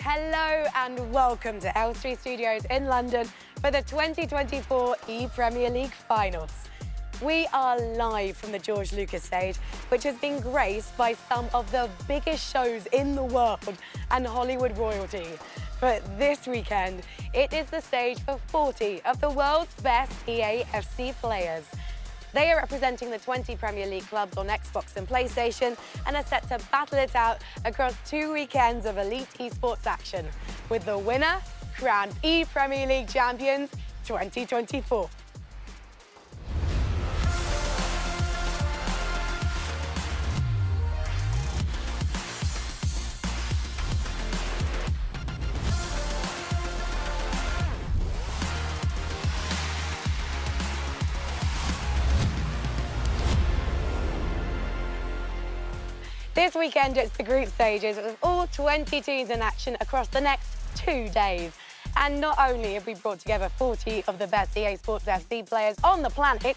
Hello and welcome to Elstree Studios in London for the 2024 ePremier League finals. We are live from the George Lucas stage, which has been graced by some of the biggest shows in the world and Hollywood royalty. But this weekend, it is the stage for 40 of the world's best EA FC players. They are representing the 20 Premier League clubs on Xbox and PlayStation and are set to battle it out across 2 weekends of elite esports action, with the winner crowned ePremier League champions 2024. This weekend, it's the group stages with all 20 teams in action across the next 2 days. And not only have we brought together 40 of the best EA Sports FC players on the planet,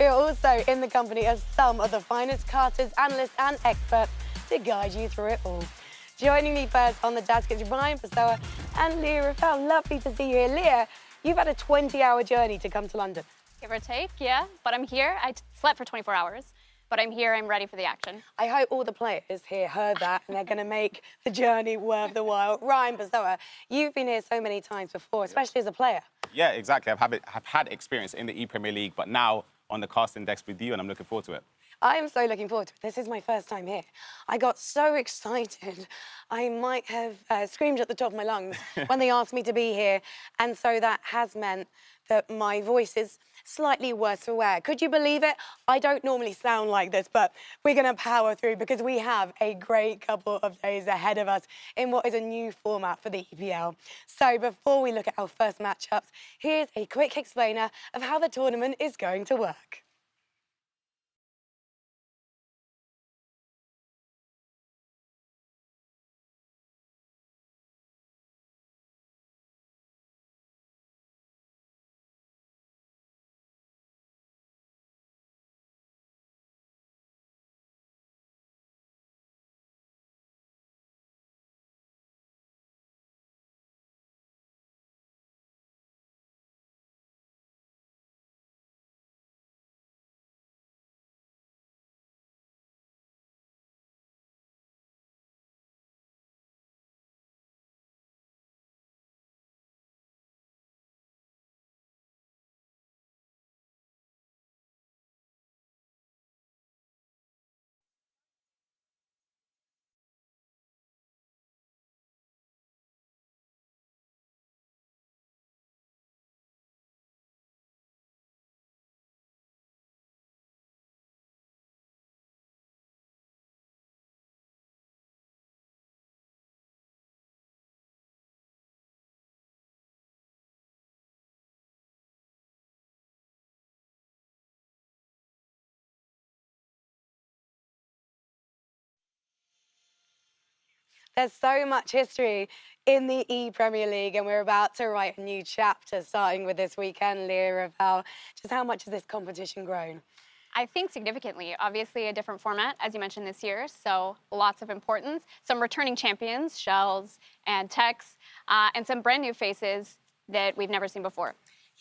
we're also in the company of some of the finest casters, analysts and experts to guide you through it all. Joining me first on the desk is Ryan Pessoa and Leah Rafael. Lovely to see you here. Leah, you've had a 20-hour journey to come to London. Give or take, yeah. But I'm here. I slept for 24 hours. But I'm here, I'm ready for the action. I hope all the players here heard that and they're going to make the journey worth the while. Ryan Pessoa, you've been here so many times before, especially as a player. Yeah, exactly. I've had experience in the ePremier League, but now on the casting desk with you, and I'm looking forward to it. I am so looking forward to it. This is my first time here. I got so excited, I might have screamed at the top of my lungs when they asked me to be here. And so that has meant that my voice is slightly worse for wear. Could you believe it? I don't normally sound like this, but we're going to power through because we have a great couple of days ahead of us in what is a new format for the EPL. So before we look at our first matchups, here's a quick explainer of how the tournament is going to work. There's so much history in the ePremier League, and we're about to write a new chapter starting with this weekend, Leah, of just how much has this competition grown? I think significantly. Obviously a different format, as you mentioned, this year, so lots of importance. Some returning champions, Shells and Tex, and some brand new faces that we've never seen before.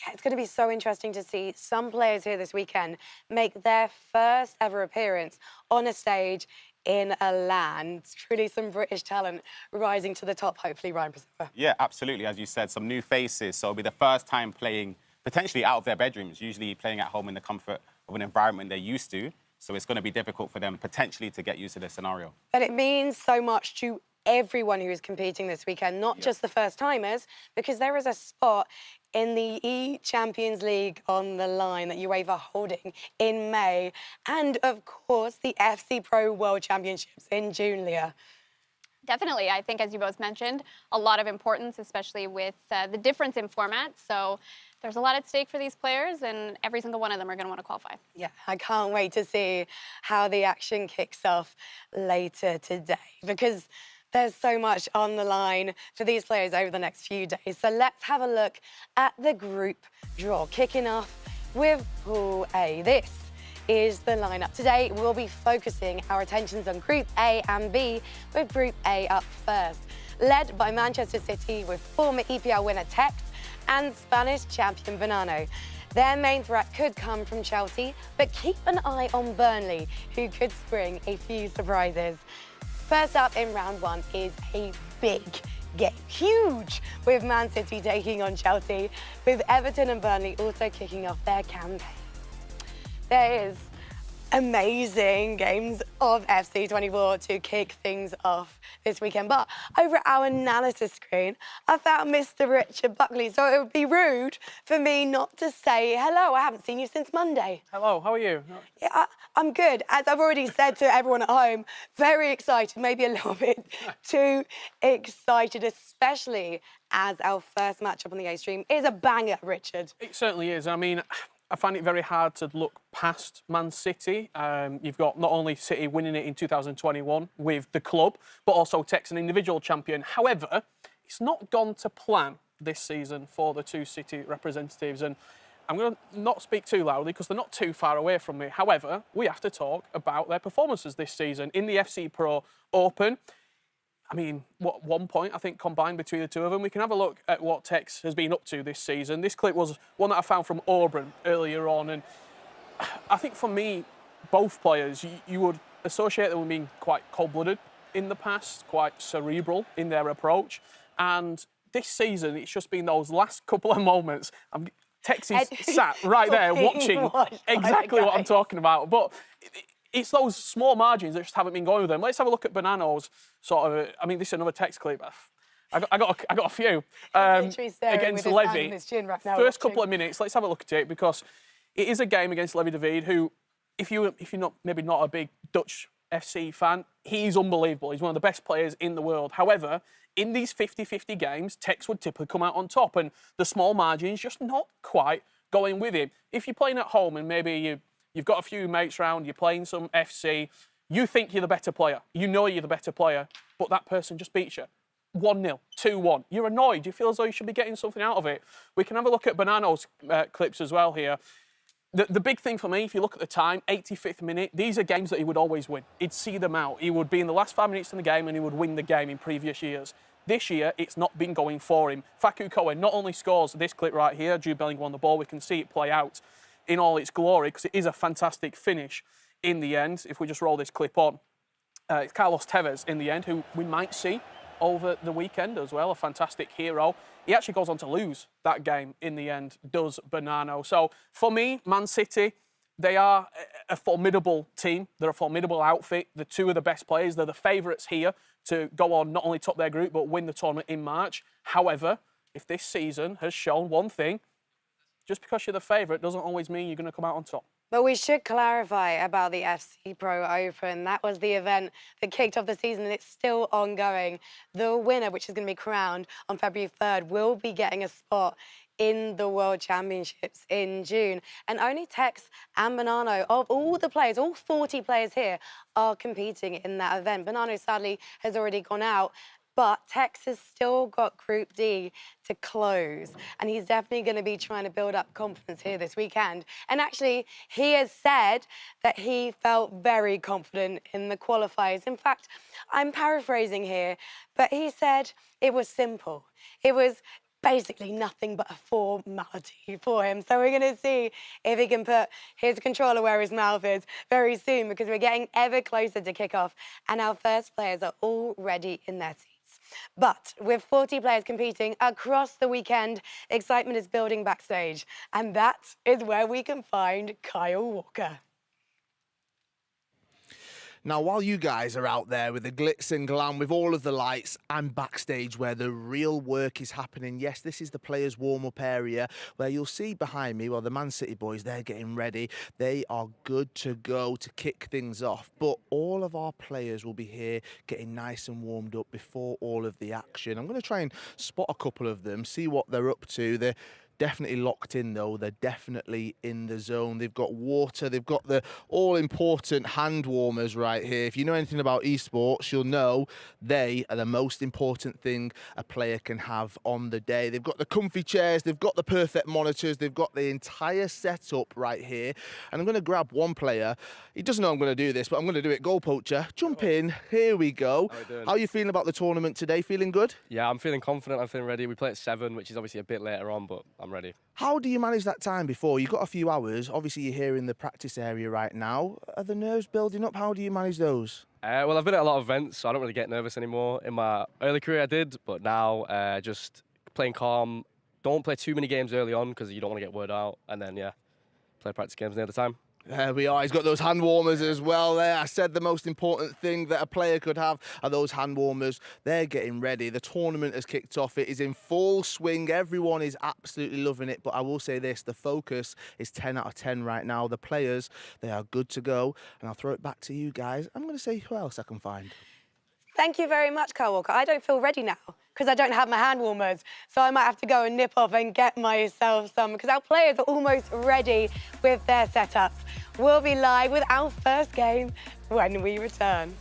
Yeah, it's going to be so interesting to see some players here this weekend make their first ever appearance on a stage in a land. Truly some British talent rising to the top, hopefully, Ryan Pessoa. Yeah, absolutely. As you said, some new faces. So it'll be the first time playing potentially out of their bedrooms, usually playing at home in the comfort of an environment they're used to. So it's going to be difficult for them potentially to get used to this scenario. But it means so much to everyone who is competing this weekend, not just the first-timers, because there is a spot in the eChampions League on the line that UEFA are holding in May, and, of course, the FC Pro World Championships in June, Leah. Definitely. I think, as you both mentioned, a lot of importance, especially with the difference in format. So there's a lot at stake for these players, and every single one of them are going to want to qualify. Yeah, I can't wait to see how the action kicks off later today, because there's so much on the line for these players over the next few days. So let's have a look at the group draw, kicking off with Pool A. This is the lineup. Today, we'll be focusing our attentions on Group A and B, with Group A up first. led by Manchester City with former EPL winner Tex and Spanish champion Bonano. Their main threat could come from Chelsea, but keep an eye on Burnley, who could spring a few surprises. First up in round one is a big game, huge, with Man City taking on Chelsea, with Everton and Burnley also kicking off their campaigns. There is amazing games of FC24 to kick things off this weekend. But over our analysis screen, I found Mr. Richard Buckley, so it would be rude for me not to say hello. I haven't seen you since Monday. Hello, how are you? Yeah, I'm good. As I've already said to everyone at home, very excited, maybe a little bit too excited, especially as our first matchup on the A stream is a banger, Richard. It certainly is. I mean, I find it very hard to look past Man City. You've got not only City winning it in 2021 with the club, but also Tex an individual champion. However, it's not gone to plan this season for the two City representatives. And I'm going to not speak too loudly because they're not too far away from me. However, we have to talk about their performances this season in the FC Pro Open. I mean, what 1 point, I think, combined between the two of them. We can have a look at what Tex has been up to this season. This clip was one that I found from Auburn earlier on. And I think for me, both players, you would associate them with being quite cold-blooded in the past, quite cerebral in their approach. And this season, it's just been those last couple of moments. Tex is sat right there watching exactly what I'm talking about. But it's those small margins that just haven't been going with them. Let's have a look at Bonano's sort of. I mean, this is another text clip. I got a few against Levy. First couple of minutes. Let's have a look at it because it is a game against Levy David, who, if you're not maybe not a big Dutch FC fan, he's unbelievable. He's one of the best players in the world. However, in these 50-50 games, Tex would typically come out on top, and the small margins just not quite going with him. If you're playing at home and maybe you've got a few mates round, you're playing some FC, you think you're the better player. You know you're the better player, but that person just beats you. 1-0, 2-1. You're annoyed. You feel as though you should be getting something out of it. We can have a look at Bonano's clips as well here. The big thing for me, if you look at the time, 85th minute, these are games that he would always win. He'd see them out. He would be in the last 5 minutes in the game and he would win the game in previous years. This year, it's not been going for him. Facu Cohen not only scores this clip right here, Jude Bellingham on the ball, we can see it play out in all its glory because it is a fantastic finish in the end. If we just roll this clip on, it's Carlos Tevez in the end, who we might see over the weekend as well, a fantastic hero. He actually goes on to lose that game in the end, does Bonano. So for me, Man City, they are a formidable team. They're a formidable outfit. They're two of the best players. They're the favourites here to go on, not only top their group, but win the tournament in March. However, if this season has shown one thing, just because you're the favourite doesn't always mean you're going to come out on top. But we should clarify about the FC Pro Open. That was the event that kicked off the season and it's still ongoing. The winner, which is going to be crowned on February 3rd, will be getting a spot in the World Championships in June. And only Tex and Bonano, of all the players, all 40 players here, are competing in that event. Bonano, sadly, has already gone out. But Tex has still got Group D to close. And he's definitely going to be trying to build up confidence here this weekend. And actually, he has said that he felt very confident in the qualifiers. In fact, I'm paraphrasing here, but he said it was simple. It was basically nothing but a formality for him. So we're going to see if he can put his controller where his mouth is very soon because we're getting ever closer to kick-off and our first players are already in their seats. But with 40 players competing across the weekend, excitement is building backstage. And that is where we can find Kyle Walker. Now, while you guys are out there with the glitz and glam, with all of the lights, I'm backstage where the real work is happening. Yes, this is the players' warm-up area where you'll see behind me, well, the Man City boys, they're getting ready. They are good to go to kick things off. But all of our players will be here getting nice and warmed up before all of the action. I'm going to try and spot a couple of them, see what they're up to. definitely locked in, though. They're definitely in the zone. They've got water. They've got the all-important hand warmers right here. If you know anything about esports, you'll know they are the most important thing a player can have on the day. They've got the comfy chairs. They've got the perfect monitors. They've got the entire setup right here. And I'm going to grab one player. He doesn't know I'm going to do this, but I'm going to do it. Goal poacher, jump in. Here we go. How are you feeling about the tournament today? Feeling good? Yeah, I'm feeling confident. I'm feeling ready. We play at 7, which is obviously a bit later on, but I'm ready. How do you manage that time before? You've got a few hours. Obviously, you're here in the practice area right now. Are the nerves building up? How do you manage those? Well, I've been at a lot of events, so I don't really get nervous anymore. In my early career, I did, but now just playing calm. Don't play too many games early on because you don't want to get word out. And then, yeah, play practice games near the time. There we are. He's got those hand warmers as well there. I said the most important thing that a player could have are those hand warmers. They're getting ready. The tournament has kicked off. It is in full swing. Everyone is absolutely loving it. But I will say this, the focus is 10 out of 10 right now. The players, they are good to go. And I'll throw it back to you guys. I'm going to say who else I can find. Thank you very much, Kyle Walker. I don't feel ready now because I don't have my hand warmers. So I might have to go and nip off and get myself some because our players are almost ready with their setups. We'll be live with our first game when we return.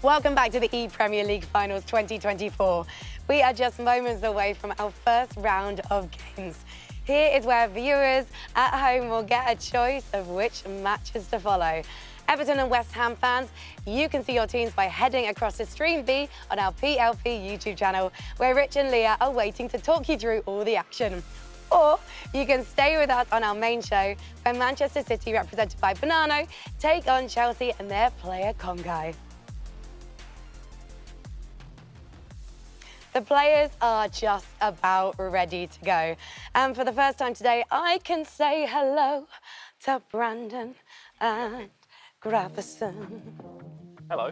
Welcome back to the ePremier League Finals 2024. We are just moments away from our first round of games. Here is where viewers at home will get a choice of which matches to follow. Everton and West Ham fans, you can see your teams by heading across to Stream B on our PLP YouTube channel, where Rich and Leah are waiting to talk you through all the action. Or you can stay with us on our main show, where Manchester City, represented by Bonanno, take on Chelsea and their player Congai. The players are just about ready to go. And for the first time today, I can say hello to Brandon and Gravison. Hello.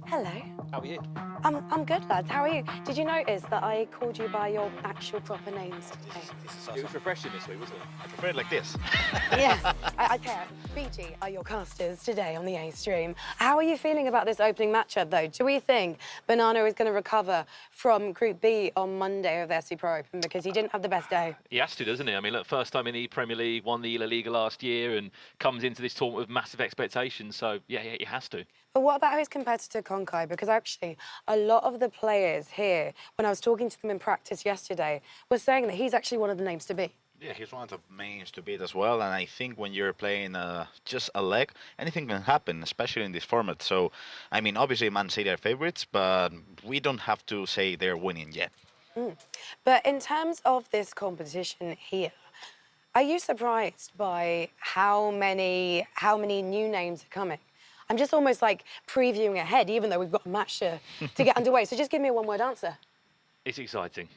Hello. How are you? I'm good, lads. How are you? Did you notice that I called you by your actual proper names today? It was refreshing this week, wasn't it? I prefer it like this. Yeah. Okay. BG are your casters today on the A stream. How are you feeling about this opening matchup, though? Do we think Bonanno is going to recover from Group B on Monday of their Super Open because he didn't have the best day? He has to, doesn't he? I mean, look, first time in the Premier League, won the La Liga last year and comes into this tournament with massive expectations. So, yeah, he has to. But what about his competitor, Konkai? Because actually, a lot of the players here, when I was talking to them in practice yesterday, were saying that he's actually one of the names to beat. Yeah, he's one of the mains to beat as well, and I think when you're playing just a leg, anything can happen, especially in this format. So, I mean, obviously Man City are favourites, but we don't have to say they're winning yet. But in terms of this competition here, are you surprised by how many new names are coming? I'm just almost like previewing ahead, even though we've got a match to get underway. So just give me a one-word answer. It's exciting.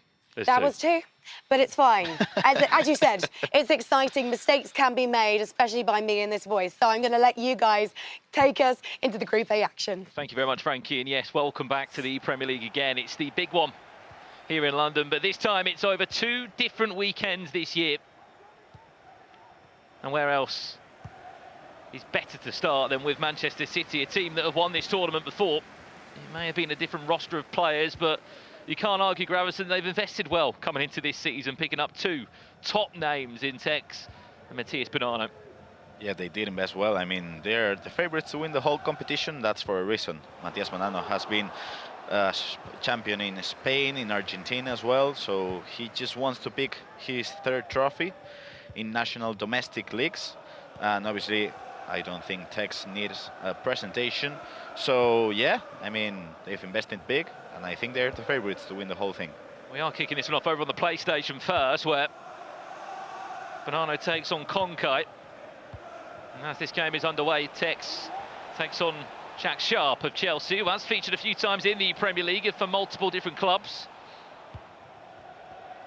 That was two, but it's fine. As you said, it's exciting. Mistakes can be made, especially by me in this voice. So I'm going to let you guys take us into the Group A action. Thank you very much, Frankie. And yes, welcome back to the Premier League again. It's the big one here in London, but this time it's over 2 different weekends this year. And where else is better to start than with Manchester City, a team that have won this tournament before. It may have been a different roster of players, but you can't argue, Gravison, they've invested well coming into this season, picking up 2 top names in Tex and Matías Bonano. Yeah, they did invest well. I mean, they're the favourites to win the whole competition. That's for a reason. Matías Bonano has been champion in Spain, in Argentina as well, so he just wants to pick his 3rd trophy in national domestic leagues. And obviously, I don't think Tex needs a presentation. So, yeah, I mean, they've invested big, and I think they're the favourites to win the whole thing. We are kicking this one off over on the PlayStation first, where Bonano takes on Konkai. And as this game is underway, Tex takes on Jack Sharp of Chelsea, who has featured a few times in the Premier League for multiple different clubs.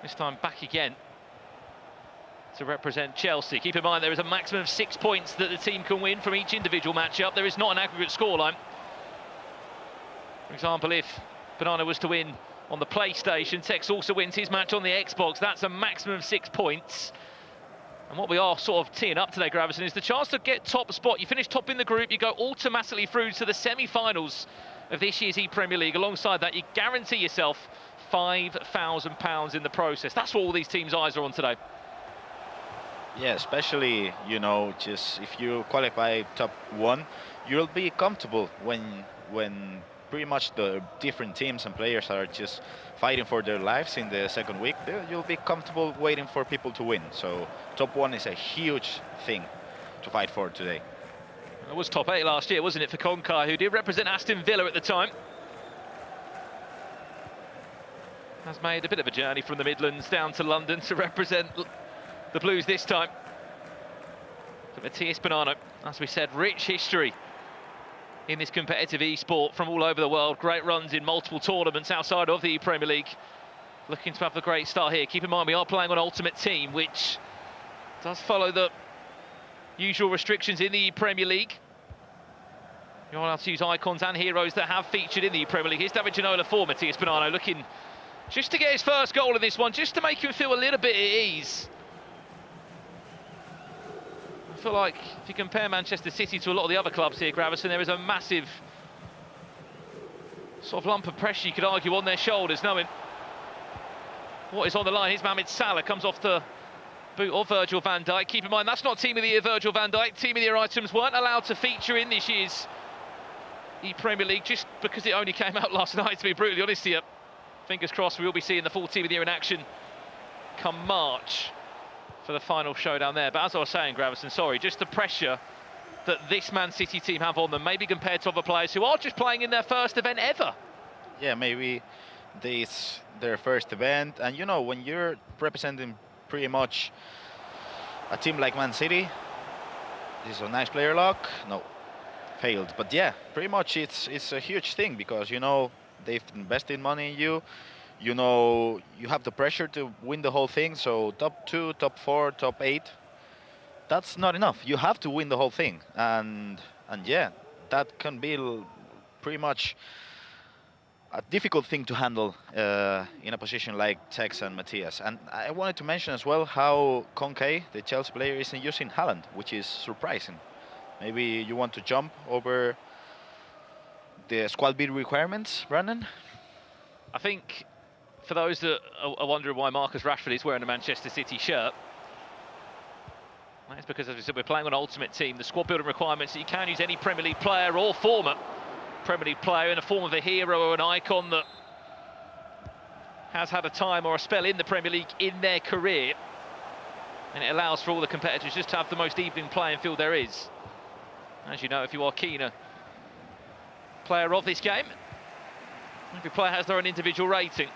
This time back again to represent Chelsea. Keep in mind there is a maximum of 6 points that the team can win from each individual matchup. There is not an aggregate scoreline. For example, if Bonano was to win on the PlayStation, Tex also wins his match on the Xbox. That's a maximum of 6 points. And what we are sort of teeing up today, Gravison, is the chance to get top spot. You finish top in the group, you go automatically through to the semi-finals of this year's ePremier League. Alongside that, you guarantee yourself £5,000 in the process. That's what all these teams' eyes are on today. Yeah, especially, you know, just if you qualify top 1, you'll be comfortable when pretty much the different teams and players are just fighting for their lives in the second week. You'll be comfortable waiting for people to win. So top 1 is a huge thing to fight for today. It was top 8 last year, wasn't it, for Konkai, who did represent Aston Villa at the time. Has made a bit of a journey from the Midlands down to London to represent the Blues this time. But Matías Bonano, as we said, rich history in this competitive e-sport from all over the world. Great runs in multiple tournaments outside of the Premier League. Looking to have a great start here. Keep in mind we are playing on Ultimate Team, which does follow the usual restrictions in the Premier League. You're allowed to use icons and heroes that have featured in the Premier League. Here's David Ginola for Matías Bonano, looking just to get his first goal in this one, just to make him feel a little bit at ease. I feel like if you compare Manchester City to a lot of the other clubs here, Gravison, there is a massive sort of lump of pressure, you could argue, on their shoulders, knowing what is on the line. Here's Mohamed Salah, comes off the boot of Virgil van Dijk. Keep in mind, that's not Team of the Year Virgil van Dijk. Team of the Year items weren't allowed to feature in this year's ePremier League, just because it only came out last night, to be brutally honest here. Fingers crossed we will be seeing the full Team of the Year in action come March for the final showdown there. But as I was saying, Gravison, sorry, just the pressure that this Man City team have on them, maybe compared to other players who are just playing in their first event ever. Yeah, maybe this their first event, and you know, when you're representing pretty much a team like Man City, this is a nice player luck. No, failed. But yeah, pretty much it's a huge thing, because you know they've invested money in you. You know, you have the pressure to win the whole thing, so top 2, top 4, top 8, that's not enough. You have to win the whole thing, and yeah, that can be pretty much a difficult thing to handle in a position like Tex and Matías. And I wanted to mention as well how Konkai, the Chelsea player, isn't using Haaland, which is surprising. Maybe you want to jump over the squad bid requirements, Brandon? I think for those that are wondering why Marcus Rashford is wearing a Manchester City shirt, that's because, as we said, we're playing on Ultimate Team. The squad building requirements that you can use any Premier League player or former Premier League player in the form of a hero or an icon that has had a time or a spell in the Premier League in their career. And it allows for all the competitors just to have the most even playing field there is. As you know, if you are keen a player of this game, every player has their own individual rating.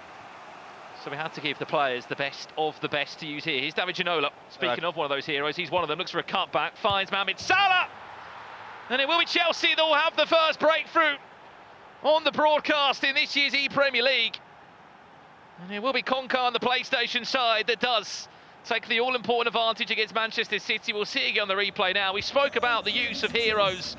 So we had to give the players the best of the best to use here. Here's David Ginola. Speaking of one of those heroes, he's one of them. Looks for a cutback, finds Mohamed Salah! And it will be Chelsea that will have the first breakthrough on the broadcast in this year's ePremier League. And it will be Conca on the PlayStation side that does take the all-important advantage against Manchester City. We'll see again on the replay now. We spoke about the use of heroes.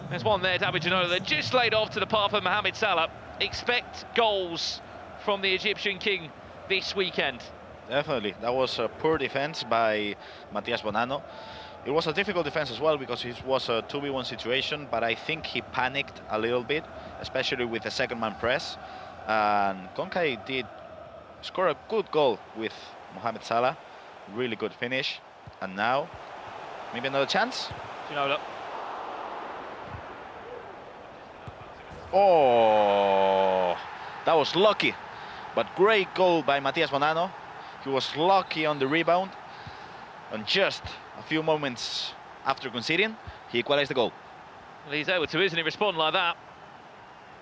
There's one there, David Ginola, that just laid off to the path of Mohamed Salah. Expect goals from the Egyptian king this weekend. Definitely. That was a poor defense by Matias Bonanno. It was a difficult defense as well because it was a 2v1 situation, but I think he panicked a little bit, especially with the second man press. And Conca did score a good goal with Mohamed Salah. Really good finish. And now, maybe another chance? Ginola. Oh, that was lucky. But great goal by Matias Bonanno. He was lucky on the rebound. And just a few moments after conceding, he equalized the goal. Well, he's able to, isn't he, respond like that?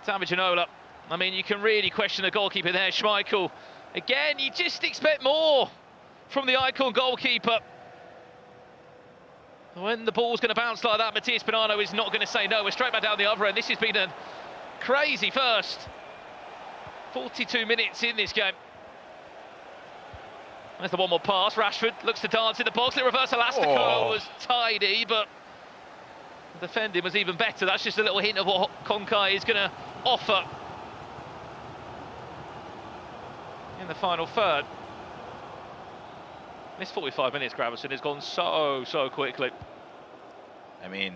David Ginola. I mean, you can really question the goalkeeper there, Schmeichel. Again, you just expect more from the icon goalkeeper. When the ball's going to bounce like that, Matias Bonanno is not going to say no. We're straight back down the other end. This has been a crazy first 42 minutes in this game. There's the one more pass. Rashford looks to dance in the box. The reverse elastico was tidy, but the defending was even better. That's just a little hint of what Conca is going to offer in the final third. This 45 minutes, Graverson, has gone so quickly. I mean,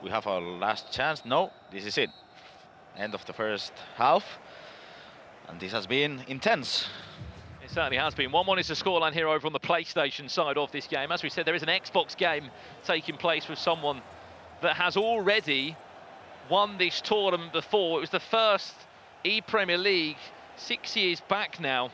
we have our last chance. No, this is it. End of the first half. And this has been intense. It certainly has been. 1-1 is the scoreline here over on the PlayStation side of this game. As we said, there is an Xbox game taking place with someone that has already won this tournament before. It was the first ePremier League 6 years back now.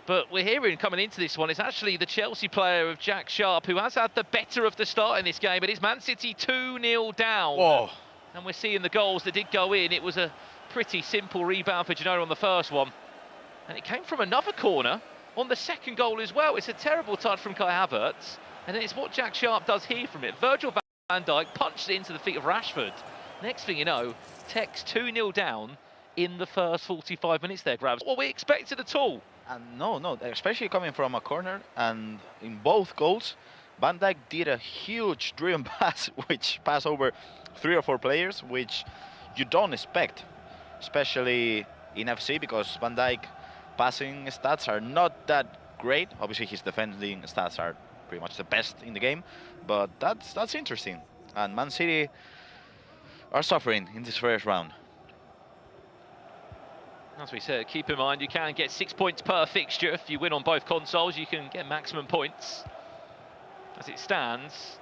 But we're hearing coming into this one, it's actually the Chelsea player of Jack Sharp who has had the better of the start in this game. It is Man City 2-0 down. Oh. And we're seeing the goals that did go in. It was a pretty simple rebound for Ginola on the first one. And it came from another corner on the second goal as well. It's a terrible touch from Kai Havertz. And it's what Jack Sharp does here from it. Virgil van Dijk punched it into the feet of Rashford. Next thing you know, Tech's 2-0 down in the first 45 minutes there, Grabs. What we expected at all. And no, especially coming from a corner, and in both goals, Van Dijk did a huge driven pass, which passed over 3 or 4 players, which you don't expect, especially in FC, because Van Dijk passing stats are not that great. Obviously, his defending stats are pretty much the best in the game, but that's interesting. And Man City are suffering in this first round. As we said, keep in mind you can get 6 points per fixture. If you win on both consoles, you can get maximum points. As it stands,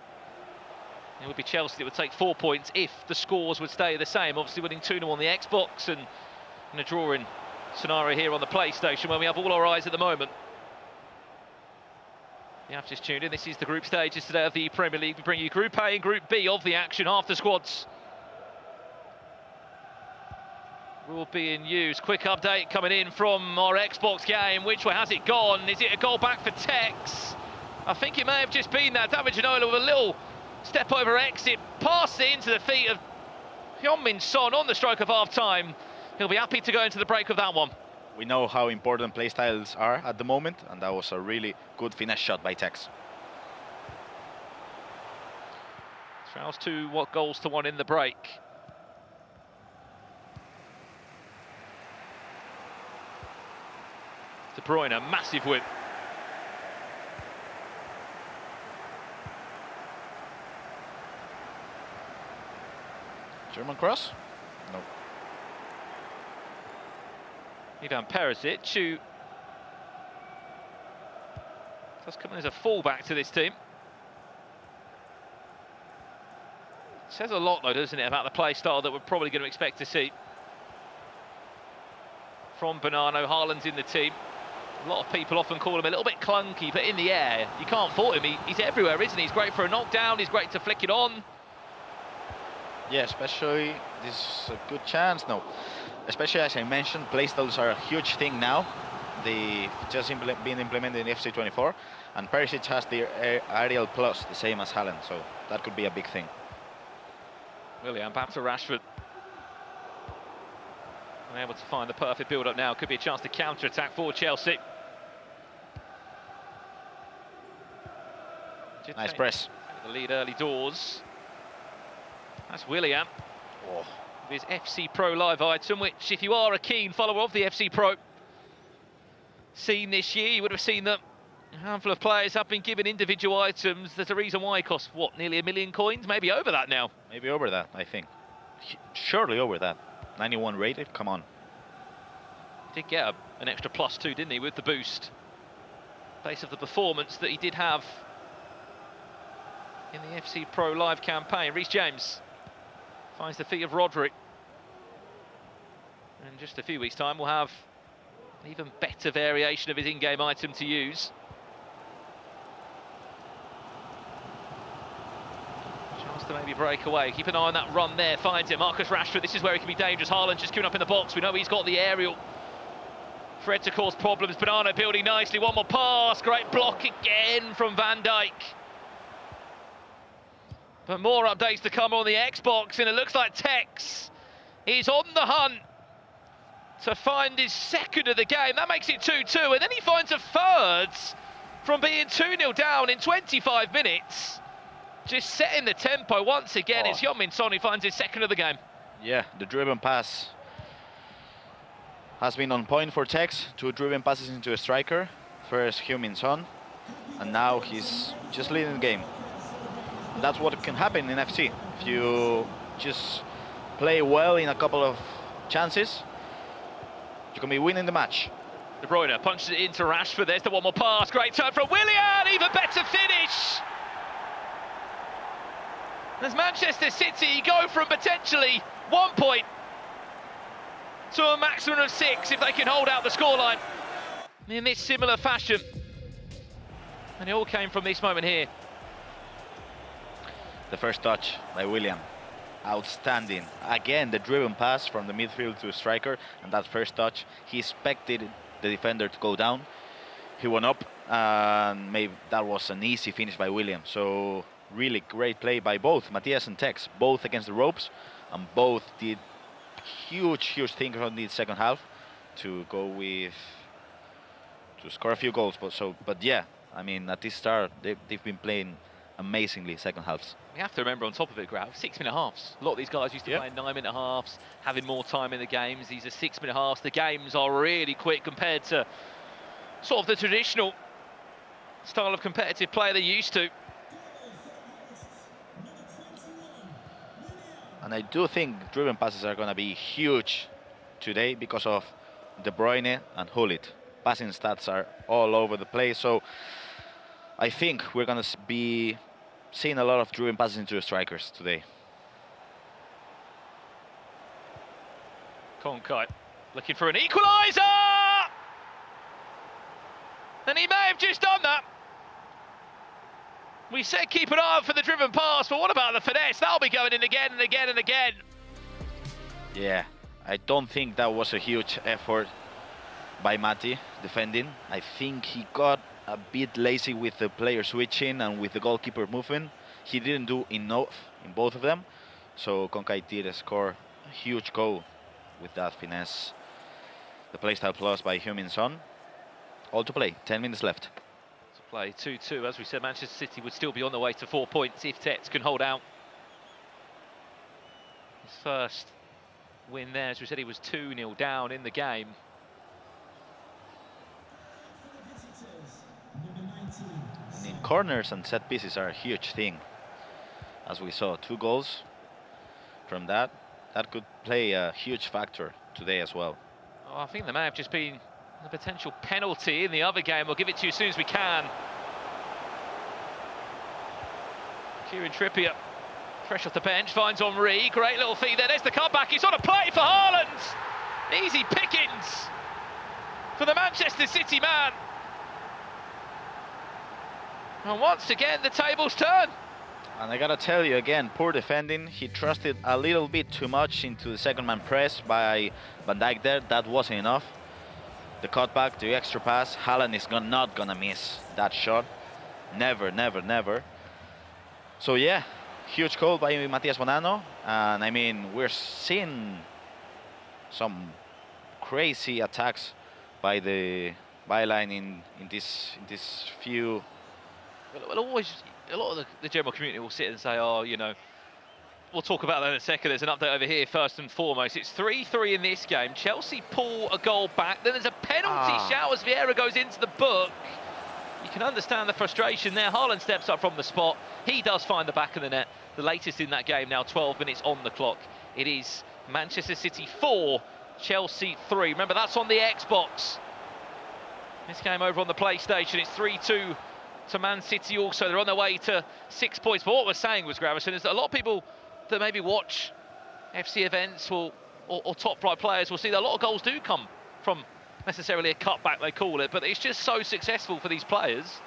it would be Chelsea that would take 4 points if the scores would stay the same. Obviously winning 2-0 on the Xbox and in a drawing scenario here on the PlayStation where we have all our eyes at the moment. You have just tuned in. This is the group stages today of the Premier League. We bring you Group A and Group B of the action. Half the squads will be in use. Quick update coming in from our Xbox game. Which way has it gone? Is it a goal back for Tex? I think it may have just been that. David Ginola with a little step over exit, passed it into the feet of Heung-min Son on the stroke of half-time. He'll be happy to go into the break of that one. We know how important play styles are at the moment, and that was a really good finesse shot by Tex. Trails to what goals to 1 in the break. De Bruyne, a massive whip. German cross? No. Ivan Perisic, who does come in as a fullback to this team. Says a lot, though, doesn't it, about the play style that we're probably going to expect to see from Bonano. Haaland's in the team. A lot of people often call him a little bit clunky, but in the air, you can't fault him. He's everywhere, isn't he? He's great for a knockdown. He's great to flick it on. Yeah, especially this is a good chance. No, especially as I mentioned, playstyles are a huge thing now. They've just been implemented in FC24, and Perisic has the aerial plus, the same as Haaland, so that could be a big thing. Willian back to Rashford. Able to find the perfect build-up now. Could be a chance to counter-attack for Chelsea. Nice press. The lead early doors. That's Willian. Oh. His FC Pro Live item, which, if you are a keen follower of the FC Pro scene this year, you would have seen that a handful of players have been given individual items. There's a reason why it costs, what, nearly 1 million coins? Maybe over that now. Maybe over that, I think. Surely over that. 91 rated, come on. Did get an extra +2, didn't he, with the boost? Based of the performance that he did have in the FC Pro Live campaign. Reece James finds the feet of Rodri. In just a few weeks' time, we'll have an even better variation of his in-game item to use. Chance to maybe break away. Keep an eye on that run there. Finds it. Marcus Rashford. This is where he can be dangerous. Haaland just queuing up in the box. We know he's got the aerial. Fred to cause problems. Bonano building nicely. One more pass. Great block again from Van Dijk. But more updates to come on the Xbox, and it looks like Tex is on the hunt to find his second of the game. That makes it 2-2, and then he finds a third from being 2-0 down in 25 minutes. Just setting the tempo once again. It's Heung-min Son who finds his second of the game. Yeah, the driven pass has been on point for Tex. 2 driven passes into a striker. First Heung-min Son, and now he's just leading the game. That's what can happen in FC. If you just play well in a couple of chances, you can be winning the match. De Bruyne punches it into Rashford. There's the one more pass. Great turn from Willian. Even better finish. As Manchester City go from potentially 1 point to a maximum of 6 if they can hold out the scoreline in this similar fashion. And it all came from this moment here. The first touch by Willian, outstanding. Again, the driven pass from the midfield to a striker, and that first touch, he expected the defender to go down. He went up, and maybe that was an easy finish by Willian. So really great play by both Matthias and Tex, both against the ropes, and both did huge things on the second half to go with, to score a few goals. But yeah, I mean, at this start, they've been playing amazingly second halves. We have to remember on top of it, Graf, 6-minute halves. A lot of these guys used to play 9-minute halves, having more time in the games. These are 6-minute halves. The games are really quick compared to sort of the traditional style of competitive play they're used to. And I do think driven passes are going to be huge today because of De Bruyne and Hullit. Passing stats are all over the place, so I think we're going to be seeing a lot of driven passes into the strikers today. Konkite looking for an equaliser! And he may have just done that. We said keep an eye out for the driven pass, but what about the finesse? That'll be going in again and again and again. Yeah, I don't think that was a huge effort by Matti defending. I think he got a bit lazy with the player switching and with the goalkeeper moving. He didn't do enough in both of them. So Konkite did score a huge goal with that finesse. The playstyle plus by Heung-min Son. All to play, 10 minutes left. To play 2-2, as we said, Manchester City would still be on the way to 4 points if Tex can hold out. His first win there, as we said, he was 2-0 down in the game. And corners and set pieces are a huge thing. As we saw, 2 goals from that. That could play a huge factor today as well. Oh, I think there may have just been a potential penalty in the other game. We'll give it to you as soon as we can. Kieran Trippier fresh off the bench, finds Henry. Great little feed there. There's the comeback. He's on a play for Haaland. Easy pickings for the Manchester City man. And once again, the tables turn. And I gotta tell you again, poor defending. He trusted a little bit too much into the second man press by Van Dijk there. That wasn't enough. The cutback, the extra pass. Haaland is not gonna miss that shot. Never, never, never. So yeah, huge goal by Matias Bonanno. And I mean, we're seeing some crazy attacks by the byline in this few. Well, always, a lot of the general community will sit and say, oh, you know, we'll talk about that in a second. There's an update over here, first and foremost. It's 3-3 in this game. Chelsea pull a goal back. Then there's a penalty shout as Vieira goes into the book. You can understand the frustration there. Haaland steps up from the spot. He does find the back of the net. The latest in that game now, 12 minutes on the clock. It is Manchester City 4, Chelsea 3. Remember, that's on the Xbox. This game over on the PlayStation, it's 3-2 to Man City also. They're on their way to 6 points. But what we're saying was, Gravison, is that a lot of people that maybe watch FC events or top flight players will see that a lot of goals do come from necessarily a cutback, they call it, but it's just so successful for these players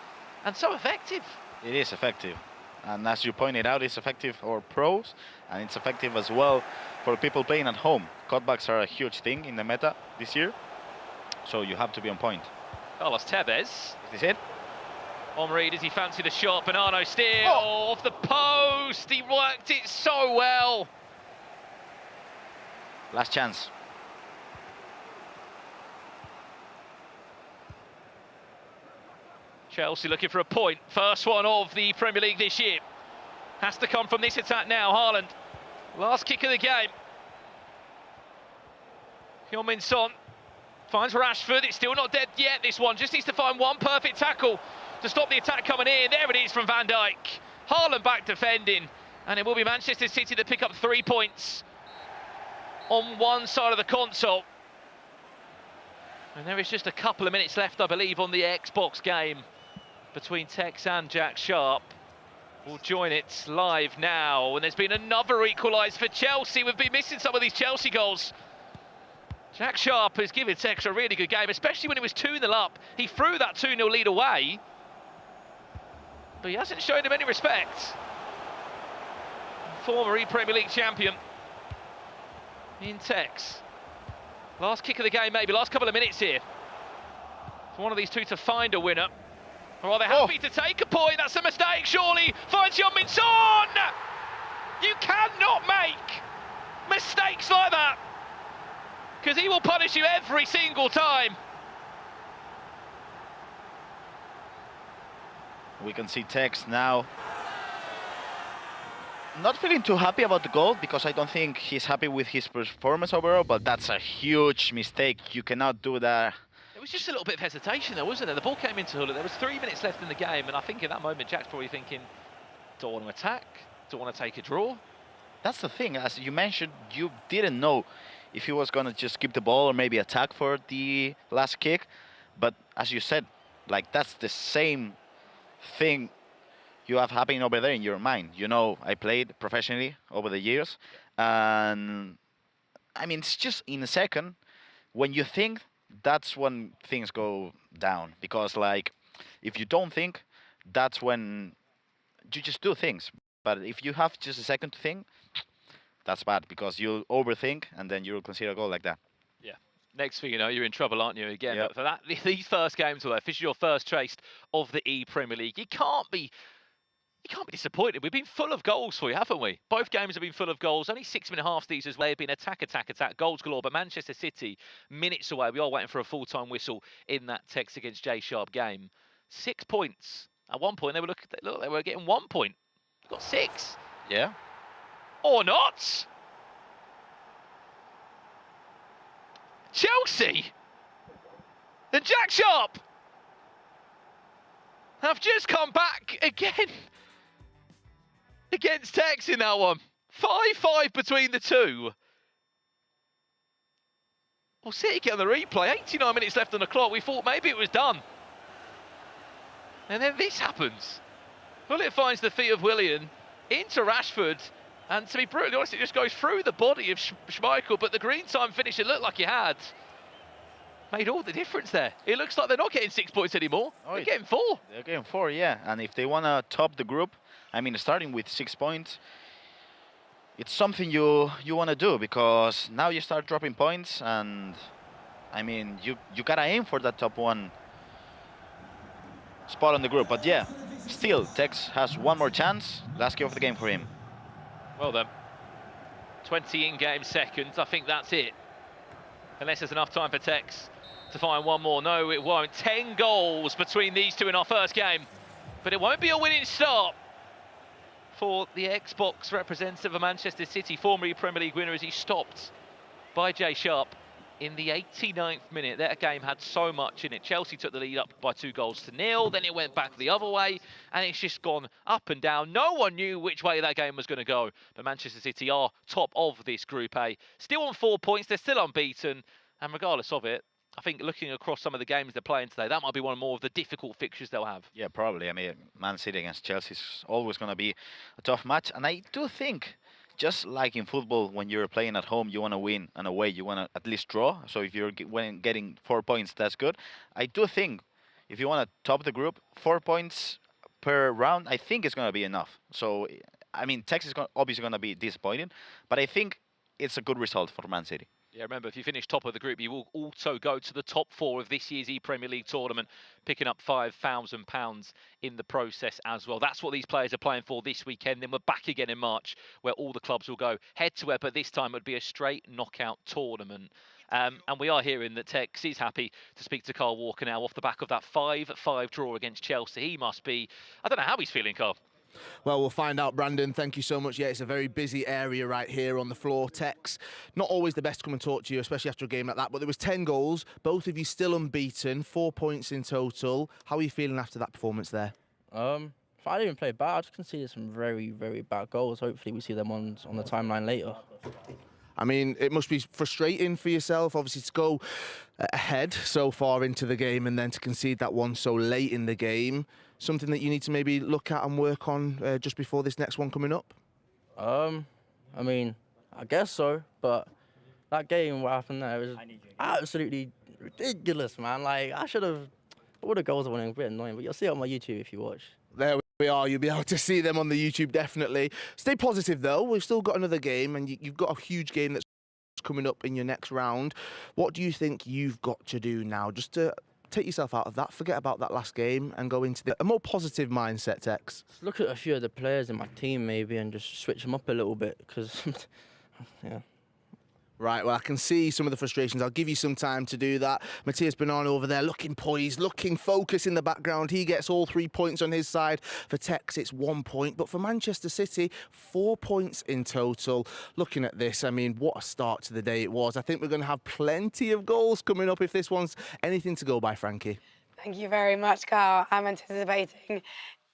and so effective. It is effective. And as you pointed out, it's effective for pros, and it's effective as well for people playing at home. Cutbacks are a huge thing in the meta this year, so you have to be on point. Carlos Tevez. Is this it? Henry, does he fancy the shot? Bonanno steal off the post. He worked it so well. Last chance. Chelsea looking for a point. First one of the Premier League this year. Has to come from this attack now. Haaland. Last kick of the game. Heung-min Son finds Rashford. It's still not dead yet, this one. Just needs to find one perfect tackle to stop the attack coming in. There it is from Van Dijk. Haaland back defending. And it will be Manchester City to pick up 3 points on one side of the console. And there is just a couple of minutes left, I believe, on the Xbox game between Tex and Jack Sharp. We'll join it live now. And there's been another equaliser for Chelsea. We've been missing some of these Chelsea goals. Jack Sharp has given Tex a really good game, especially when it was 2-0 up. He threw that 2-0 lead away, but he hasn't shown him any respect. Former ePremier League champion in Tex. Last kick of the game, maybe, last couple of minutes here. For one of these two to find a winner. Or are they happy to take a point? That's a mistake, surely. Finds Heung-min Son! You cannot make mistakes like that, because he will punish you every single time. We can see Tex now not feeling too happy about the goal, because I don't think he's happy with his performance overall, but that's a huge mistake. You cannot do that. It was just a little bit of hesitation there, wasn't there? The ball came into Hull. There was 3 minutes left in the game, and I think in that moment Jack's probably thinking, do I want to attack? Do I want to take a draw? That's the thing, as you mentioned, you didn't know if he was going to just keep the ball or maybe attack for the last kick. But as you said, like, that's the same thing you have happening over there in your mind. You know, I played professionally over the years, and I mean, it's just in a second, when you think, that's when things go down. Because, like, if you don't think, that's when you just do things. But if you have just a second to think, that's bad, because you'll overthink and then you'll consider a goal like that. Yeah. Next thing you know, you're in trouble, aren't you, again? Yep. But for that, these first games, although this is your first taste of the ePremier League, you can't be disappointed. We've been full of goals for you, haven't we? Both games have been full of goals. Only 6.5 halves these as well. They've been attack, goals galore. But Manchester City, minutes away. We are waiting for a full-time whistle in that Tex against J Sharp game. 6 points. At one point, they were getting 1 point. Got 6. Yeah. Or not. Chelsea and Jack Sharp have just come back again against Tex in that one. 5-5 between the two. We'll see it again on the replay. 89 minutes left on the clock. We thought maybe it was done. And then this happens. Well, it finds the feet of Willian into Rashford. And to be brutally honest, it just goes through the body of Schmeichel, but the green time finish it looked like he had made all the difference there. It looks like they're not getting 6 points anymore. Oh, they're getting 4. They're getting 4, yeah. And if they want to top the group, I mean, starting with 6 points, it's something you want to do, because now you start dropping points, and I mean, you got to aim for that top 1 spot on the group. But yeah, still, Tex has one more chance. Last kick of the game for him. Well then, 20 in-game seconds. I think that's it. Unless there's enough time for Tex to find one more. No, it won't. 10 goals between these two in our first game. But it won't be a winning start for the Xbox representative of Manchester City, former Premier League winner, as he stopped by Jay Sharp in the 89th minute. That game had so much in it. Chelsea took the lead up by 2-0, then it went back the other way, and it's just gone up and down. No one knew which way that game was going to go, but Manchester City are top of this Group A. Still on 4 points, they're still unbeaten, and regardless of it, I think looking across some of the games they're playing today, that might be one more of the difficult fixtures they'll have. Yeah, probably. I mean, Man City against Chelsea is always going to be a tough match, and I do think, just like in football, when you're playing at home, you want to win, and away, you want to at least draw. So if you're getting 4 points, that's good. I do think if you want to top the group, 4 points per round, I think it's going to be enough. So, I mean, Texas is obviously going to be disappointing, but I think it's a good result for Man City. Yeah, remember, if you finish top of the group, you will also go to the top 4 of this year's ePremier League tournament, picking up £5,000 in the process as well. That's what these players are playing for this weekend. Then we're back again in March, where all the clubs will go head-to-head, but this time it would be a straight knockout tournament. And we are hearing that Tex is happy to speak to Carl Walker now off the back of that 5-5 draw against Chelsea. He must be, I don't know how he's feeling, Carl. Well, we'll find out, Brandon. Thank you so much. Yeah, it's a very busy area right here on the floor. Tex, not always the best to come and talk to you, especially after a game like that, but there was 10 goals, both of you still unbeaten, 4 points in total. How are you feeling after that performance there? I didn't even play bad. I just conceded some very, very bad goals. Hopefully we see them on the timeline later. I mean, it must be frustrating for yourself, obviously, to go ahead so far into the game and then to concede that one so late in the game. Something that you need to maybe look at and work on just before this next one coming up? I mean, I guess so, but that game, what happened there, was absolutely ridiculous, man. Like, I should have, all the goals I went in, a bit annoying, but you'll see it on my YouTube if you watch. There we are. You'll be able to see them on the YouTube, definitely. Stay positive, though. We've still got another game, and you've got a huge game that's coming up in your next round. What do you think you've got to do now just to take yourself out of that, forget about that last game, and go into a more positive mindset, Tex? Look at a few of the players in my team, maybe, and just switch them up a little bit, because, yeah. Right, well, I can see some of the frustrations. I'll give you some time to do that. Matthias Banana over there looking poised, looking focused in the background. He gets all 3 points on his side. For Tex, it's 1 point. But for Manchester City, 4 points in total. Looking at this, I mean, what a start to the day it was. I think we're going to have plenty of goals coming up if this one's anything to go by, Frankie. Thank you very much, Carl. I'm anticipating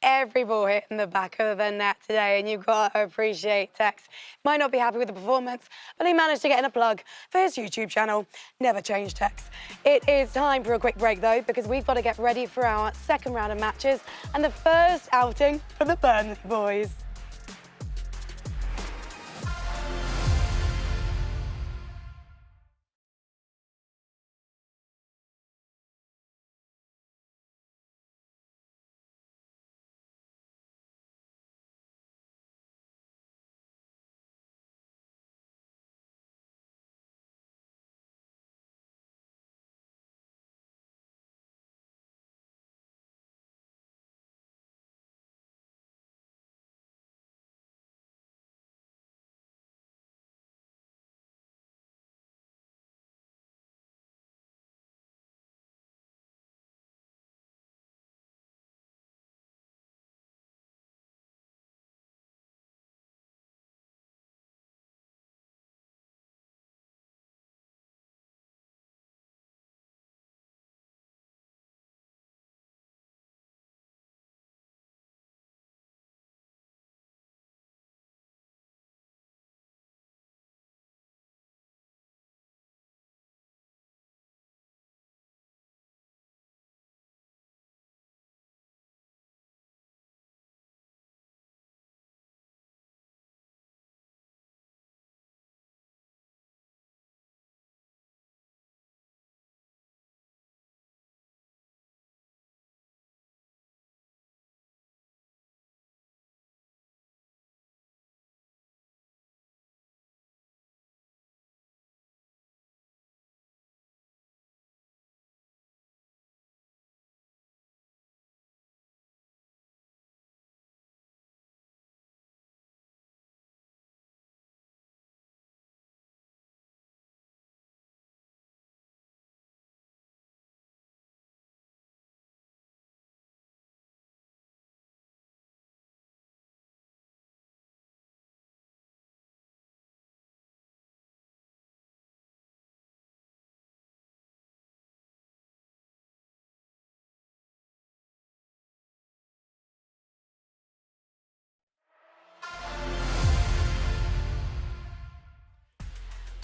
every ball hitting the back of the net today, and you've got to appreciate Tex. Might not be happy with the performance, but he managed to get in a plug for his YouTube channel. Never change, Tex. It is time for a quick break, though, because we've got to get ready for our second round of matches and the first outing for the Burnley boys.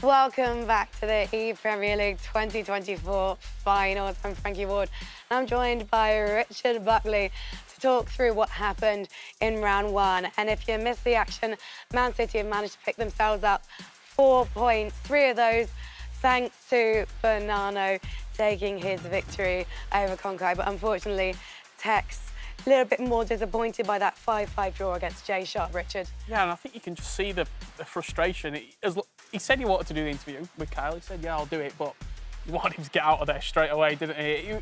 Welcome back to the ePremier League 2024 finals. I'm Frankie Ward and I'm joined by Richard Buckley to talk through what happened in round one. And if you missed the action, Man City have managed to pick themselves up 4 points, 3 of those thanks to Bernardo taking his victory over Conkai. But unfortunately, Tex a little bit more disappointed by that 5-5 draw against Jay Sharp, Richard. Yeah, and I think you can just see the frustration. He said he wanted to do the interview with Kyle. He said, yeah, I'll do it, but he wanted him to get out of there straight away, didn't he?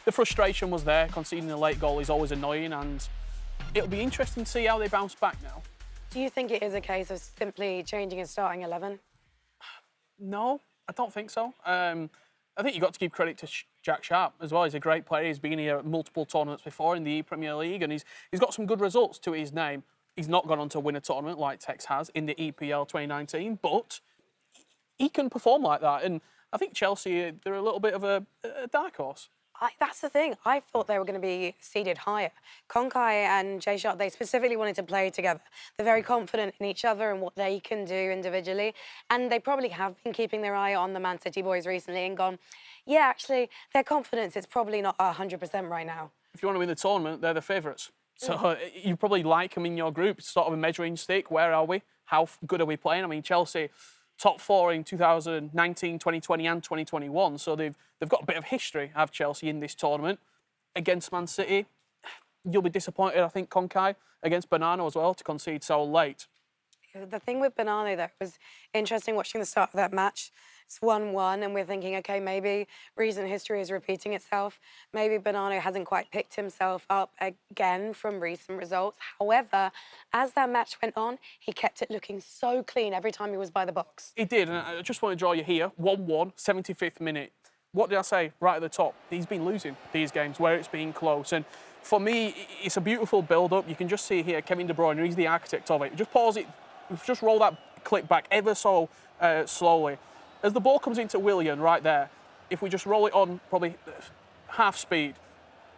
The frustration was there. Conceding a late goal is always annoying, and it'll be interesting to see how they bounce back now. Do you think it is a case of simply changing his starting 11? No, I don't think so. I think you've got to give credit to Jack Sharp as well. He's a great player. He's been here at multiple tournaments before in the ePremier League, and he's got some good results to his name. He's not gone on to win a tournament like Tex has in the EPL 2019, but he can perform like that. And I think Chelsea, they're a little bit of a dark horse. That's the thing. I thought they were going to be seeded higher. Conkai and Jay Sharp, they specifically wanted to play together. They're very confident in each other and what they can do individually. And they probably have been keeping their eye on the Man City boys recently and gone, yeah, actually, their confidence is probably not 100% right now. If you want to win the tournament, they're the favourites. So you probably like them in your group. It's sort of a measuring stick. Where are we? How good are we playing? I mean, Chelsea, top 4 in 2019, 2020 and 2021. So they've got a bit of history, have Chelsea, in this tournament. Against Man City, you'll be disappointed, I think, Conkai, against Bernardo as well, to concede so late. The thing with Bernardo, though, was interesting watching the start of that match. It's 1-1, and we're thinking, OK, maybe recent history is repeating itself. Maybe Bernardo hasn't quite picked himself up again from recent results. However, as that match went on, he kept it looking so clean every time he was by the box. He did, and I just want to draw you here. 1-1, 75th minute. What did I say right at the top? He's been losing these games where it's been close. And for me, it's a beautiful build-up. You can just see here, Kevin De Bruyne, he's the architect of it. Just pause it, just roll that clip back ever so slowly. As the ball comes into Willian right there, if we just roll it on probably half speed,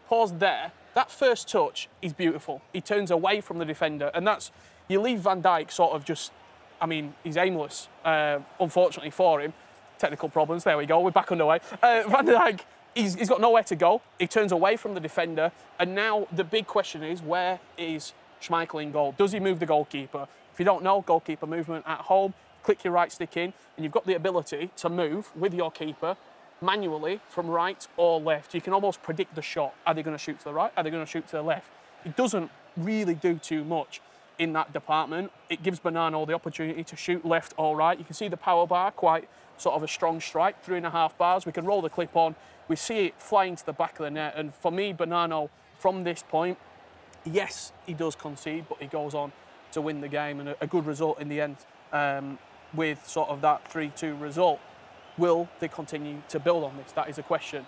pause there, that first touch is beautiful. He turns away from the defender, and that's, you leave Van Dijk sort of just, I mean, he's aimless, unfortunately for him. Technical problems, there we go, we're back underway. Van Dijk, he's got nowhere to go. He turns away from the defender, and now the big question is, where is Schmeichel in goal? Does he move the goalkeeper? If you don't know, goalkeeper movement at home, click your right stick in, and you've got the ability to move with your keeper manually from right or left. You can almost predict the shot. Are they going to shoot to the right? Are they going to shoot to the left? It doesn't really do too much in that department. It gives Bernardo the opportunity to shoot left or right. You can see the power bar, quite sort of a strong strike, 3.5 bars. We can roll the clip on. We see it flying to the back of the net. And for me, Bernardo, from this point, yes, he does concede, but he goes on to win the game, and a good result in the end. With sort of that 3-2 result. Will they continue to build on this? That is a question.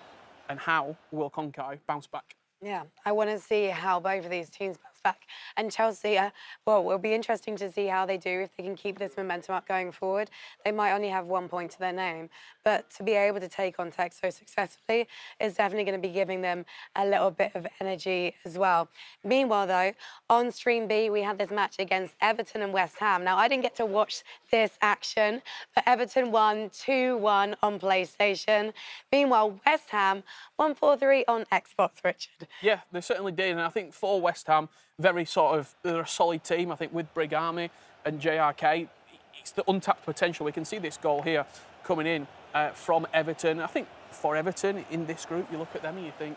And how will Conkai bounce back? Yeah, I want to see how both of these teams bounce back. And Chelsea, well, it'll be interesting to see how they do if they can keep this momentum up going forward. They might only have 1 point to their name, but to be able to take on Tech so successfully is definitely going to be giving them a little bit of energy as well. Meanwhile, though, on Stream B, we had this match against Everton and West Ham. Now, I didn't get to watch this action, but Everton won 2-1 on PlayStation. Meanwhile, West Ham won 4-3 on Xbox, Richard. Yeah, they certainly did. And I think for West Ham, very sort of, they're a solid team. I think with Brigami and JRK, it's the untapped potential. We can see this goal here coming in from Everton. I think for Everton in this group, you look at them and you think,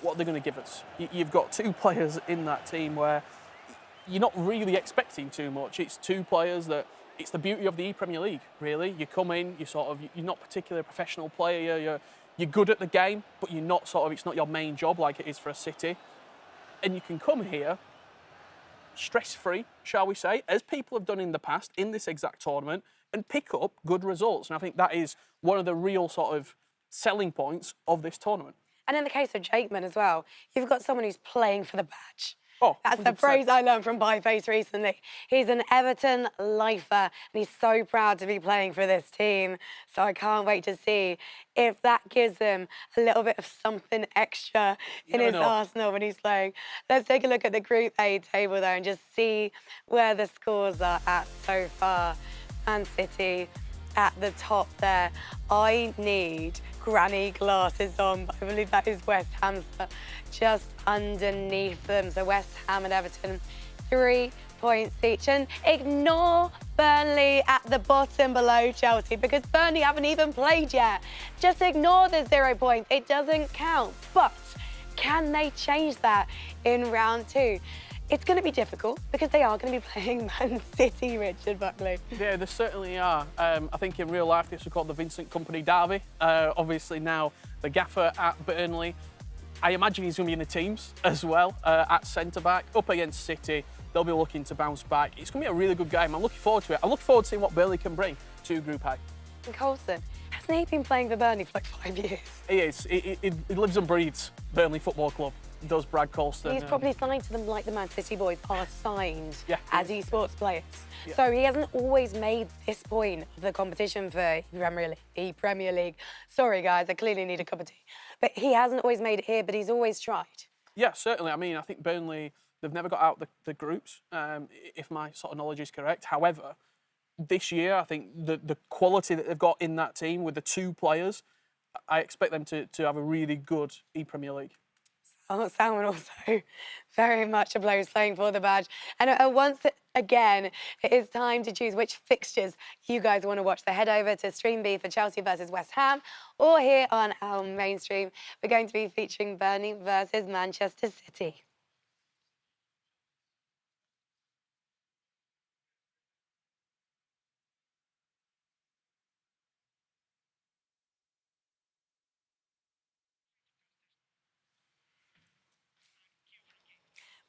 what are they going to give us? You've got 2 players in that team where you're not really expecting too much. It's 2 players that, it's the beauty of the ePremier League, really. You come in, you're not particularly a professional player, you're good at the game, but you're not sort of, it's not your main job like it is for a City. And you can come here stress-free, shall we say, as people have done in the past in this exact tournament, and pick up good results. And I think that is one of the real sort of selling points of this tournament. And in the case of Jakeman as well, you've got someone who's playing for the badge. Oh, that's the phrase I learned from Bieface recently. He's an Everton lifer, and he's so proud to be playing for this team. So I can't wait to see if that gives him a little bit of something extra in his arsenal when he's playing. Let's take a look at the Group A table, though, and just see where the scores are at so far. Man City at the top there. I need granny glasses on, but I believe that is West Ham's just underneath them. So West Ham and Everton, 3 points each. And ignore Burnley at the bottom below Chelsea, because Burnley haven't even played yet. Just ignore the 0 points. It doesn't count. But can they change that in round 2? It's going to be difficult because they are going to be playing Man City, Richard Buckley. Yeah, they certainly are. I think in real life this was called the Vincent Kompany derby. Obviously now the gaffer at Burnley. I imagine he's going to be in the teams as well at centre-back, up against City. They'll be looking to bounce back. It's going to be a really good game. I'm looking forward to it. I'm looking forward to seeing what Burnley can bring to Group A. And Coulson, hasn't he been playing for Burnley for like 5 years? He is. He lives and breathes Burnley Football Club. Does Brad Colston. He's probably signed to them like the Man City boys are signed Yeah. as esports players. Yeah. So he hasn't always made this point of the competition for ePremier League. Sorry, guys, I clearly need a cup of tea. But he hasn't always made it here, but he's always tried. Yeah, certainly. I mean, I think Burnley, they've never got out the groups, if my sort of knowledge is correct. However, this year, I think the quality that they've got in that team with the 2 players, I expect them to have a really good ePremier League. Oh, Salman also very much a blows playing for the badge. And once again, it is time to choose which fixtures you guys want to watch. So head over to Stream B for Chelsea versus West Ham, or here on our main stream, we're going to be featuring Burnley versus Manchester City.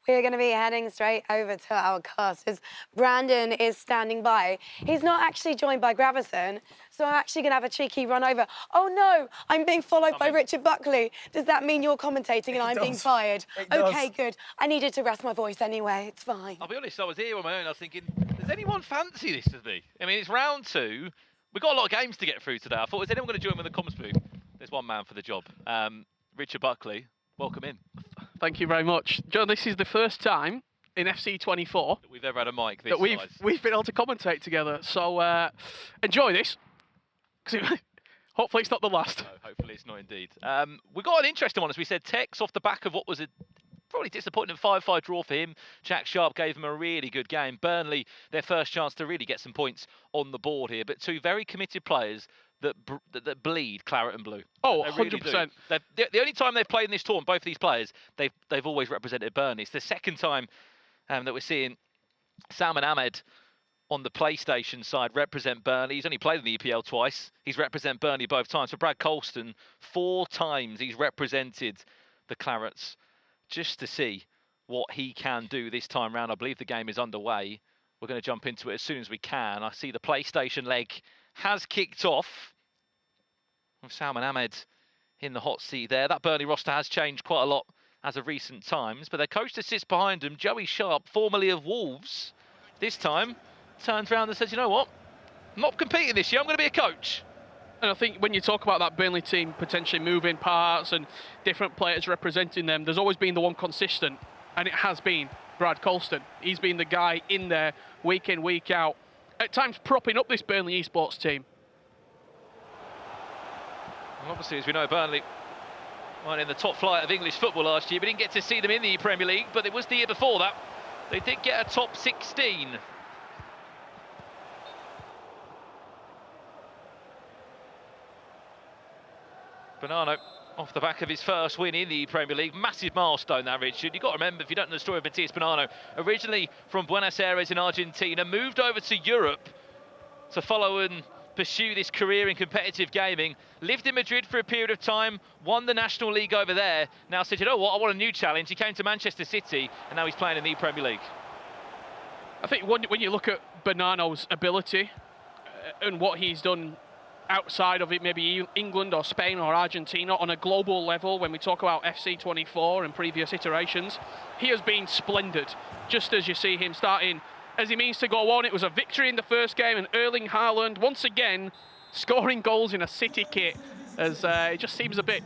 We're going to be heading straight over to our cast as Brandon is standing by. He's not actually joined by Gravison, so I'm actually going to have a cheeky run over. Oh no, I'm being followed by Richard Buckley. Does that mean you're commentating and I'm being fired? Okay, good. I needed to rest my voice anyway, it's fine. I'll be honest, I was here on my own. I was thinking, does anyone fancy this with me? I mean, it's round 2. We've got a lot of games to get through today. I thought, is anyone going to join me in the comms booth? There's one man for the job. Richard Buckley, welcome in. Thank you very much. John, this is the first time in FC 24 that we've ever had a mic this that we've been able to commentate together. So enjoy this. Hopefully it's not the last. No, hopefully it's not indeed. We got an interesting one, as we said. Tex off the back of what was a probably disappointing 5-5 draw for him. Jack Sharp gave him a really good game. Burnley, their first chance to really get some points on the board here. But 2 very committed players that bleed claret and blue. Oh, they really 100%. The only time they've played in this tournament, both of these players, they've always represented Burnley. It's the second time that we're seeing Salman Ahmed on the PlayStation side represent Burnley. He's only played in the EPL twice. He's represented Burnley both times. For Brad Colston, 4 times he's represented the Clarets. Just to see what he can do this time round. I believe the game is underway. We're going to jump into it as soon as we can. I see the PlayStation leg has kicked off with Salman Ahmed in the hot seat there. That Burnley roster has changed quite a lot as of recent times, but their coach that sits behind him, Joey Sharp, formerly of Wolves, this time turns around and says, you know what, I'm not competing this year, I'm going to be a coach. And I think when you talk about that Burnley team potentially moving parts and different players representing them, there's always been the one consistent, and it has been Brad Colston. He's been the guy in there week in, week out, at times propping up this Burnley esports team. Well, obviously, as we know, Burnley weren't in the top flight of English football last year. We didn't get to see them in the Premier League, but it was the year before that. They did get a top 16. Bonano off the back of his first win in the Premier League. Massive milestone that, Richard. You've got to remember, if you don't know the story of Matías Bonano, originally from Buenos Aires in Argentina, moved over to Europe to follow and pursue this career in competitive gaming. Lived in Madrid for a period of time, won the National League over there. Now said, you know what, I want a new challenge. He came to Manchester City, and now he's playing in the Premier League. I think when you look at Bonano's ability and what he's done outside of it, maybe England or Spain or Argentina, on a global level, when we talk about FC 24 and previous iterations, he has been splendid. Just as you see him starting as he means to go on. It was a victory in the first game, and Erling Haaland once again scoring goals in a City kit, as it just seems a bit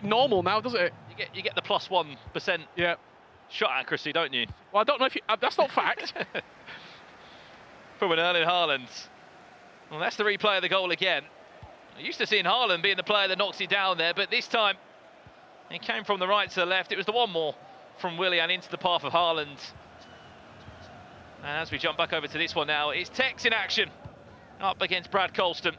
normal now, doesn't it? You get the plus 1% shot accuracy, don't you? Well, I don't know if that's not fact. From an Erling Haaland. Well, that's the replay of the goal again. I used to seeing Haaland being the player that knocks it down there, but this time it came from the right to the left. It was the one more from Willian into the path of Haaland. And as we jump back over to this one now, it's Tex in action up against Brad Colston.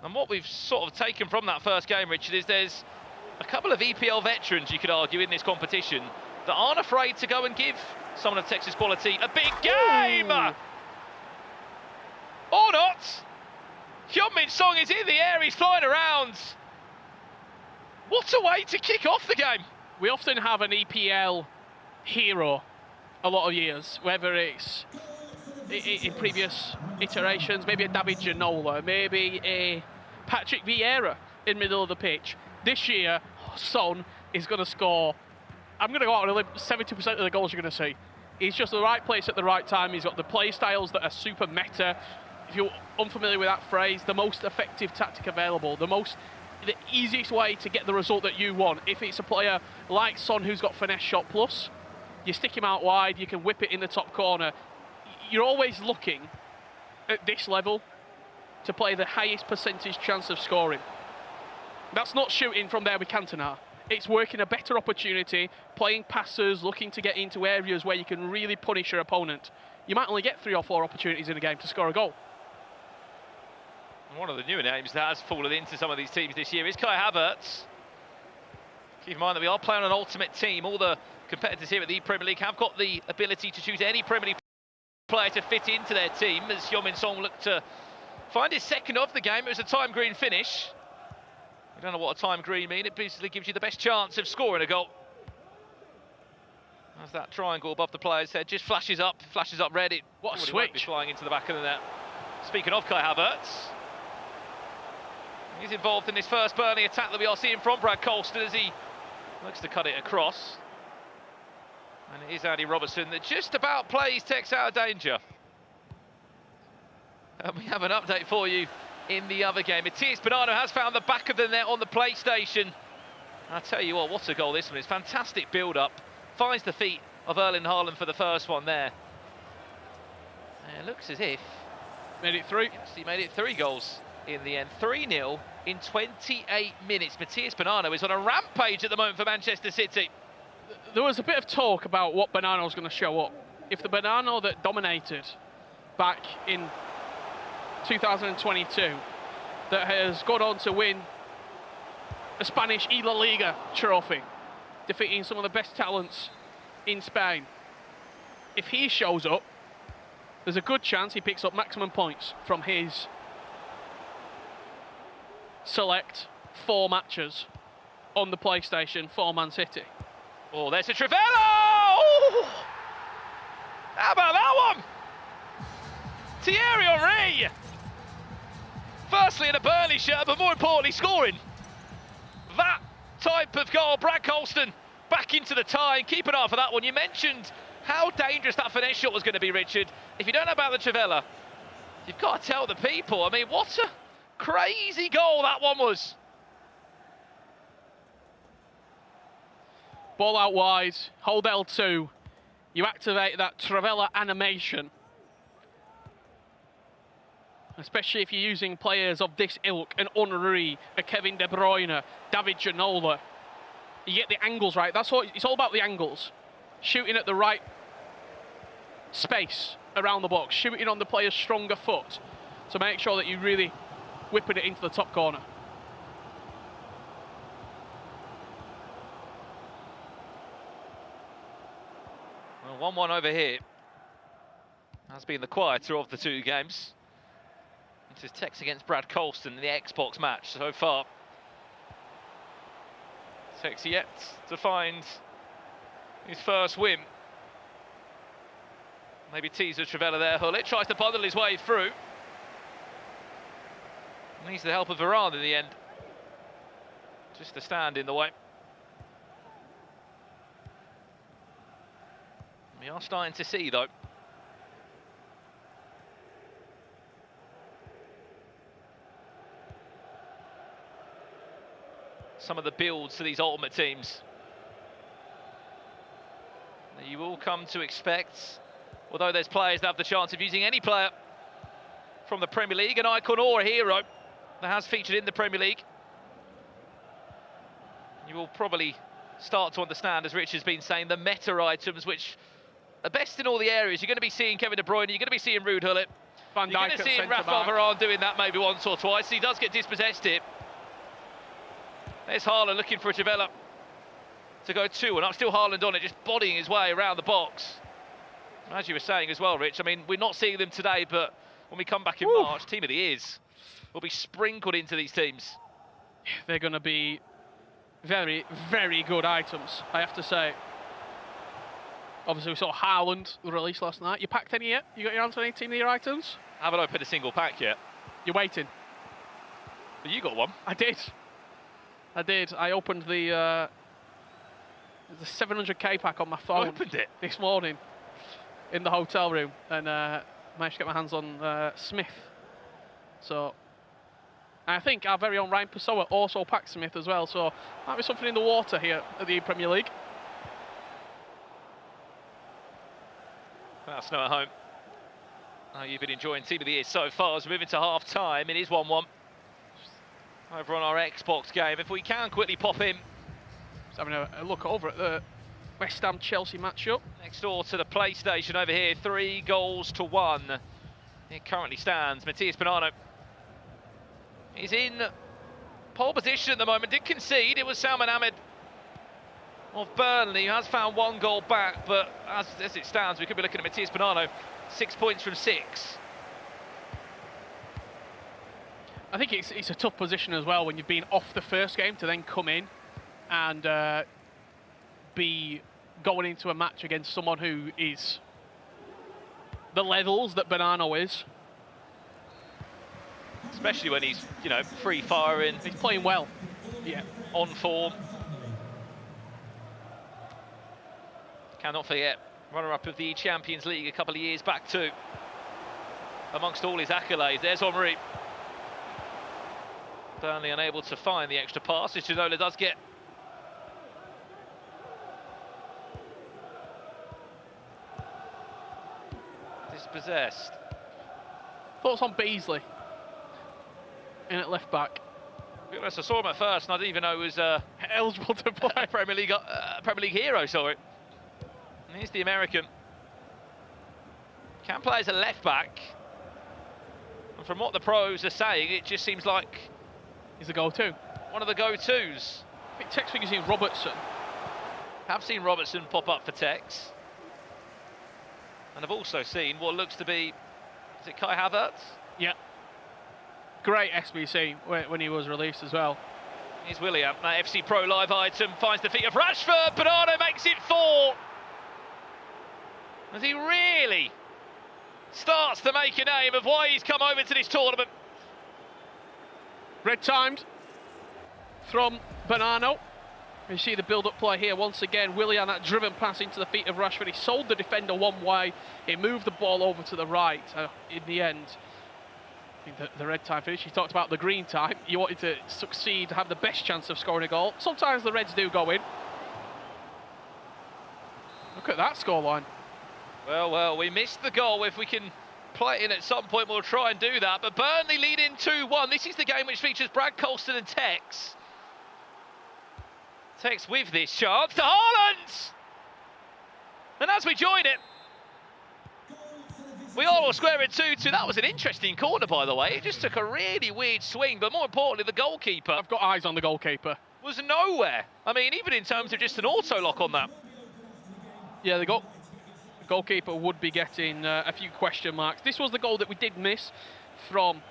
And what we've sort of taken from that first game, Richard, is there's a couple of EPL veterans, you could argue, in this competition that aren't afraid to go and give someone of Texas quality a big game! Ooh. Or not! Hyun-Min Song is in the air, he's flying around. What a way to kick off the game! We often have an EPL hero a lot of years, whether it's in previous iterations, maybe a David Ginola, maybe a Patrick Vieira in the middle of the pitch. This year, Son is going to score, I'm going to go out on a limb, 70% of the goals you're going to see. He's just the right place at the right time. He's got the play styles that are super meta. If you're unfamiliar with that phrase, the most effective tactic available, the easiest way to get the result that you want. If it's a player like Son who's got finesse shot plus, you stick him out wide, you can whip it in the top corner. You're always looking at this level to play the highest percentage chance of scoring. That's not shooting from there with Cantona. It's working a better opportunity, playing passes, looking to get into areas where you can really punish your opponent. You might only get 3 or 4 opportunities in a game to score a goal. One of the newer names that has fallen into some of these teams this year is Kai Havertz. Keep in mind that we are playing an ultimate team. All the competitors here at the ePremier League have got the ability to choose any Premier League player to fit into their team, as Hyun-Min Song looked to find his second of the game. It was a time green finish. I don't know what a time green means. It basically gives you the best chance of scoring a goal. As that triangle above the player's head just flashes up red. What a switch. Flying into the back of the net. Speaking of Kai Havertz, he's involved in this first Burnley attack that we are seeing from Brad Colston as he looks to cut it across. And it is Andy Robertson that just about plays Tex out of danger. And we have an update for you in the other game. Matías Bernardo has found the back of the net on the PlayStation. I'll tell you what a goal this one is. Fantastic build-up. Finds the feet of Erling Haaland for the first one there. And it looks as if... Made it 3. Yes, he made it 3 goals in the end. 3-0 in 28 minutes. Matías Bernardo is on a rampage at the moment for Manchester City. There was a bit of talk about what Bernardo was going to show up. If the Bernardo that dominated back in 2022, that has gone on to win a Spanish La Liga trophy, defeating some of the best talents in Spain, if he shows up, there's a good chance he picks up maximum points from his select 4 matches on the PlayStation for Man City. Oh, there's a Trivela! Oh! How about that one? Thierry Henry! Firstly in a Burnley shirt, but more importantly scoring. That type of goal. Brad Colston back into the tie, and keep an eye for that one. You mentioned how dangerous that finesse shot was going to be, Richard. If you don't know about the Trivela, you've got to tell the people. I mean, what a crazy goal that one was. Ball out wide, hold L2, you activate that Trivela animation. Especially if you're using players of this ilk, an Henry, a Kevin De Bruyne, David Ginola. You get the angles right. That's what it's all about, the angles. Shooting at the right space around the box, shooting on the player's stronger foot to make sure that you're really whipping it into the top corner. Well, 1-1 over here. Has been the quieter of the 2 games. This is Tex against Brad Colston in the Xbox match so far. Tex yet to find his first win. Maybe teaser Trivela there. Hullet tries to bundle his way through. Needs the help of Varane in the end. Just to stand in the way. We are starting to see, though, some of the builds to these ultimate teams that you will come to expect. Although there's players that have the chance of using any player from the Premier League, an icon or a hero that has featured in the Premier League. You will probably start to understand, as Rich has been saying, the meta items which are best in all the areas. You're going to be seeing Kevin De Bruyne, you're going to be seeing Ruud Gullit. You're going to see Rafael Varane doing that maybe once or twice. He does get dispossessed here. There's Haaland looking for a develop to go 2-1 up. Still Haaland on it, just bodying his way around the box. As you were saying as well, Rich, I mean, we're not seeing them today, but when we come back in March, Team of the Years will be sprinkled into these teams. They're going to be very, very good items, I have to say. Obviously, we saw Haaland released last night. You packed any yet? You got your hands on any Team of the Year items? I haven't opened a single pack yet. You're waiting? But you got one. I did. I opened the 700k pack on my phone. You opened it? This morning in the hotel room, and managed to get my hands on Smith. So I think our very own Ryan Pessoa also packed Smith as well, so might be something in the water here at the Premier League. Well, Snow at home. Oh, you've been enjoying Team of the Year so far. As we move into half-time, it is 1-1. Over on our Xbox game. If we can quickly pop in. Just having a look over at the West Ham-Chelsea matchup. Next door to the PlayStation over here, 3-1. It currently stands. Matías Bonano is in pole position at the moment. Did concede. It was Salman Ahmed of Burnley, who has found 1 goal back, but as it stands, we could be looking at Matías Bonano, 6 points from 6. I think it's a tough position as well when you've been off the first game to then come in and be going into a match against someone who is the levels that Bonano is. Especially when he's, you know, free firing. He's playing well. Yeah. On form. Cannot forget, runner-up of the eChampions League a couple of years back too. Amongst all his accolades, there's Henry. Burnley unable to find the extra pass, as Ginola does get. Dispossessed. Thoughts on Beasley in at left back? I saw him at first and I didn't even know he was eligible to play. Premier League hero, sorry. And here's the American. Can play as a left back. And from what the pros are saying, it just seems like he's a go-to. One of the go-tos. I think Tex figures in Robertson. Have seen Robertson pop up for Tex. And I've also seen what looks to be, is it Kai Havertz? Yeah. Great SBC when he was released as well. Here's William, that FC Pro Live item, finds the feet of Rashford. Bonano makes it 4. As he really starts to make a name of why he's come over to this tournament. Red timed from Bonano. You see the build-up play here once again. Willian, that driven pass into the feet of Rashford. He sold the defender one way. He moved the ball over to the right. In the end, I think the red time finish. He talked about the green time. You wanted to succeed, have the best chance of scoring a goal. Sometimes the Reds do go in. Look at that scoreline. Well, we missed the goal. If we can play it in at some point, we'll try and do that. But Burnley lead in 2-1. This is the game which features Brad Colston and Tex. Tex with this chance to Haaland! And as we join it, we are all square at 2-2. That was an interesting corner, by the way. It just took a really weird swing, but more importantly, the goalkeeper... I've got eyes on the goalkeeper. ...was nowhere. I mean, even in terms of just an auto-lock on that. Yeah, the goalkeeper would be getting a few question marks. This was the goal that we did miss from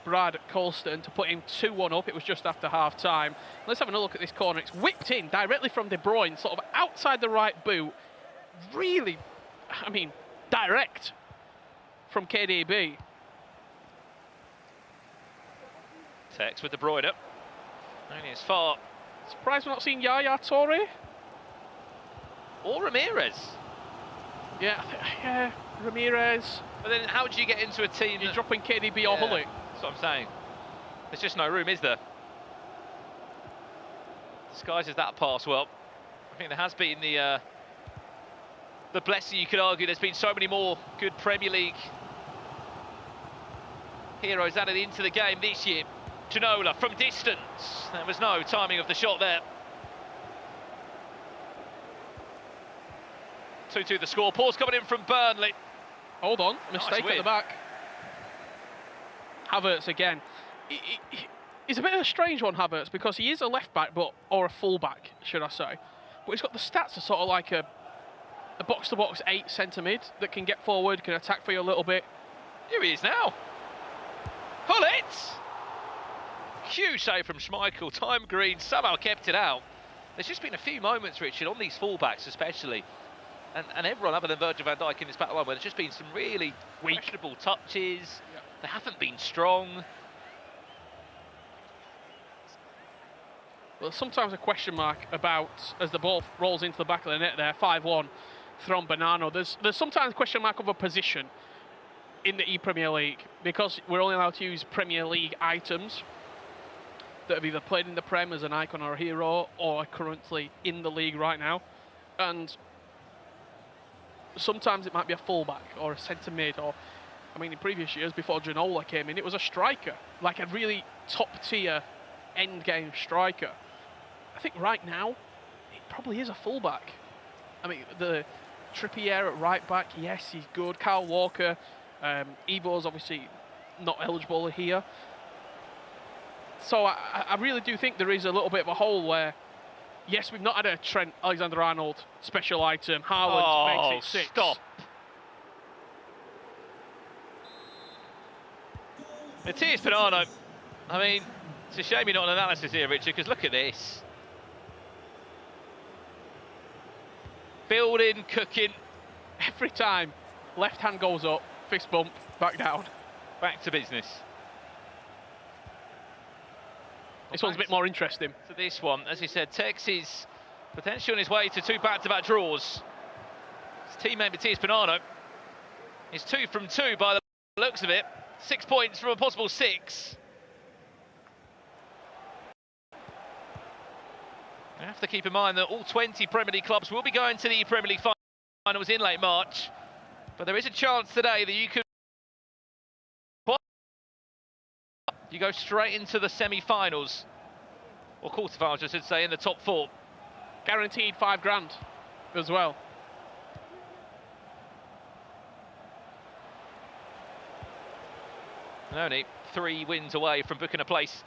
Brad Colston to put him 2-1 up. It was just after half-time. Let's have a look at this corner. It's whipped in directly from De Bruyne, sort of outside the right boot. Really, I mean, direct from KDB. Tex with De Bruyne up. Only as far. Surprised we're not seeing Yaya Toure. Or Ramirez. Yeah, Ramirez. But then how do you get into a team? You're dropping KDB or Hullet. That's what I'm saying. There's just no room, is there? Disguises that pass well. I think there has been the blessing, you could argue. There's been so many more good Premier League heroes added into the game this year. Ginola from distance. There was no timing of the shot there. 2-2 the score. Pause coming in from Burnley. Hold on, mistake Nice at the back. Havertz again. He's a bit of a strange one, Havertz, because he is a left back, or a full back, should I say. But he's got the stats of sort of like a box-to-box 8 centre mid that can get forward, can attack for you a little bit. Here he is now. Clarets! Huge save from Schmeichel. Time Green somehow kept it out. There's just been a few moments, Richard, on these fullbacks especially, and everyone other than Virgil van Dijk in this back line, where there's just been some really questionable touches. Yep. They haven't been strong. Well, sometimes a question mark about, as the ball rolls into the back of the net there, 5-1, thrown Bonano. There's sometimes a question mark of a position in the ePremier League, because we're only allowed to use Premier League items that have either played in the Prem as an icon or a hero, or are currently in the league right now. And sometimes it might be a fullback or a centre mid, or, I mean, in previous years before Ginola came in, it was a striker, like a really top tier end game striker. I think right now it probably is a fullback. I mean, the Trippier at right back, yes, he's good. Kyle Walker, Evo's obviously not eligible here. So I really do think there is a little bit of a hole where, yes, we've not had a Trent Alexander-Arnold special item. Haaland makes it 6. Stop. Matthias Bonano. I mean, it's a shame you're not an analysis here, Richard, because look at this. Building, cooking. Every time left hand goes up, fist bump, back down. Back to business. This one's a bit more interesting. To this one, as you said, Tex is potentially on his way to 2 back-to-back draws. His teammate Matthias Bonano is 2 from 2 by the looks of it. 6 points from a possible 6. You have to keep in mind that all 20 Premier League clubs will be going to the Premier League finals in late March. But there is a chance today that you could... You go straight into the semi-finals, or quarterfinals, I should say, in the top 4. Guaranteed £5,000 as well. And only 3 wins away from booking a place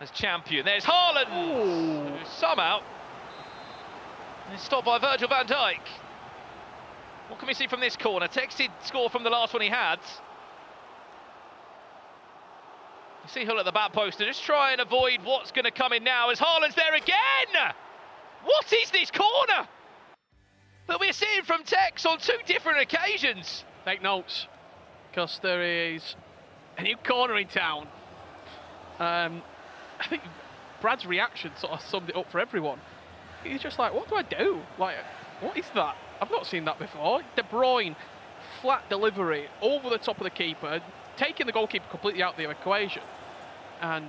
as champion. There's Haaland, who somehow is stopped by Virgil van Dijk. What can we see from this corner? Tex did score from the last one he had. You see Hull at the back post to just try and avoid what's going to come in now as Haaland's there again! What is this corner that we're seeing from Tex on 2 different occasions? Take notes, because there is a new corner in town. I think Brad's reaction sort of summed it up for everyone. He's just like, what do I do? Like, what is that? I've not seen that before. De Bruyne, flat delivery, over the top of the keeper, taking the goalkeeper completely out of the equation. And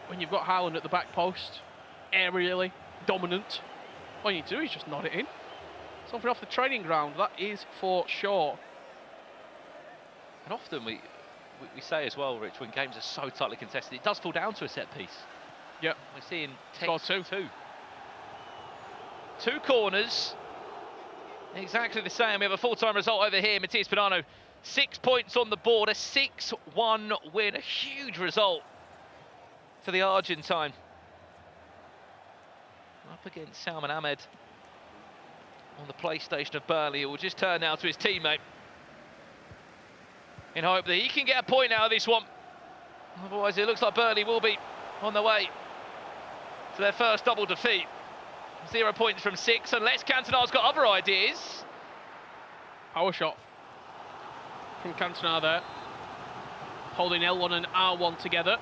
when you've got Haaland at the back post, aerially dominant, all you need to do is just nod it in. Something off the training ground, that is for sure. And often we say as well, Rich, when games are so tightly contested, it does fall down to a set piece. Yep. We're seeing Tex 2. 2 corners, exactly the same. We have a full-time result over here. Matthias Bonano, 6 points on the board, a 6-1 win, a huge result for the Argentine. Up against Salman Ahmed on the PlayStation of Burnley. It will just turn now to his teammate in hope that he can get a point out of this one. Otherwise, it looks like Burnley will be on the way to their first double defeat. 0 points from 6, unless Cantona's got other ideas. Power shot from Cantona there, holding L1 and R1 together.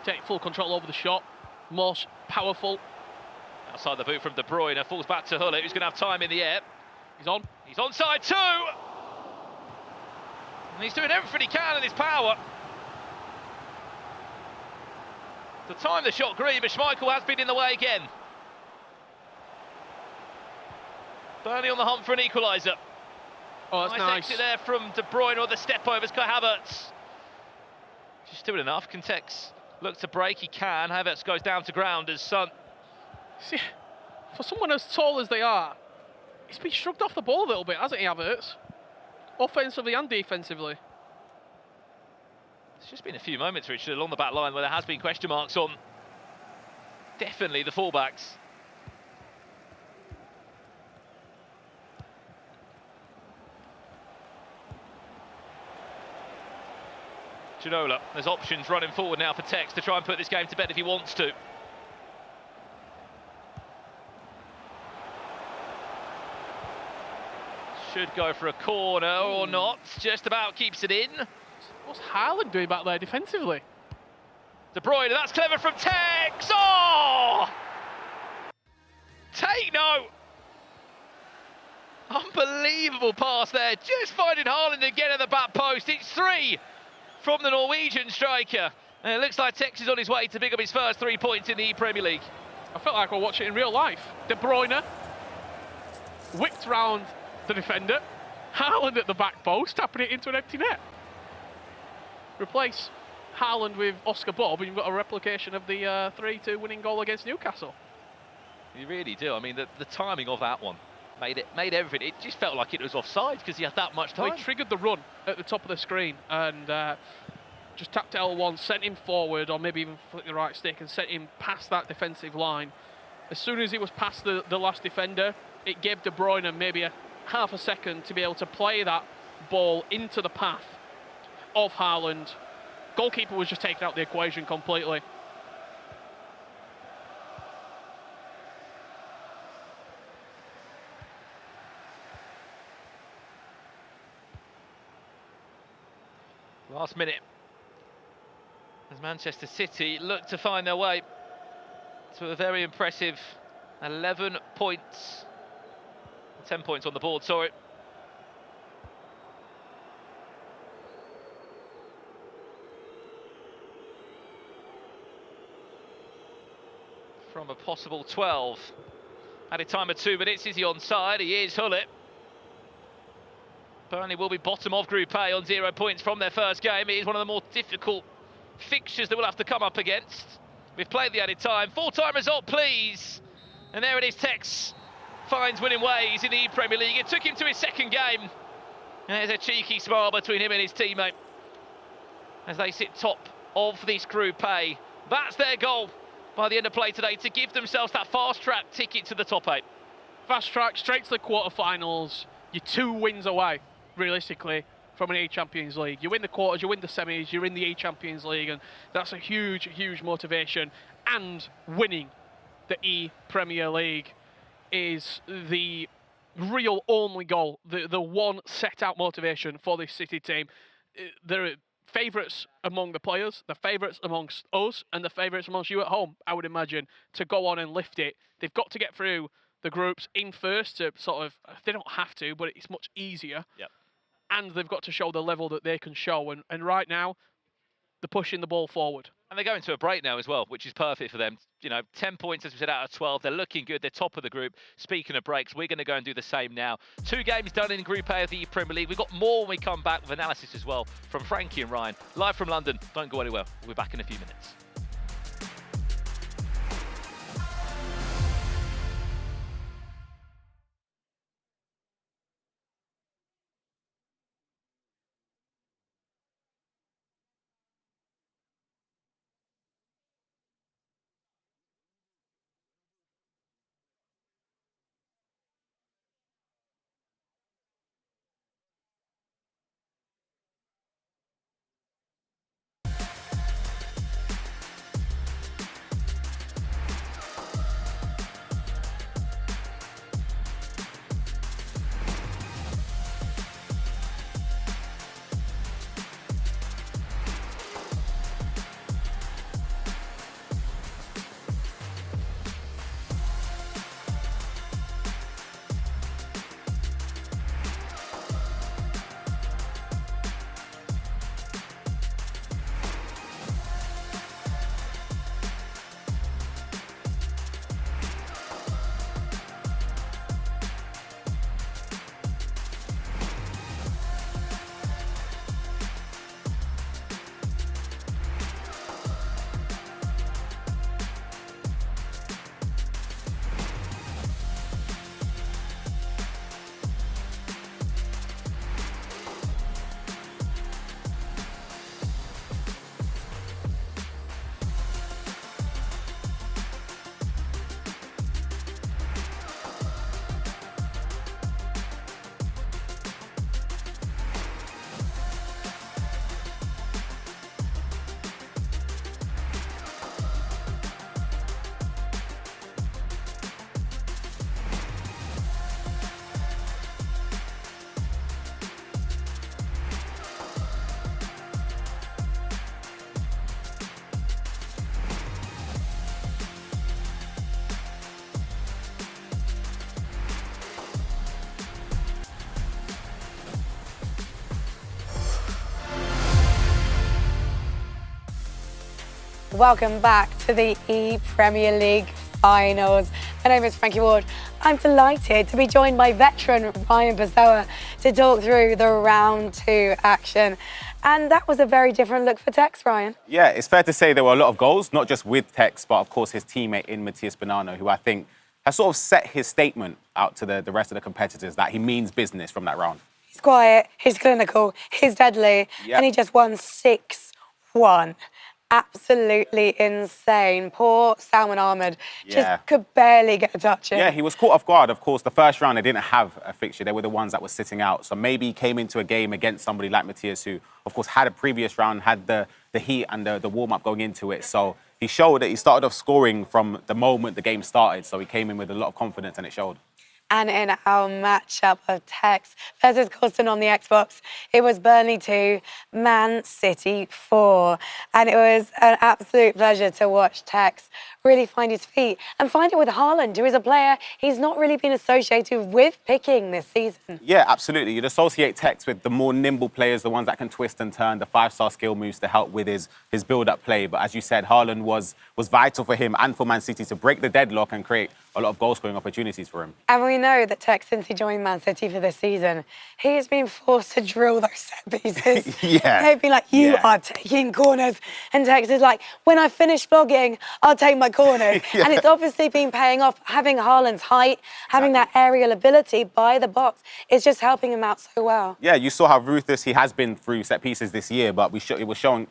Take full control over the shot, most powerful. Outside the boot from De Bruyne, falls back to Hull, who's going to have time in the air. He's on. He's onside too! And he's doing everything he can in his power to time the shot green, but Schmeichel has been in the way again. Burnley on the hunt for an equaliser. Oh, that's nice. exit there from De Bruyne, or the step overs. Kai Havertz just doing enough. Can Tex look to break? He can. Havertz goes down to ground as Son. See, for someone as tall as they are, he's been shrugged off the ball a little bit, hasn't he, Havertz? Offensively and defensively. It's just been a few moments, Richard, along the back line where there has been question marks on definitely the fullbacks. Ginola, there's options running forward now for Tex to try and put this game to bed if he wants to. Should go for a corner or not, just about keeps it in. What's Haaland doing back there defensively? De Bruyne, that's clever from Tex. Oh! Take note. Unbelievable pass there, just finding Haaland again at the back post. It's 3 from the Norwegian striker. And it looks like Tex is on his way to pick up his first 3 points in the ePremier League. I felt like we're watching it in real life. De Bruyne whipped round the defender. Haaland at the back post, tapping it into an empty net. Replace Haaland with Oscar Bob, and you've got a replication of the 3-2 winning goal against Newcastle. You really do. I mean, the timing of that one made everything. It just felt like it was offside because he had that much time. They triggered the run at the top of the screen and just tapped L1, sent him forward, or maybe even flicked the right stick and sent him past that defensive line. As soon as he was past the last defender, it gave De Bruyne maybe a half a second to be able to play that ball into the path of Haaland. Goalkeeper was just taken out the equation completely. Last minute, as Manchester City look to find their way to a very impressive 11 points. 10 points on the board, sorry. From a possible 12. Added time of 2 minutes. Is he onside? He is. Hullet. Burnley will be bottom of Group A on 0 points from their first game. It is one of the more difficult fixtures that we'll have to come up against. We've played the added time. Full-time result, please. And there it is, Tex finds winning ways in the ePremier League. It took him to his second game. And there's a cheeky smile between him and his teammate as they sit top of this Group A. That's their goal by the end of play today, to give themselves that fast-track ticket to the top 8. Fast track, straight to the quarterfinals. You're 2 wins away, realistically, from an eChampions League. You win the quarters, you win the semis, you're in the eChampions League, and that's a huge, huge motivation. And winning the ePremier League is the real only goal, the one set out motivation for this City team. They're favourites among the players, the favourites amongst us, and the favourites amongst you at home, I would imagine, to go on and lift it. They've got to get through the groups in first to sort of, they don't have to, but it's much easier. Yep. And they've got to show the level that they can show. And right now, they're pushing the ball forward. And they're going to a break now as well, which is perfect for them. You know, 10 points, as we said, out of 12. They're looking good. They're top of the group. Speaking of breaks, we're going to go and do the same now. 2 games done in Group A of the Premier League. We've got more when we come back with analysis as well from Frankie and Ryan. Live from London. Don't go anywhere. We'll be back in a few minutes. Welcome back to the ePremier League finals. My name is Frankie Ward. I'm delighted to be joined by veteran Ryan Pessoa to talk through the round 2 action. And that was a very different look for Tex, Ryan. Yeah, it's fair to say there were a lot of goals, not just with Tex, but of course his teammate in Matías Bonano, who I think has sort of set his statement out to the rest of the competitors that he means business from that round. He's quiet, he's clinical, he's deadly, and he just won 6-1. Absolutely insane. Poor Salman Ahmed just could barely get a touch in. Yeah, he was caught off guard. Of course, the first round, they didn't have a fixture. They were the ones that were sitting out. So maybe he came into a game against somebody like Matías, who, of course, had a previous round, had the heat and the warm-up going into it. So he showed that he started off scoring from the moment the game started. So he came in with a lot of confidence and it showed. And in our matchup of Tex versus Colston on the Xbox, it was Burnley 2, Man City 4. And it was an absolute pleasure to watch Tex really find his feet and find it with Haaland, who is a player he's not really been associated with picking this season. Yeah, absolutely. You'd associate Tex with the more nimble players, the ones that can twist and turn, the 5-star skill moves to help with his build-up play. But as you said, Haaland was vital for him and for Man City to break the deadlock and create a lot of goal-scoring opportunities for him. And we know that Tex, since he joined Man City for this season, he has been forced to drill those set pieces. They've been like, you are taking corners. And Tex is like, when I finish vlogging, I'll take my corners. And it's obviously been paying off. Having Haaland's height, having that aerial ability by the box, is just helping him out so well. Yeah, you saw how ruthless he has been through set pieces this year, but it was showing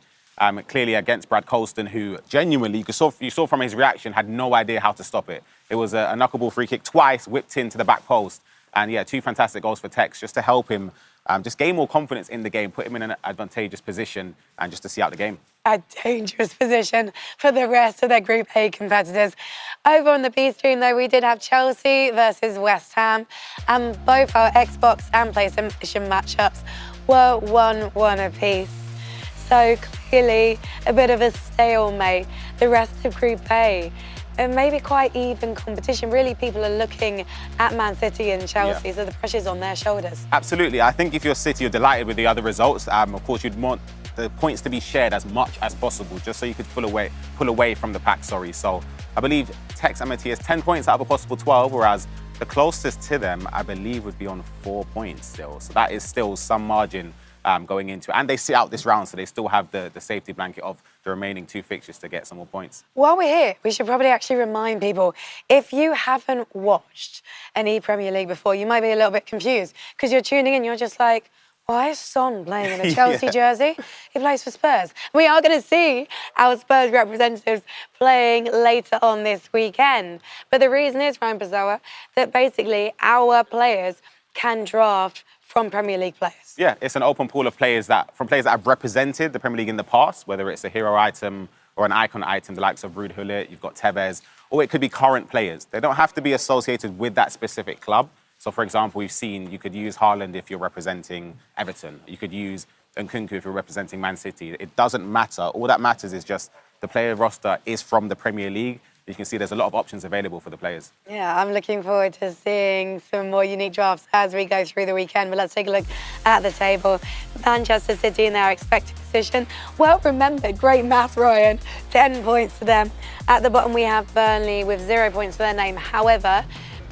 clearly against Brad Colston, who genuinely, you saw from his reaction, had no idea how to stop it. It was a knuckleball free kick twice, whipped into the back post. And yeah, 2 fantastic goals for Tex, just to help him just gain more confidence in the game, put him in an advantageous position, and just to see out the game. A dangerous position for the rest of their Group A competitors. Over on the B stream, though, we did have Chelsea versus West Ham, and both our Xbox and PlayStation matchups were 1-1 apiece. So clearly a bit of a stalemate. The rest of Group A, and maybe quite even competition. Really, people are looking at Man City and Chelsea, so the pressure's on their shoulders. Absolutely. I think if you're City, you're delighted with the other results. Of course, you'd want the points to be shared as much as possible, just so you could pull away from the pack, So I believe Tex and Matías 10 points out of a possible 12, whereas the closest to them, I believe, would be on 4 points still. So that is still some margin going into it. And they sit out this round, so they still have the safety blanket of the remaining 2 fixtures to get some more points. While we're here, we should probably actually remind people, if you haven't watched an ePremier League before, you might be a little bit confused, because you're tuning in, you're just like, why is Son playing in a Chelsea jersey? He plays for Spurs. We are going to see our Spurs representatives playing later on this weekend. But the reason is, Ryan Pessoa, that basically our players can draft from Premier League players. Yeah, it's an open pool of players that have represented the Premier League in the past, whether it's a hero item or an icon item, the likes of Ruud Gullit, you've got Tevez, or it could be current players. They don't have to be associated with that specific club. So, for example, we've seen you could use Haaland if you're representing Everton. You could use Nkunku if you're representing Man City. It doesn't matter. All that matters is just the player roster is from the Premier League. You can see there's a lot of options available for the players. Yeah, I'm looking forward to seeing some more unique drafts as we go through the weekend. But let's take a look at the table. Manchester City in their expected position. Well remembered, great math, Ryan. 10 points to them. At the bottom, we have Burnley with 0 points to their name. However,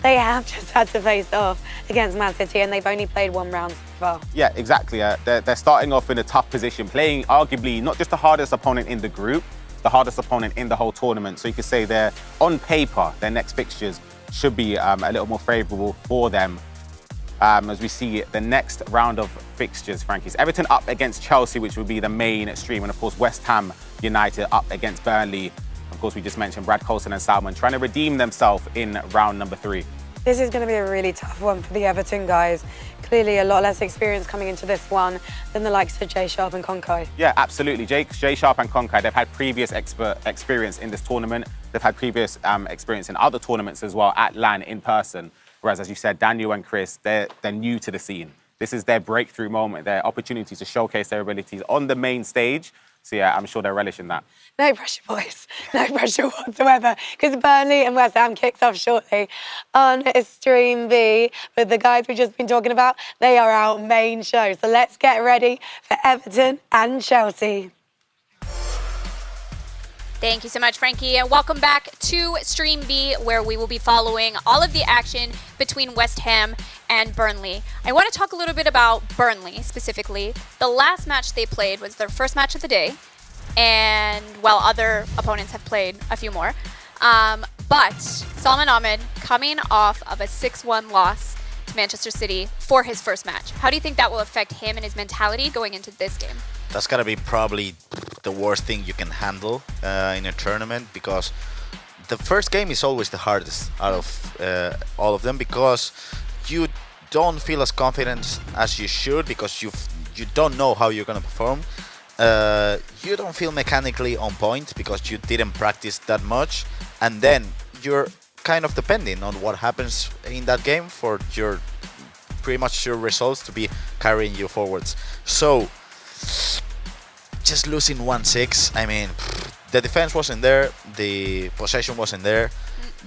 they have just had to face off against Man City, and they've only played 1 round so far. Yeah, exactly. They're starting off in a tough position, playing arguably not just the hardest opponent in the group, the hardest opponent in the whole tournament. So you could say they're, on paper, their next fixtures should be a little more favourable for them. As we see the next round of fixtures, Frankie's Everton up against Chelsea, which will be the main stream, and of course West Ham United up against Burnley. Of course, we just mentioned Brad Colston and Salman trying to redeem themselves in round number 3. This is going to be a really tough one for the Everton guys. Clearly a lot less experience coming into this one than the likes of Jay Sharp and Konkai. Yeah, absolutely. Jay Sharp and Konkai, they've had previous experience in this tournament. They've had previous experience in other tournaments as well at LAN in person. Whereas, as you said, Daniel and Chris, they're new to the scene. This is their breakthrough moment, their opportunity to showcase their abilities on the main stage. So yeah, I'm sure they're relishing that. No pressure, boys. No pressure whatsoever, because Burnley and West Ham kicks off shortly on Stream B. But the guys we've just been talking about, they are our main show. So let's get ready for Everton and Chelsea. Thank you so much, Frankie, and welcome back to Stream B, where we will be following all of the action between West Ham and Burnley. I want to talk a little bit about Burnley specifically. The last match they played was their first match of the day, and while other opponents have played a few more. But Salman Ahmed coming off of a 6-1 loss to Manchester City for his first match. How do you think that will affect him and his mentality going into this game? That's gotta be probably the worst thing you can handle in a tournament, because the first game is always the hardest out of all of them, because you don't feel as confident as you should, because you don't know how you're gonna perform. You don't feel mechanically on point because you didn't practice that much, and then you're kind of depending on what happens in that game for your pretty much your results to be carrying you forwards. So just losing 1-6, I mean, the defense wasn't there, the possession wasn't there,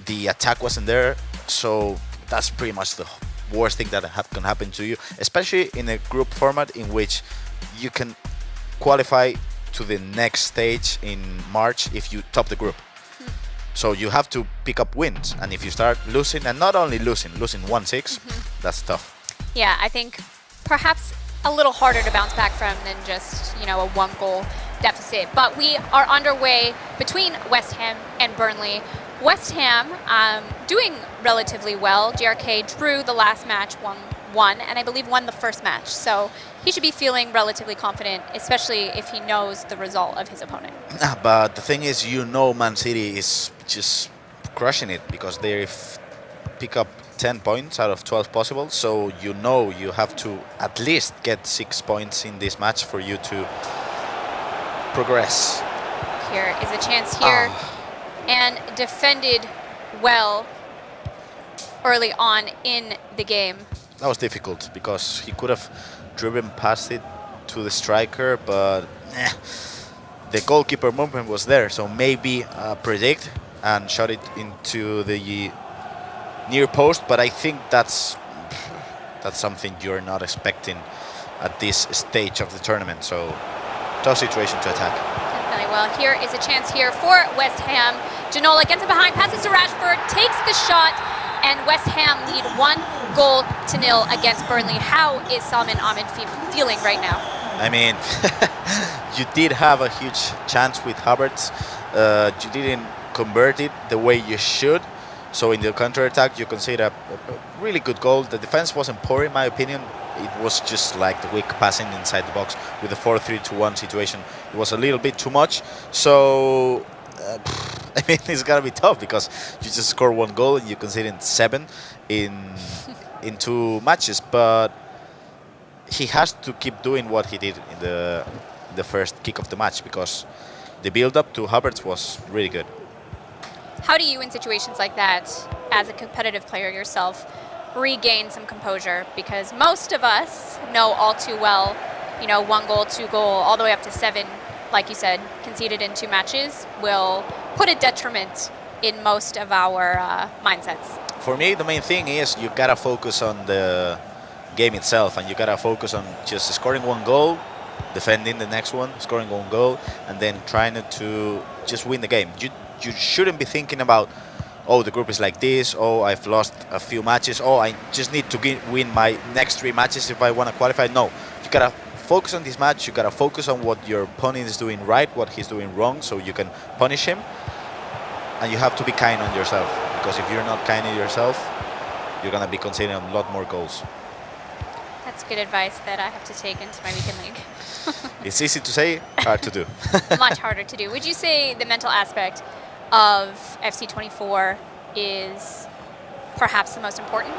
the attack wasn't there, so that's pretty much the worst thing that can happen to you, especially in a group format in which you can qualify to the next stage in March if you top the group. So you have to pick up wins, and if you start losing, and not only losing 1-6, that's tough. Yeah, I think perhaps a little harder to bounce back from than just, you know, a 1-goal deficit. But we are underway between West Ham and Burnley. West Ham doing relatively well. GRK drew the last match 1-1, and I believe won the first match. So he should be feeling relatively confident, especially if he knows the result of his opponent. But the thing is, you know, Man City is just crushing it because they pick up 10 points out of 12 possible. So you know you have to at least get 6 points in this match for you to progress. Here is a chance here. And defended well early on in the game. That was difficult because he could have driven past it to the striker, but the goalkeeper movement was there, so maybe predict and shot it into the near post, but I think that's something you're not expecting at this stage of the tournament, so tough situation to attack. Definitely. Well, here is a chance here for West Ham. Ginola gets it behind, passes to Rashford, takes the shot, and West Ham lead 1-0 against Burnley. How is Salman Ahmed feeling right now? I mean, you did have a huge chance with Havertz. You didn't convert it the way you should. So in the counter-attack, you concede a really good goal. The defense wasn't poor, in my opinion. It was just like the weak passing inside the box with the 4-3-1 situation. It was a little bit too much. So, I mean, it's going to be tough because you just score 1 goal and you concede 7 in 2 matches. But he has to keep doing what he did in the first kick of the match, because the build-up to Havertz was really good. How do you, in situations like that, as a competitive player yourself, regain some composure? Because most of us know all too well, you know, 1 goal, 2 goal, all the way up to 7, like you said, conceded in 2 matches will put a detriment in most of our mindsets. For me, the main thing is you gotta focus on the game itself, and you gotta focus on just scoring 1 goal, defending the next one, scoring 1 goal, and then trying to just win the game. You shouldn't be thinking about, oh, the group is like this, oh, I've lost a few matches, oh, I just need to win my next 3 matches if I want to qualify. No, you gotta focus on this match, you gotta focus on what your opponent is doing right, what he's doing wrong, so you can punish him. And you have to be kind on yourself, because if you're not kind on yourself, you're gonna be conceding a lot more goals. That's good advice that I have to take into my weekend league. It's easy to say, hard to do. Much harder to do. Would you say the mental aspect of FC24 is perhaps the most important?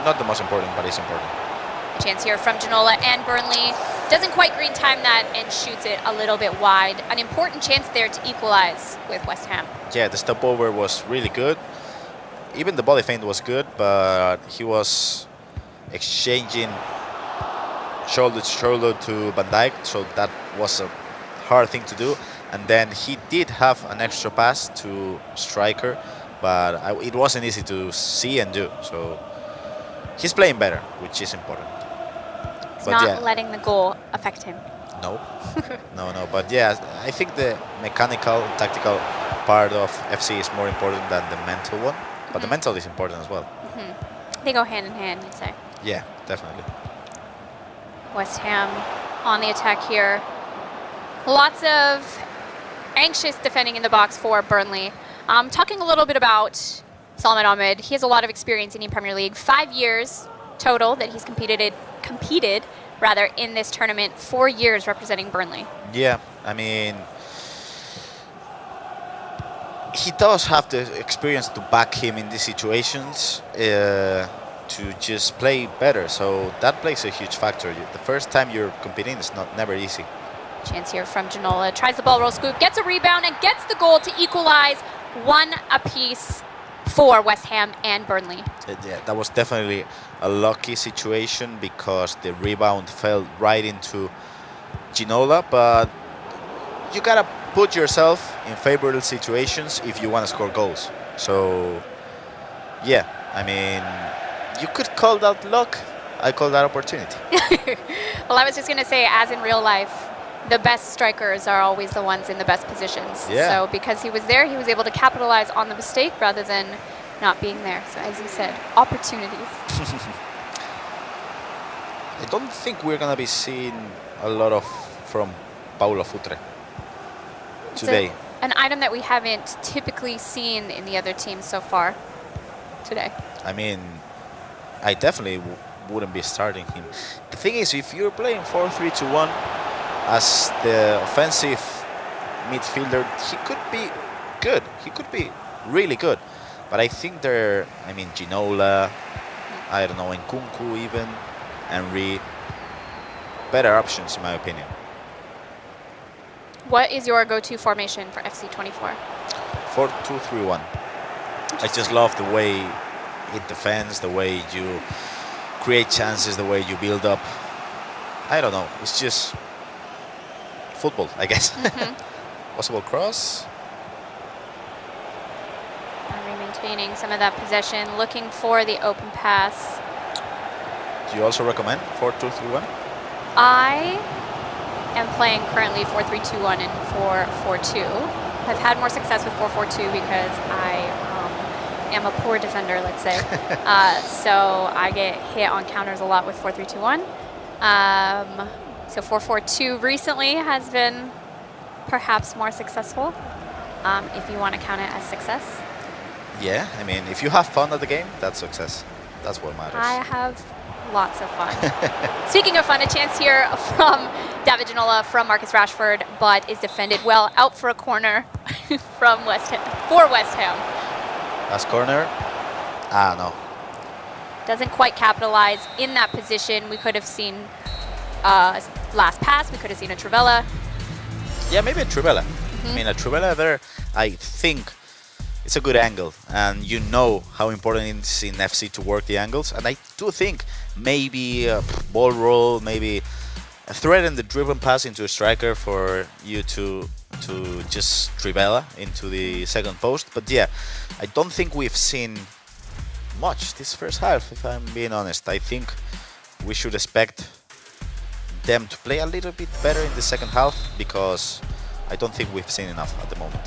Not the most important, but it's important. A chance here from Ginola, and Burnley doesn't quite green time that and shoots it a little bit wide. An important chance there to equalize with West Ham. Yeah, the stopover was really good. Even the body feint was good, but he was exchanging shoulder to shoulder to Van Dijk, so that was a hard thing to do. And then he did have an extra pass to striker, but it wasn't easy to see and do. So he's playing better, which is important. He's not letting the goal affect him. No, no. But yeah, I think the mechanical, tactical part of FC is more important than the mental one. But the mental is important as well. They go hand in hand, you'd say. Yeah, definitely. West Ham on the attack here. Lots of anxious defending in the box for Burnley. Talking a little bit about Salman Ahmed, he has a lot of experience in the Premier League. 5 years total that he's competed in this tournament. 4 years representing Burnley. Yeah, I mean, he does have the experience to back him in these situations to just play better. So that plays a huge factor. The first time you're competing, it's never easy. Chance here from Ginola. Tries the ball roll scoop, gets a rebound, and gets the goal to equalize 1 apiece for West Ham and Burnley. Yeah, that was definitely a lucky situation because the rebound fell right into Ginola, but you gotta put yourself in favorable situations if you want to score goals. So, yeah, I mean, you could call that luck. I call that opportunity. Well, I was just going to say, as in real life, the best strikers are always the ones in the best positions. Yeah. So because he was there, he was able to capitalize on the mistake rather than not being there. So as you said, opportunities. I don't think we're going to be seeing a lot of from Paulo Futre today. An item that we haven't typically seen in the other teams so far today. I mean, I definitely wouldn't be starting him. The thing is, if you're playing 4-3-2-1 as the offensive midfielder, he could be good. He could be really good. But I think Ginola, I don't know, Nkunku even, Henry, better options in my opinion. What is your go-to formation for FC24? 4-2-3-1. I just love the way it defends, the way you create chances, the way you build up. I don't know. It's just football, I guess. Possible cross. Maintaining some of that possession, looking for the open pass. Do you also recommend 4-2-3-1? I am playing currently 4-3-2-1 and 4-4-2. I've had more success with 4-4-2 because I am a poor defender, let's say. So I get hit on counters a lot with 4-3-2-1. So 4-4-2 recently has been perhaps more successful, if you want to count it as success. Yeah, I mean, if you have fun at the game, that's success. That's what matters. I have lots of fun. Speaking of fun, a chance here from David Ginola from Marcus Rashford, but is defended well out for a corner from West Ham. Last corner. Ah, no. Doesn't quite capitalize in that position. We could have seen last pass. We could have seen a Trivela. Yeah, maybe a Trivela. I mean, a Trivela there, I think it's a good angle. And you know how important it is in FC to work the angles. And I do think maybe a ball roll, maybe a threaten the driven pass into a striker for you to just Trivela into the second post. But yeah, I don't think we've seen much this first half, if I'm being honest. I think we should expect them to play a little bit better in the second half because I don't think we've seen enough at the moment.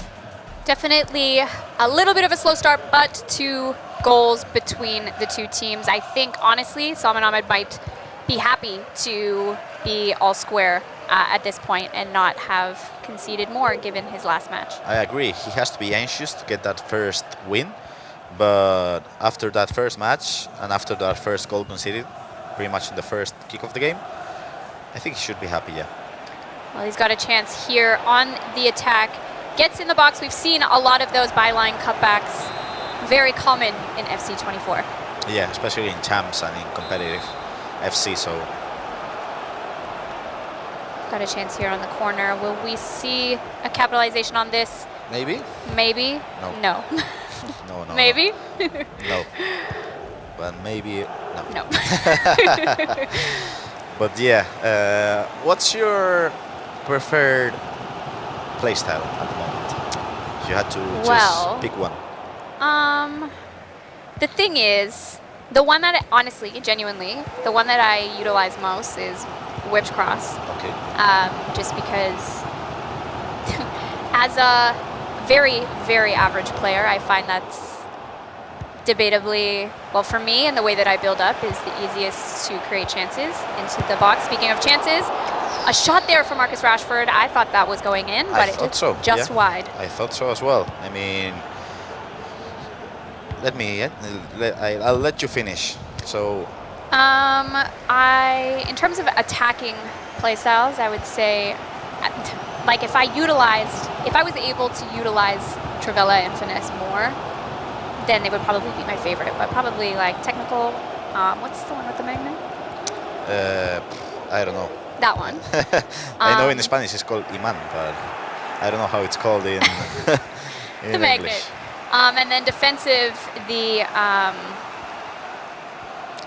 Definitely a little bit of a slow start, but 2 goals between the two teams. I think, honestly, Salman Ahmed might be happy to be all square at this point and not have conceded more given his last match. I agree. He has to be anxious to get that first win. But after that first match and after that first goal conceded, pretty much in the first kick of the game, I think he should be happy, yeah. Well, he's got a chance here on the attack. Gets in the box. We've seen a lot of those byline cutbacks. Very common in FC24. Yeah, especially in champs and in competitive FC, so. Got a chance here on the corner. Will we see a capitalization on this? Maybe? Maybe? No. No. No. Maybe? No. But maybe, no. No. But yeah, what's your preferred playstyle at the moment? If you had to just pick one. The thing is, the one that honestly, genuinely, the one that I utilize most is whipped cross. Okay. Just because as a very, very average player, I find that's debatably, well, for me and the way that I build up is the easiest to create chances into the box. Speaking of chances, a shot there from Marcus Rashford. I thought that was going in, but it just wide. I thought so as well. I mean, I'll let you finish. So. In terms of attacking playstyles, I would say, like if I was able to utilize Trivela and Finesse more, then they would probably be my favorite. But probably like technical, what's the one with the magnet? I don't know. That one. I know in Spanish it's called Iman, but I don't know how it's called in, in the magnet. English. And then defensive, the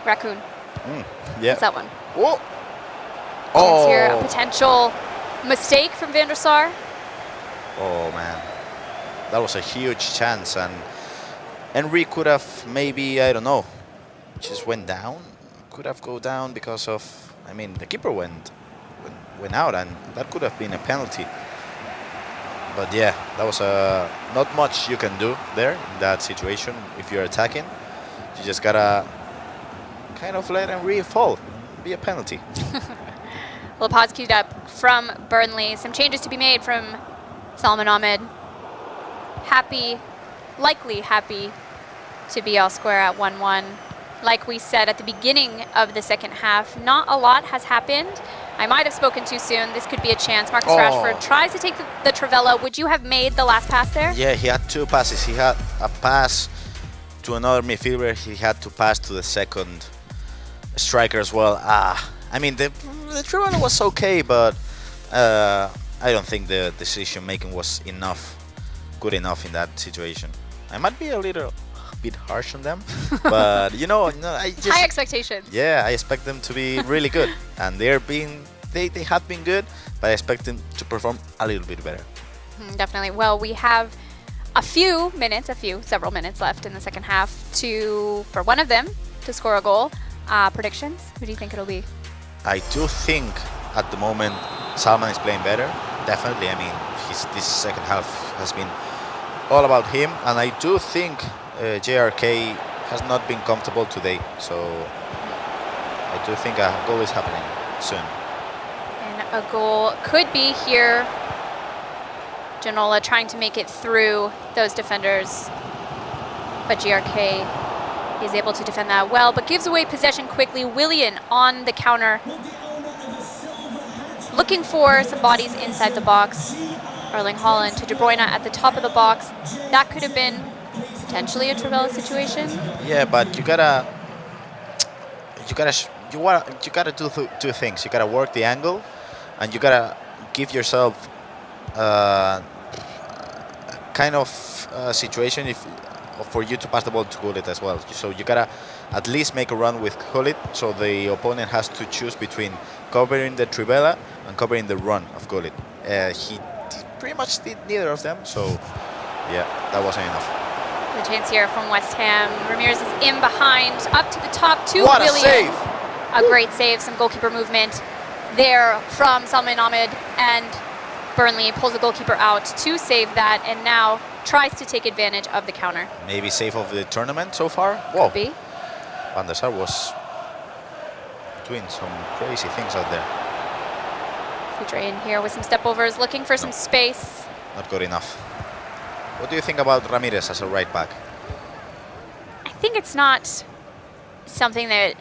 raccoon. Yeah. What's that one? Whoa. Oh. Here, a potential mistake from Van der Sar. Oh man, that was a huge chance, and Henry could have maybe, I don't know, just went down. Could have go down because of, I mean, the keeper went out, and that could have been a penalty. But yeah, that was not much you can do there in that situation if you're attacking. You just gotta kind of let Henry fall, be a penalty. Well, pause queued up from Burnley. Some changes to be made from Salman Ahmed. Likely happy to be all square at 1-1. Like we said at the beginning of the second half, not a lot has happened. I might have spoken too soon. This could be a chance. Marcus Rashford tries to take the Trivela. Would you have made the last pass there? Yeah, he had two passes. He had a pass to another midfielder. He had to pass to the second striker as well. I mean, the Trivela was okay, but I don't think the decision making was good enough in that situation. I might be a little bit harsh on them, but you know, I just high expectations. Yeah, I expect them to be really good, and they have been good, but I expect them to perform a little bit better. Definitely. Well, we have several minutes left in the second half for one of them to score a goal. Predictions? Who do you think it'll be? I do think at the moment Salman is playing better. Definitely. I mean, this second half has been all about him, and I do think JRK has not been comfortable today. So I do think a goal is happening soon. And a goal could be here. Janola trying to make it through those defenders, but GRK is able to defend that well, but gives away possession quickly. Willian on the counter, looking for some bodies inside the box. Erling Haaland to De Bruyne at the top of the box. That could have been potentially a Trivela situation. Yeah, but you gotta do two things. You gotta work the angle, and you gotta give yourself kind of situation for you to pass the ball to Gullit as well. So you gotta at least make a run with Gullit, so the opponent has to choose between covering the Trivela and covering the run of Gullit. He pretty much did neither of them, so yeah, that wasn't enough. The chance here from West Ham. Ramirez is in behind, up to the top to what Willian. A save! A great save, some goalkeeper movement there from Salman Ahmed, and Burnley pulls the goalkeeper out to save that, and now tries to take advantage of the counter. Maybe save of the tournament so far? Whoa. Could be. Van der Sar was doing some crazy things out there. Futre in here with some step overs, looking for some space. Not good enough. What do you think about Ramirez as a right back? I think it's not something that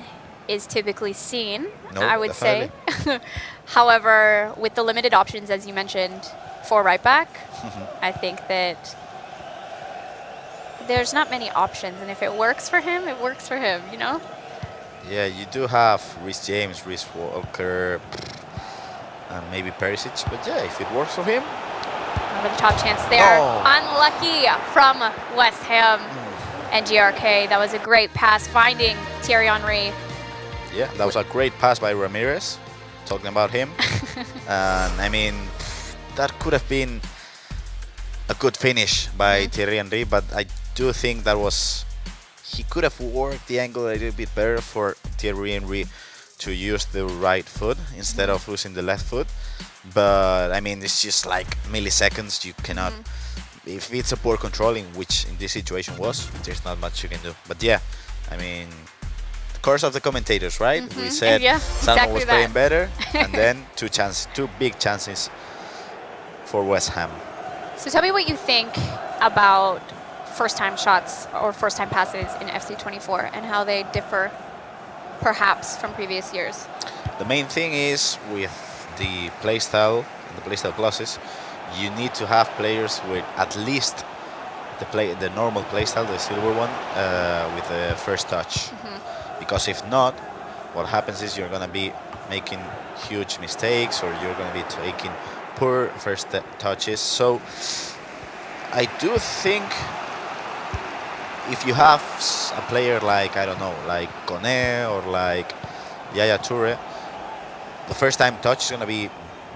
is typically seen, no, I would definitely. say. However, with the limited options, as you mentioned, for right back, I think that there's not many options, and if it works for him, it works for him, you know? Yeah, you do have Rhys James, Rhys Walker, and maybe Perisic, but yeah, if it works for him. Over the top chance there. Unlucky from West Ham and GRK. That was a great pass, finding Thierry Henry. Yeah, that was a great pass by Ramirez, talking about him. And I mean, that could have been a good finish by Thierry Henry, but I do think that he could have worked the angle a little bit better for Thierry Henry to use the right foot instead of using the left foot. But I mean, it's just like milliseconds. You cannot, if it's a poor controlling, which in this situation was, there's not much you can do. But yeah, I mean, the course of the commentators, right? We said Salman was playing better, and then two big chances for West Ham. So tell me what you think about first-time shots or first-time passes in FC24 and how they differ perhaps from previous years. The main thing is with the playstyle and the playstyle clauses, you need to have players with at least the normal playstyle, the silver one, with the first touch. Because if not, what happens is you're going to be making huge mistakes, or you're going to be taking poor first touches. So I do think if you have a player like, I don't know, like Kone or like Yaya Toure, the first time touch is going to be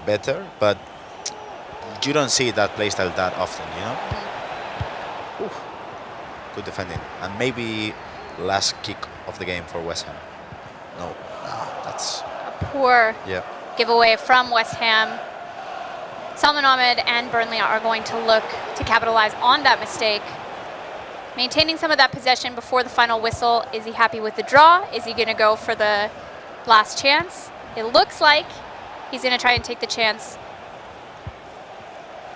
better, but you don't see that playstyle that often, you know? Oof. Good defending. And maybe last kick of the game for West Ham. No, that's a poor giveaway from West Ham. Salman Ahmed and Burnley are going to look to capitalize on that mistake. Maintaining some of that possession before the final whistle. Is he happy with the draw? Is he going to go for the last chance? It looks like he's going to try and take the chance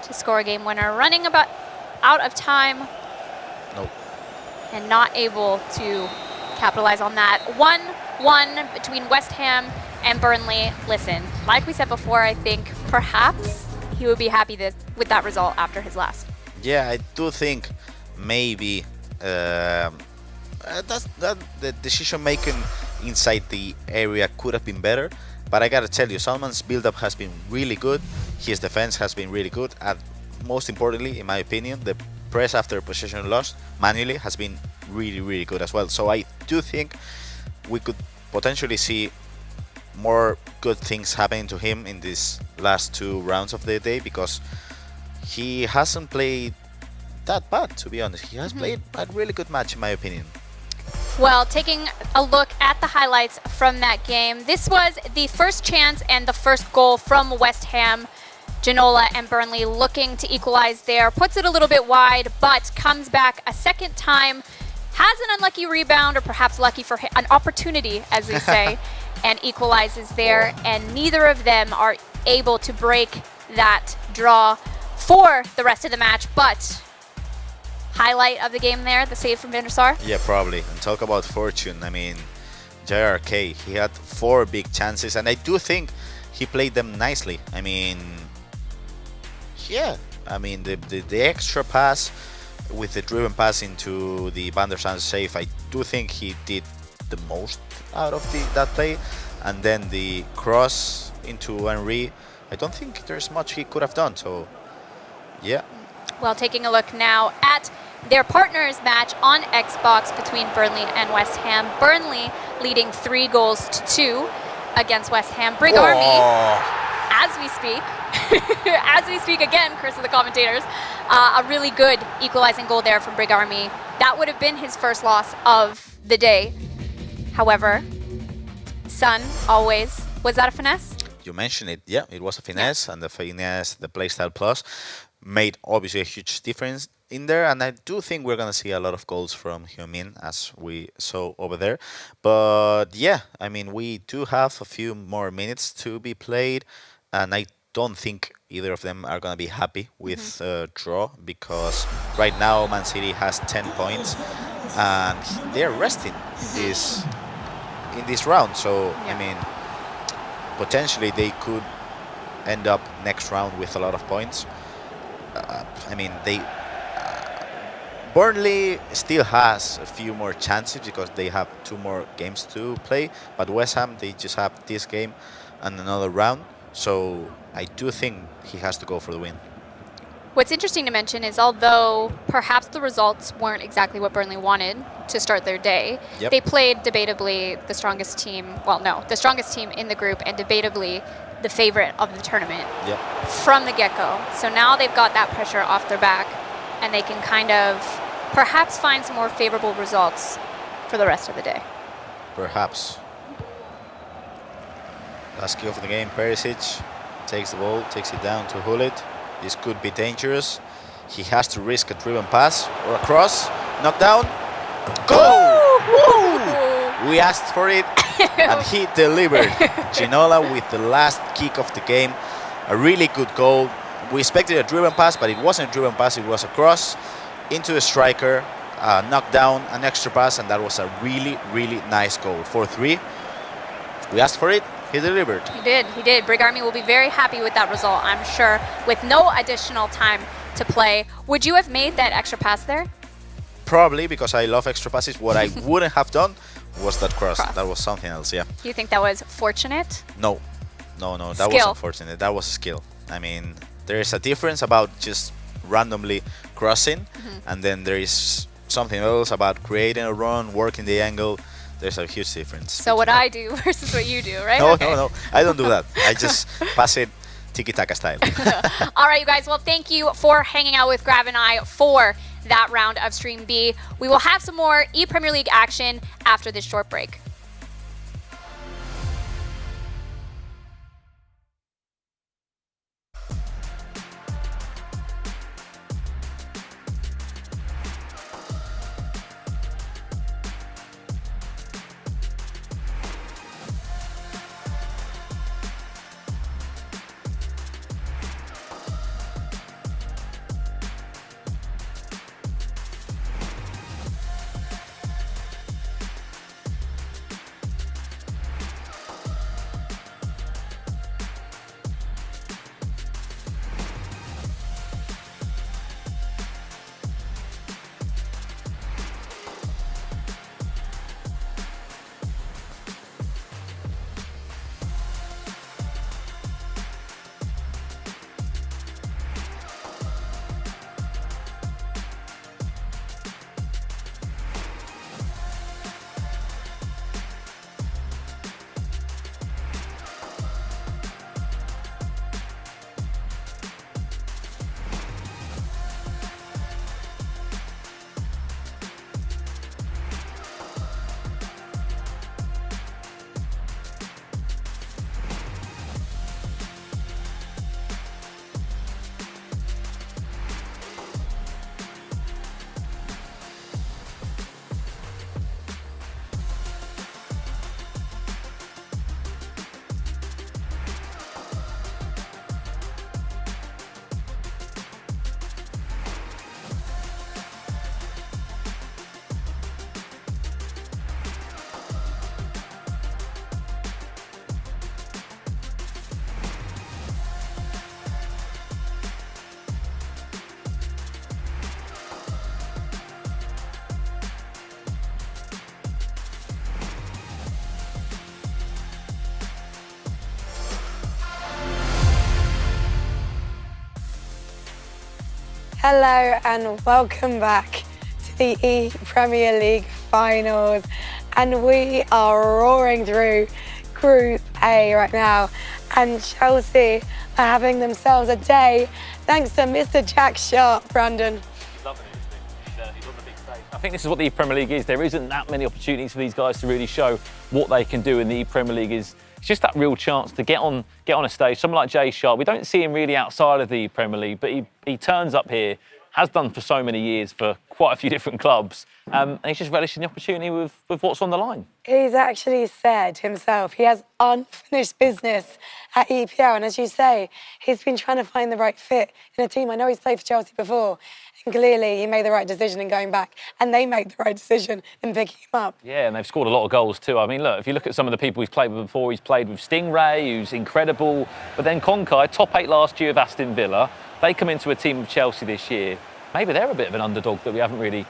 to score a game winner. Running about out of time. Nope. And not able to capitalize on that. 1-1 between West Ham and Burnley. Listen, like we said before, I think perhaps he would be happy with that result after his last. Yeah, I do think maybe the decision making inside the area could have been better, but I gotta tell you, Salman's build-up has been really good. His defense has been really good, and most importantly, in my opinion, the press after possession lost manually has been really good as well. So I do think we could potentially see more good things happening to him in these last 2 rounds of the day, because he hasn't played that bad, to be honest. He has played a really good match, in my opinion. Well, taking a look at the highlights from that game, this was the first chance and the first goal from West Ham. Ginola and Burnley looking to equalize there. Puts it a little bit wide, but comes back a second time. Has an unlucky rebound, or perhaps lucky for an opportunity, as we say, and equalizes there. And neither of them are able to break that draw for the rest of the match. But highlight of the game there, the save from Van der Sar? Yeah, probably. And talk about fortune. I mean, JRK, he had 4 big chances, and I do think he played them nicely. I mean, yeah. I mean, the extra pass with the driven pass into the Van der Sar save, I do think he did the most out of that play. And then the cross into Henry, I don't think there's much he could have done. So, yeah. Well, taking a look now at their partners match on Xbox between Burnley and West Ham. Burnley leading 3-2 against West Ham. Brig Army, as we speak, again, curse of the commentators, a really good equalizing goal there from Brig Army. That would have been his first loss of the day. However, Son, always, was that a finesse? You mentioned it, yeah, it was a finesse, and the finesse, the playstyle plus, made obviously a huge difference in there, and I do think we're going to see a lot of goals from Heung-min, as we saw over there. But yeah, I mean, we do have a few more minutes to be played, and I don't think either of them are going to be happy with a draw, because right now Man City has 10 points, and they're resting in this round. So, I mean, potentially they could end up next round with a lot of points. I mean, Burnley still has a few more chances because they have 2 more games to play, but West Ham, they just have this game and another round, so I do think he has to go for the win. What's interesting to mention is, although perhaps the results weren't exactly what Burnley wanted to start their day, they played debatably the strongest team, the strongest team in the group, and debatably the favorite of the tournament from the get-go. So now they've got that pressure off their back, and they can kind of perhaps find some more favorable results for the rest of the day. Perhaps. Last kick of the game, Perisic takes the ball, takes it down to Hullet. This could be dangerous. He has to risk a driven pass or a cross. Knock down. Goal! Woo! We asked for it and he delivered. Ginola with the last kick of the game. A really good goal. We expected a driven pass, but it wasn't a driven pass. It was a cross into the striker, knocked down, an extra pass, and that was a really, really nice goal. 4-3. We asked for it. He delivered. He did. Brig Army will be very happy with that result, I'm sure, with no additional time to play. Would you have made that extra pass there? Probably, because I love extra passes. What I wouldn't have done was that cross. That was something else, yeah. Do you think that was fortunate? No, that wasn't fortunate. That was a skill. I mean, there is a difference about just randomly crossing, and then there is something else about creating a run, working the angle. There's a huge difference. So what I do versus what you do, right? No. I don't do that. I just pass it tiki-taka style. All right, you guys. Well, thank you for hanging out with Grav and I for that round of Stream B. We will have some more ePremier League action after this short break. Hello and welcome back to the ePremier League finals. And we are roaring through Group A right now. And Chelsea are having themselves a day thanks to Mr. Jack Sharp, Brandon. He's loving it, isn't he? He's on the big stage. I think this is what the ePremier League is. There isn't that many opportunities for these guys to really show what they can do in the ePremier League. It's just that real chance to get on a stage. Someone like Jay Sharp, we don't see him really outside of the Premier League, but he turns up here, has done for so many years for quite a few different clubs, and he's just relishing the opportunity with what's on the line. He's actually said himself he has unfinished business at EPL, and as you say, he's been trying to find the right fit in a team. I know he's played for Chelsea before, and clearly he made the right decision in going back, and they made the right decision in picking him up. Yeah, and they've scored a lot of goals too. I mean, look, if you look at some of the people he's played with before, he's played with Stingray, who's incredible, but then Konkai, top 8 last year of Aston Villa. They come into a team of Chelsea this year. Maybe they're a bit of an underdog that we haven't really,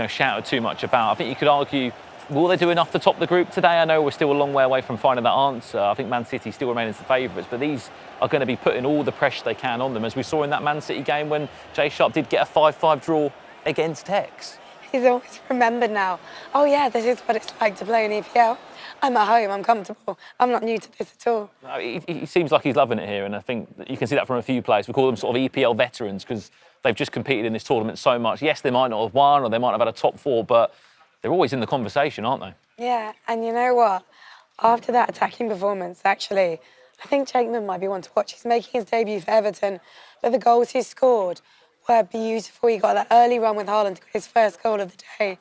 shouted too much about. I think you could argue, will they do enough to top the group today? I know we're still a long way away from finding that answer. I think Man City still remain as the favourites, but these are going to be putting all the pressure they can on them, as we saw in that Man City game when Jay Sharp did get a 5-5 draw against Tex. He's always remembered now. Oh yeah, this is what it's like to play in EPL. I'm at home, I'm comfortable. I'm not new to this at all. No, he seems like he's loving it here, and I think that you can see that from a few players. We call them sort of EPL veterans because they've just competed in this tournament so much. Yes, they might not have won or they might have had a top 4, but they're always in the conversation, aren't they? Yeah, and you know what? After that attacking performance, actually, I think Jakeman might be one to watch. He's making his debut for Everton, but the goals he scored were beautiful. He got that early run with Haaland to get his first goal of the day.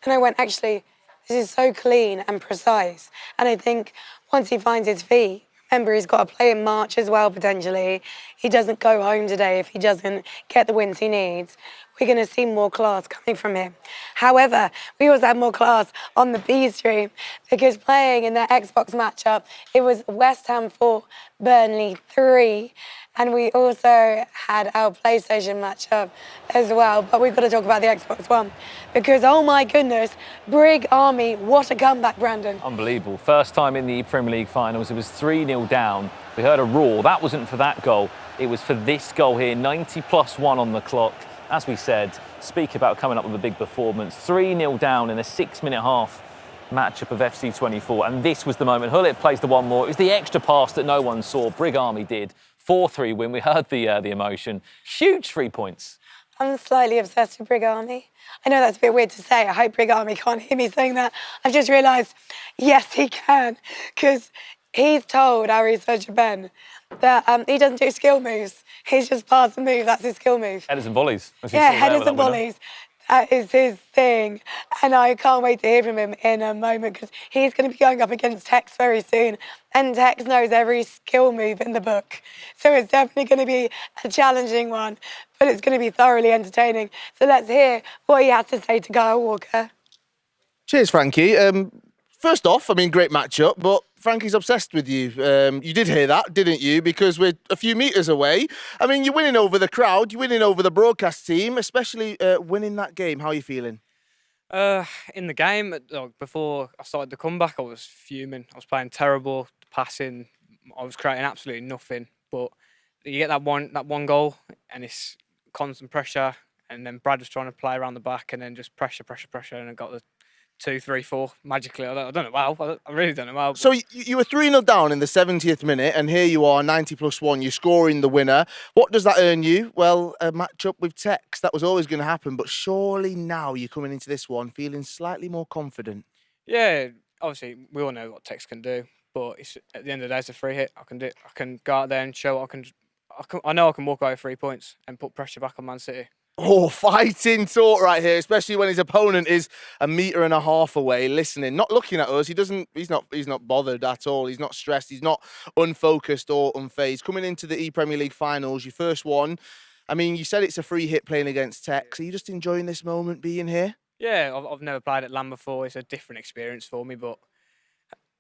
And I went, actually, this is so clean and precise. And I think once he finds his feet, remember, he's got to play in March as well, potentially. He doesn't go home today if he doesn't get the wins he needs. We're going to see more class coming from him. However, we also had more class on the B stream because playing in their Xbox matchup, it was West Ham 4, Burnley 3. And we also had our PlayStation matchup as well. But we've got to talk about the Xbox One because, oh my goodness, Brig Army, what a comeback, Brandon. Unbelievable. First time in the ePremier League finals. It was 3-0 down. We heard a roar. That wasn't for that goal. It was for this goal here. 90+1 on the clock. As we said, speak about coming up with a big performance. 3-0 down in a 6-minute half matchup of FC 24. And this was the moment. Hullet plays the one more. It was the extra pass that no one saw. Brig Army did. 4-3 win. We heard the emotion. Huge 3 points. I'm slightly obsessed with Brig Army. I know that's a bit weird to say. I hope Brig Army can't hear me saying that. I've just realised, yes, he can, because he's told our researcher Ben that he doesn't do skill moves. He's just pass and move. That's his skill move. Headers and volleys. Yeah, headers and volleys. That is his thing. And I can't wait to hear from him in a moment because he's going to be going up against Tex very soon. And Tex knows every skill move in the book. So it's definitely going to be a challenging one, but it's going to be thoroughly entertaining. So let's hear what he has to say to Kyle Walker. Cheers, Frankie. First off, I mean, great matchup, but Frankie's obsessed with you. You did hear that, didn't you? Because we're a few metres away. I mean, you're winning over the crowd, you're winning over the broadcast team, especially winning that game. How are you feeling? In the game, before I started the comeback, I was fuming. I was playing terrible, passing. I was creating absolutely nothing. But you get that one goal, and it's constant pressure. And then Brad was trying to play around the back, and then just pressure, and I got the 2, 3, 4 magically. I don't know how. I really don't know how. So you were 3-0 down in the 70th minute, and here you are, 90+1. You're scoring the winner. What does that earn you? Well, a matchup with Tex. That was always going to happen, but surely now you're coming into this one feeling slightly more confident. Yeah, obviously we all know what Tex can do, but it's, at the end of the day, it's a free hit. I can go out there and show what I know I can walk away with 3 points and put pressure back on Man City. Oh, fighting talk right here, especially when his opponent is 1.5 meters away, listening, not looking at us. He's not bothered at all. He's not stressed. He's not unfocused or unfazed. Coming into the ePremier League finals, your first one. I mean, you said it's a free hit playing against Tex. Are you just enjoying this moment being here? Yeah, I've never played at LAN before. It's a different experience for me, but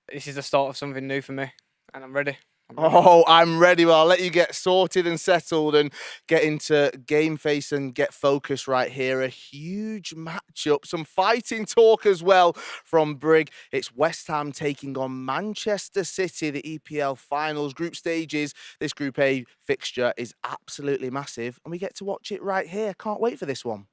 this is the start of something new for me, and I'm ready. Oh, I'm ready. Well, I'll let you get sorted and settled and get into game face and get focused right here. A huge matchup. Some fighting talk as well from Brig. It's West Ham taking on Manchester City, the EPL finals group stages. This Group A fixture is absolutely massive, and we get to watch it right here. Can't wait for this one.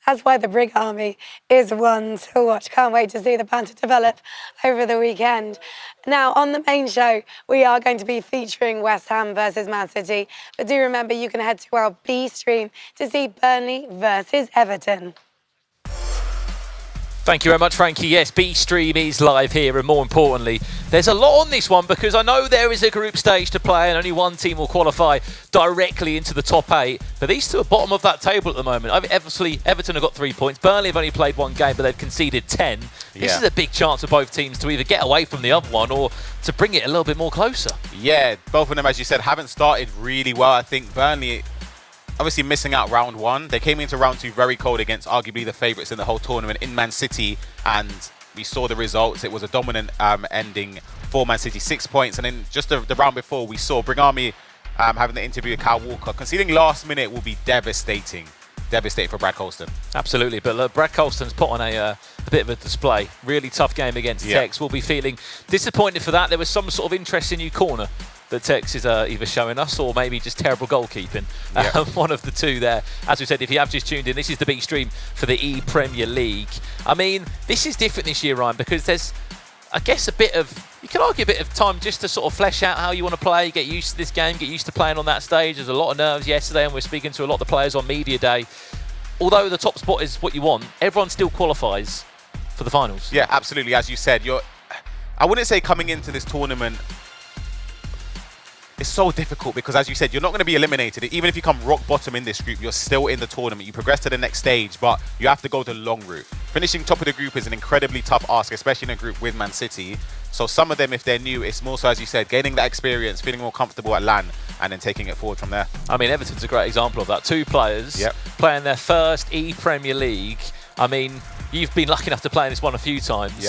That's why the Brig Army is one to watch. Can't wait to see the banter develop over the weekend. Now, on the main show, we are going to be featuring West Ham versus Man City. But do remember, you can head to our B stream to see Burnley versus Everton. Thank you very much, Frankie. Yes, B Stream is live here, and more importantly, there's a lot on this one because I know there is a group stage to play and only one team will qualify directly into the top 8. But these two are bottom of that table at the moment. Obviously, Everton have got 3 points. Burnley have only played 1 game, but they've conceded 10. This is a big chance for both teams to either get away from the other one or to bring it a little bit more closer. Yeah, both of them, as you said, haven't started really well. I think Burnley obviously missing out round 1. They came into round 2 very cold against arguably the favourites in the whole tournament in Man City, and we saw the results. It was a dominant ending for Man City, 6 points. And then just the round before, we saw Brig Army having the interview with Kyle Walker. Conceding last minute will be devastating for Brad Colston. Absolutely, but look, Brad Colston's put on a bit of a display. Really tough game against Tex. We'll be feeling disappointed for that. There was some sort of interesting new corner that Tex is either showing us or maybe just terrible goalkeeping. One of the two there. As we said, if you have just tuned in, this is the big stream for the ePremier League. I mean, this is different this year, Ryan, because there's, I guess, you can argue a bit of time just to sort of flesh out how you want to play, get used to this game, get used to playing on that stage. There's a lot of nerves yesterday, and we're speaking to a lot of the players on media day. Although the top spot is what you want, everyone still qualifies for the finals. Yeah, absolutely. As you said, I wouldn't say coming into this tournament it's so difficult because, as you said, you're not going to be eliminated. Even if you come rock bottom in this group, you're still in the tournament. You progress to the next stage, but you have to go the long route. Finishing top of the group is an incredibly tough ask, especially in a group with Man City. So some of them, if they're new, it's more so, as you said, gaining that experience, feeling more comfortable at LAN, and then taking it forward from there. I mean, Everton's a great example of that. 2 players playing their first ePremier League. I mean, you've been lucky enough to play in this one a few times.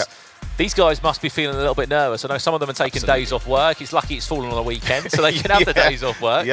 These guys must be feeling a little bit nervous. I know some of them are taking days off work. It's lucky it's fallen on a weekend, so they can have the days off work.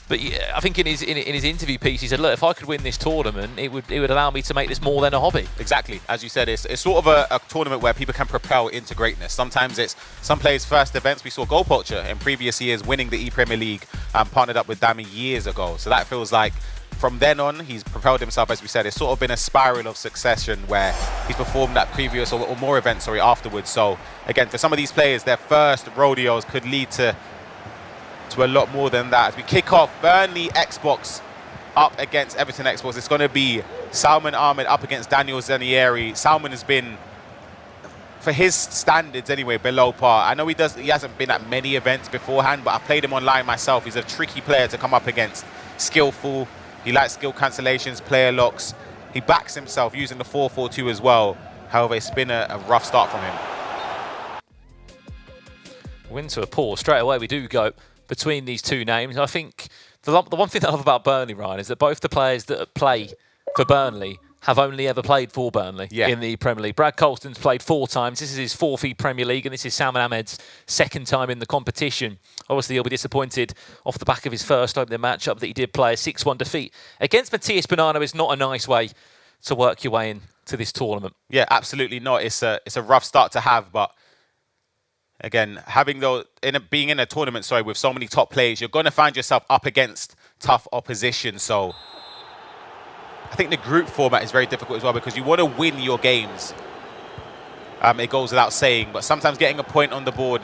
But yeah, I think in his interview piece, he said, look, if I could win this tournament, it would allow me to make this more than a hobby. Exactly. As you said, it's sort of a tournament where people can propel into greatness. Sometimes it's some players' first events. We saw Goalpoacher in previous years winning the ePremier League, partnered up with Dami years ago. So that feels like from then on, he's propelled himself, as we said. It's sort of been a spiral of succession where he's performed at previous or more events, afterwards. So again, for some of these players, their first rodeos could lead to a lot more than that. As we kick off, Burnley Xbox up against Everton Xbox. It's going to be Salman Ahmed up against Daniel Zanieri. Salman has been, for his standards anyway, below par. I know he hasn't been at many events beforehand, but I've played him online myself. He's a tricky player to come up against. Skillful. He likes skill cancellations, player locks. He backs himself using the 4-4-2 as well. However, it's been a rough start from him. Win to a pause. Straight away, we do go between these two names. I think the one thing that I love about Burnley, Ryan, is that both the players that play for Burnley have only ever played for Burnley in the Premier League. Brad Colston's played 4 times. This is his 4th Premier League, and this is Salman Ahmed's 2nd time in the competition. Obviously, he'll be disappointed off the back of his first opening matchup that he did play a 6-1 defeat against Matías Bonano. Is not a nice way to work your way into this tournament. Yeah, absolutely not. It's a rough start to have, but again, being in a tournament, with so many top players, you're going to find yourself up against tough opposition. So I think the group format is very difficult as well because you want to win your games. It goes without saying, but sometimes getting a point on the board,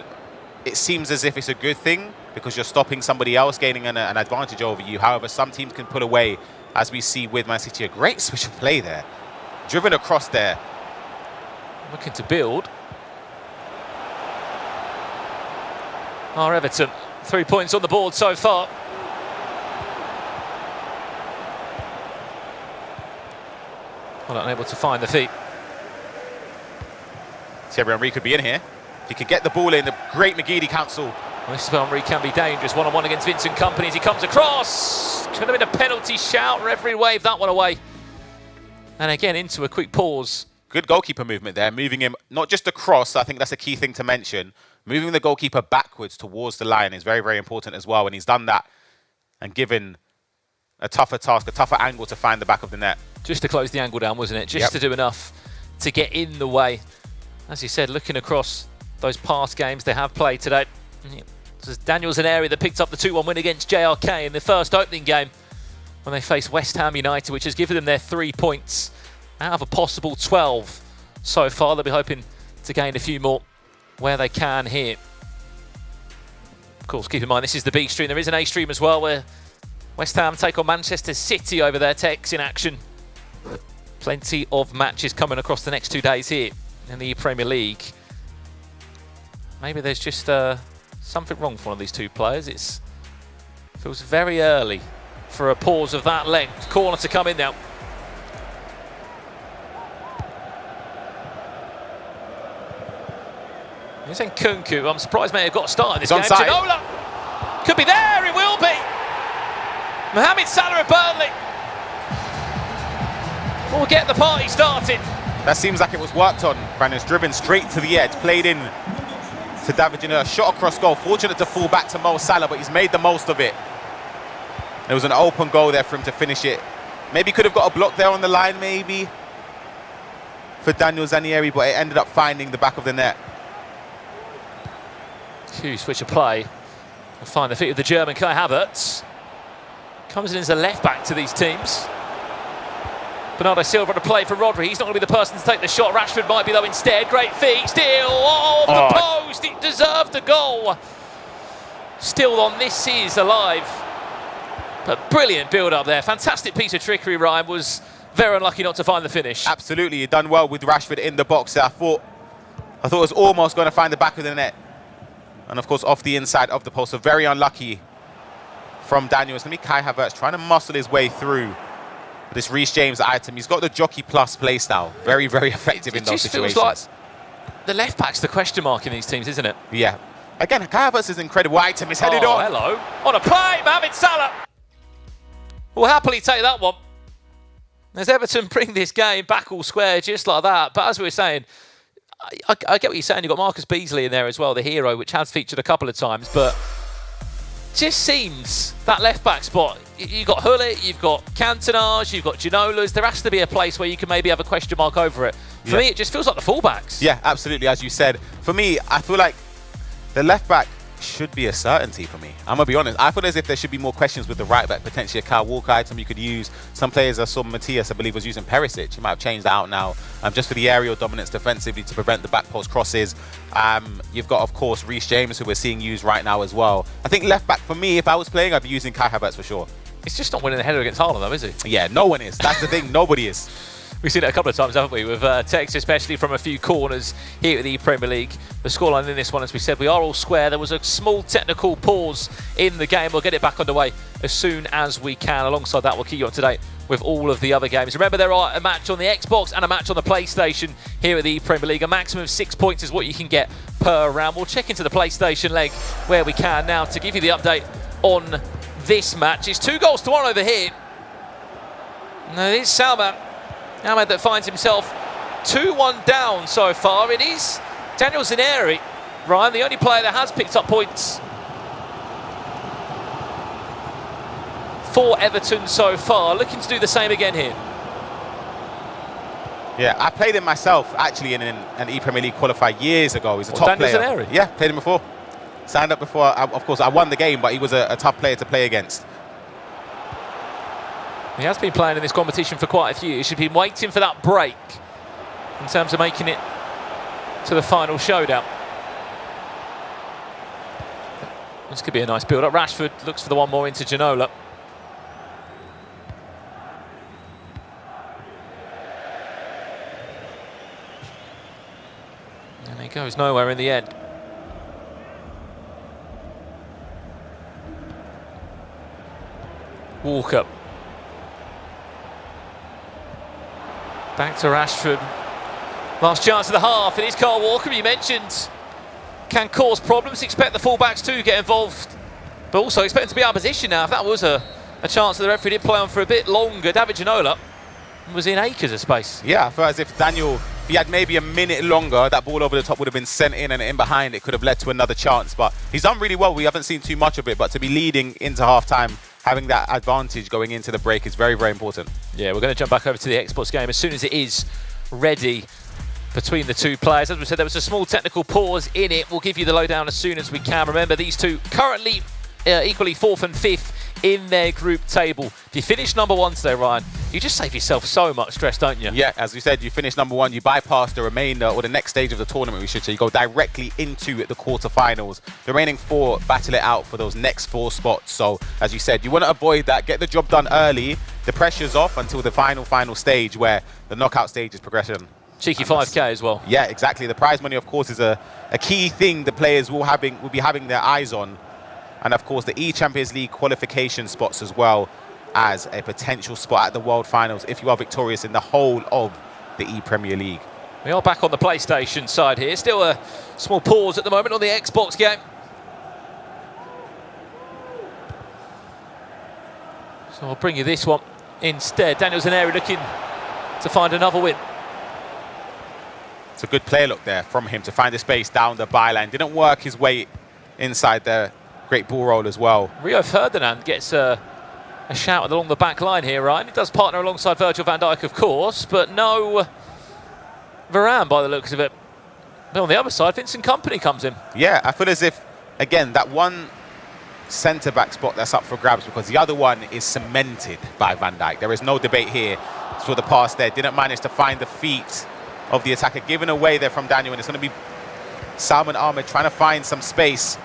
it seems as if it's a good thing because you're stopping somebody else gaining an advantage over you. However, some teams can put away, as we see with Man City, a great switch of play there. Driven across there. Looking to build. Our Everton, 3 points on the board so far. Well, unable to find the feet. Thierry Henry could be in here. If he could get the ball in, the great McGeady counsel. Well, this Henry can be dangerous. 1-on-1 against Vincent Kompany as he comes across. Could have been a penalty shout. Referee waved that one away. And again, into a quick pause. Good goalkeeper movement there, moving him not just across. I think that's a key thing to mention. Moving the goalkeeper backwards towards the line is very, very important as well. And he's done that and given a tougher task, a tougher angle to find the back of the net. Just to close the angle down, wasn't it? Just to do enough to get in the way. As you said, looking across those past games they have played today. This is Daniel Zanieri that picked up the 2-1 win against JRK in the first opening game when they faced West Ham United, which has given them their 3 points out of a possible 12 so far. They'll be hoping to gain a few more where they can here. Of course, keep in mind, this is the B stream. There is an A stream as well where West Ham take on Manchester City over there. Tex in action. Plenty of matches coming across the next 2 days here in the Premier League. Maybe there's just something wrong for one of these two players. It feels very early for a pause of that length. Corner to come in now. Here's Nkunku. I'm surprised may have got a start in this game. Ginola could be there. It will be. Mohamed Salah at Burnley will get the party started. That seems like it was worked on. Brandon's driven straight to the edge, played in to David Ginola, shot across goal. Fortunate to fall back to Mo Salah, but he's made the most of it. There was an open goal there for him to finish it. Maybe could have got a block there on the line, maybe, for Daniel Zanieri, but it ended up finding the back of the net. Huge switch of play. We'll find the feet of the German Kai Havertz. Comes in as a left back to these teams. Bernardo Silva to play for Rodri. He's not going to be the person to take the shot. Rashford might be though instead. Great feet. Still off the post. It deserved a goal. Still on. This is alive. But brilliant build up there. Fantastic piece of trickery. Ryan was very unlucky not to find the finish. Absolutely. He done well with Rashford in the box. I thought it was almost going to find the back of the net. And of course, off the inside of the post. So very unlucky from Daniel. It's going to be Kai Havertz trying to muscle his way through this Reece James item. He's got the jockey plus play style. Very, very effective in those situations. Feels like the left back's the question mark in these teams, isn't it? Yeah. Again, Kai Havertz is incredible item. He's headed on. Hello. On a play, Mohamed Salah. We'll happily take that one. As Everton bring this game back all square just like that. But as we were saying, I get what you're saying. You've got Marcus Beasley in there as well, the hero, which has featured a couple of times. But just seems that left-back spot, you've got Hullet, you've got Cantona, you've got Ginolas. There has to be a place where you can maybe have a question mark over it. For me, it just feels like the fullbacks. Yeah, absolutely, as you said. For me, I feel like the left-back should be a certainty for me. I'm going to be honest. I feel as if there should be more questions with the right-back, potentially a Kyle Walker item you could use. Some players, I saw Matthias, I believe, was using Perisic. He might have changed that out now, just for the aerial dominance defensively to prevent the back post crosses. You've got, of course, Reece James, who we're seeing used right now as well. I think left-back, for me, if I was playing, I'd be using Kai Havertz for sure. It's just not winning the header against Haaland, though, is he? Yeah, no one is. That's the thing. Nobody is. We've seen it a couple of times, haven't we, with text, especially from a few corners here at the ePremier League. The scoreline in this one, as we said, we are all square. There was a small technical pause in the game. We'll get it back underway as soon as we can. Alongside that, we'll keep you up to date with all of the other games. Remember, there are a match on the Xbox and a match on the PlayStation here at the ePremier League. A maximum of 6 points is what you can get per round. We'll check into the PlayStation leg where we can now to give you the update on this match. It's 2-1 over here. Now, it is Salman Ahmed that finds himself 2-1 down so far. It is Daniel Zineri, Ryan, the only player that has picked up points for Everton so far. Looking to do the same again here. Yeah, I played him myself, actually, in an ePremier League qualifier years ago. He's a top Daniel player. Zineri? Yeah, played him before. Signed up before. Of course, I won the game, but he was a tough player to play against. He has been playing in this competition for quite a few years. He's been waiting for that break in terms of making it to the final showdown. This could be a nice build-up. Rashford looks for the one more into Ginola. And he goes nowhere in the end. Walker. Back to Rashford. Last chance of the half. It is Kyle Walker, you mentioned, can cause problems. Expect the fullbacks to get involved, but also expect them to be out of position now. If that was a chance that the referee did play on for a bit longer, David Ginola was in acres of space. Yeah, I feel as if Daniel, if he had maybe a minute longer, that ball over the top would have been sent in, and in behind it could have led to another chance. But he's done really well. We haven't seen too much of it, but to be leading into half-time, having that advantage going into the break is very, very important. Yeah, we're going to jump back over to the Xbox game as soon as it is ready between the two players. As we said, there was a small technical pause in it. We'll give you the lowdown as soon as we can. Remember, these two currently equally 4th and 5th in their group table. If you finish number 1 today, Ryan, you just save yourself so much stress, don't you? Yeah, as we said, you finish number 1, you bypass the remainder, or the next stage of the tournament, we should say. You go directly into the quarterfinals. The remaining 4 battle it out for those next 4 spots. So, as you said, you want to avoid that, get the job done early. The pressure's off until the final stage, where the knockout stage is progression. Cheeky 5K as well. Yeah, exactly. The prize money, of course, is a key thing the players will be having their eyes on. And, of course, the eChampions League qualification spots as well as a potential spot at the World Finals if you are victorious in the whole of the ePremier League. We are back on the PlayStation side here. Still a small pause at the moment on the Xbox game. So I'll bring you this one instead. Daniel Zineri looking to find another win. It's a good player look there from him to find the space down the byline. Didn't work his way inside the great ball roll as well. Rio Ferdinand gets a shout along the back line here, Ryan. He does partner alongside Virgil van Dijk, of course, but no Varane by the looks of it. But on the other side, Vincent Kompany comes in. Yeah, I feel as if, again, that one centre-back spot that's up for grabs, because the other one is cemented by Van Dijk. There is no debate here. Saw the pass there, didn't manage to find the feet of the attacker. Given away there from Daniel, and it's going to be Salman Ahmed trying to find some space.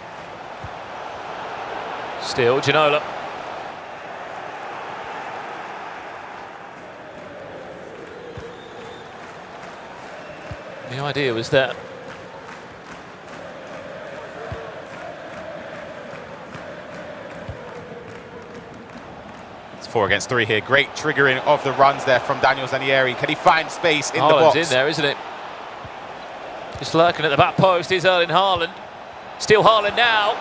Still Ginola. The idea was that 4 against 3 here. Great triggering of the runs there from Daniel Zanieri. Can he find space in the Haaland's box? in there, isn't it? Just lurking at the back post is Erling Haaland. Still Haaland now.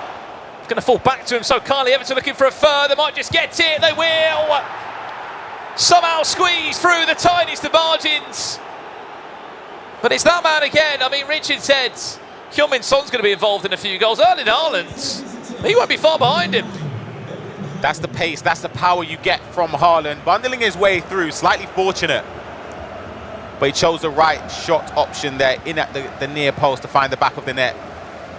It's going to fall back to him so kindly. Everton looking for a third. They might just get it. They will. Somehow squeeze through the tiniest of margins. But it's that man again. I mean, Richard said Heung-min Son's going to be involved in a few goals. Erling Haaland, he won't be far behind him. That's the pace, that's the power you get from Haaland. Bundling his way through, slightly fortunate. But he chose the right shot option there in at the near post to find the back of the net.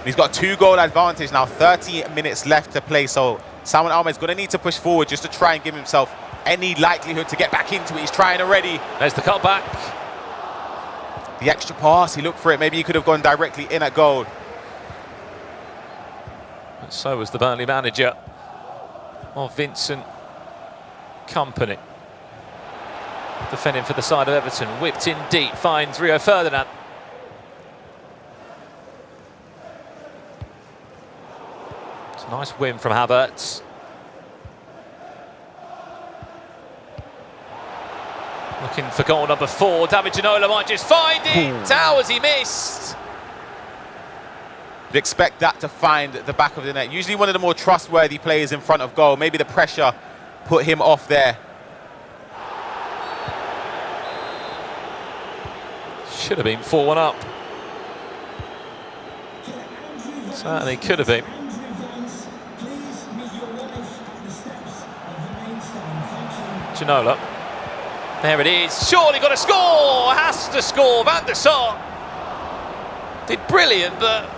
He's got a 2-goal advantage now, 30 minutes left to play. So Salman Ahmed's going to need to push forward just to try and give himself any likelihood to get back into it. He's trying already. There's the cutback. The extra pass, he looked for it. Maybe he could have gone directly in at goal. And so was the Burnley manager of Vincent Kompany. Defending for the side of Everton. Whipped in deep, finds Rio Ferdinand. It's a nice win from Havertz. Looking for goal number 4. David Ginola might just find it. How has he missed? You'd expect that to find the back of the net. Usually one of the more trustworthy players in front of goal. Maybe the pressure put him off there. Should have been 4-1 up. Certainly could have been. Ginola. There it is. Surely got to score. Has to score. Van der Sar did brilliant, but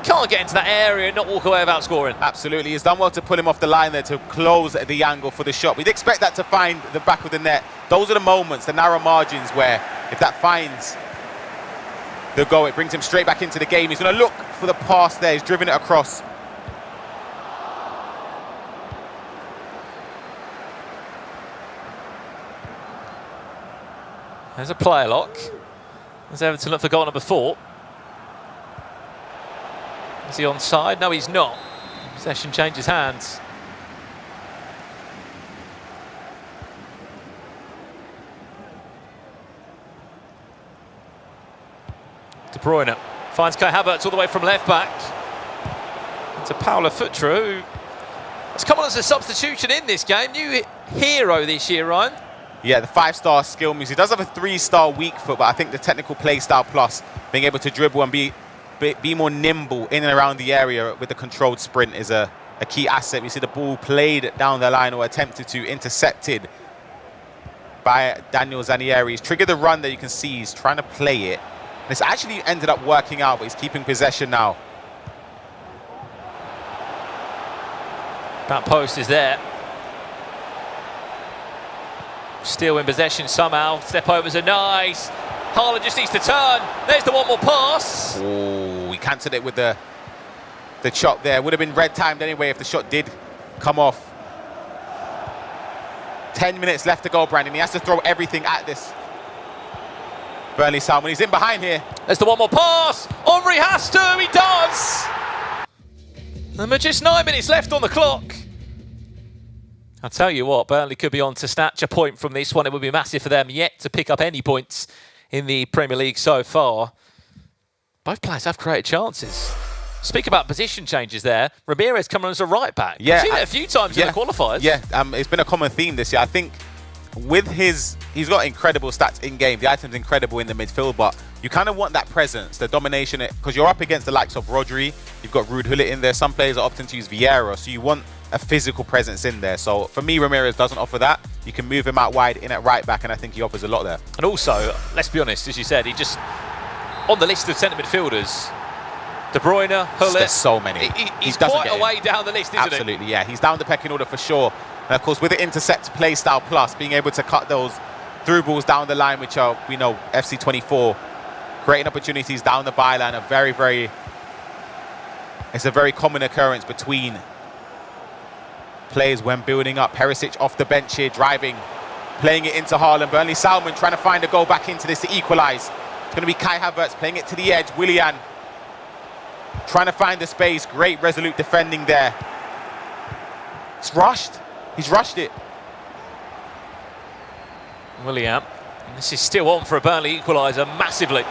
can't get into that area and not walk away without scoring. Absolutely. He's done well to pull him off the line there to close the angle for the shot. We'd expect that to find the back of the net. Those are the moments, the narrow margins, where if that finds the goal, it brings him straight back into the game. He's going to look for the pass there. He's driven it across. There's a player lock. There's Everton look for goal number 4. Is he onside? No, he's not. Possession changes hands. De Bruyne finds Kai Havertz all the way from left back. Into Paolo Futra, who has come on as a substitution in this game. New hero this year, Ryan. Yeah, the 5-star skill moves. He does have a 3-star weak foot, but I think the technical play style plus being able to dribble and be more nimble in and around the area with the controlled sprint is a key asset. We see the ball played down the line or attempted to, intercepted by Daniel Zanieri. He's triggered the run that you can see. He's trying to play it. And it's actually ended up working out, but he's keeping possession now. That post is there. Still in possession somehow. Step overs are nice. Haaland just needs to turn. There's the one more pass. Oh, he cancelled it with the chop there. Would have been red timed anyway if the shot did come off. 10 minutes left to go, Brandon. He has to throw everything at this Burnley Salman. He's in behind here. There's the one more pass. Henry has to. He does. And with just 9 minutes left on the clock. I'll tell you what, Burnley could be on to snatch a point from this one. It would be massive for them yet to pick up any points in the Premier League so far. Both players have created chances. Speak about position changes there. Ramirez coming on as a right back. Yeah, I've seen it a few times in the qualifiers. Yeah, it's been a common theme this year. I think with he's got incredible stats in game. The item's incredible in the midfield, but you kind of want that presence, the domination, because you're up against the likes of Rodri. You've got Ruud Gullit in there. Some players are opting to use Vieira, so you want a physical presence in there. So for me, Ramirez doesn't offer that. You can move him out wide in at right back, and I think he offers a lot there. And also, let's be honest, as you said, he just, on the list of centre midfielders, De Bruyne, Gullit. There's so many. He's quite a way down the list, isn't he? Absolutely, yeah. He's down the pecking order for sure. And of course, with the intercept play style plus, being able to cut those through balls down the line, which are, we know, FC 24, creating opportunities down the byline are it's a very common occurrence between players when building up. Perisic off the bench here, driving, playing it into Haaland. Burnley Salman trying to find a goal back into this to equalise. It's going to be Kai Havertz playing it to the edge. Willian trying to find the space. Great resolute defending there. It's rushed. He's rushed it. William. And this is still on for a Burnley equaliser massively.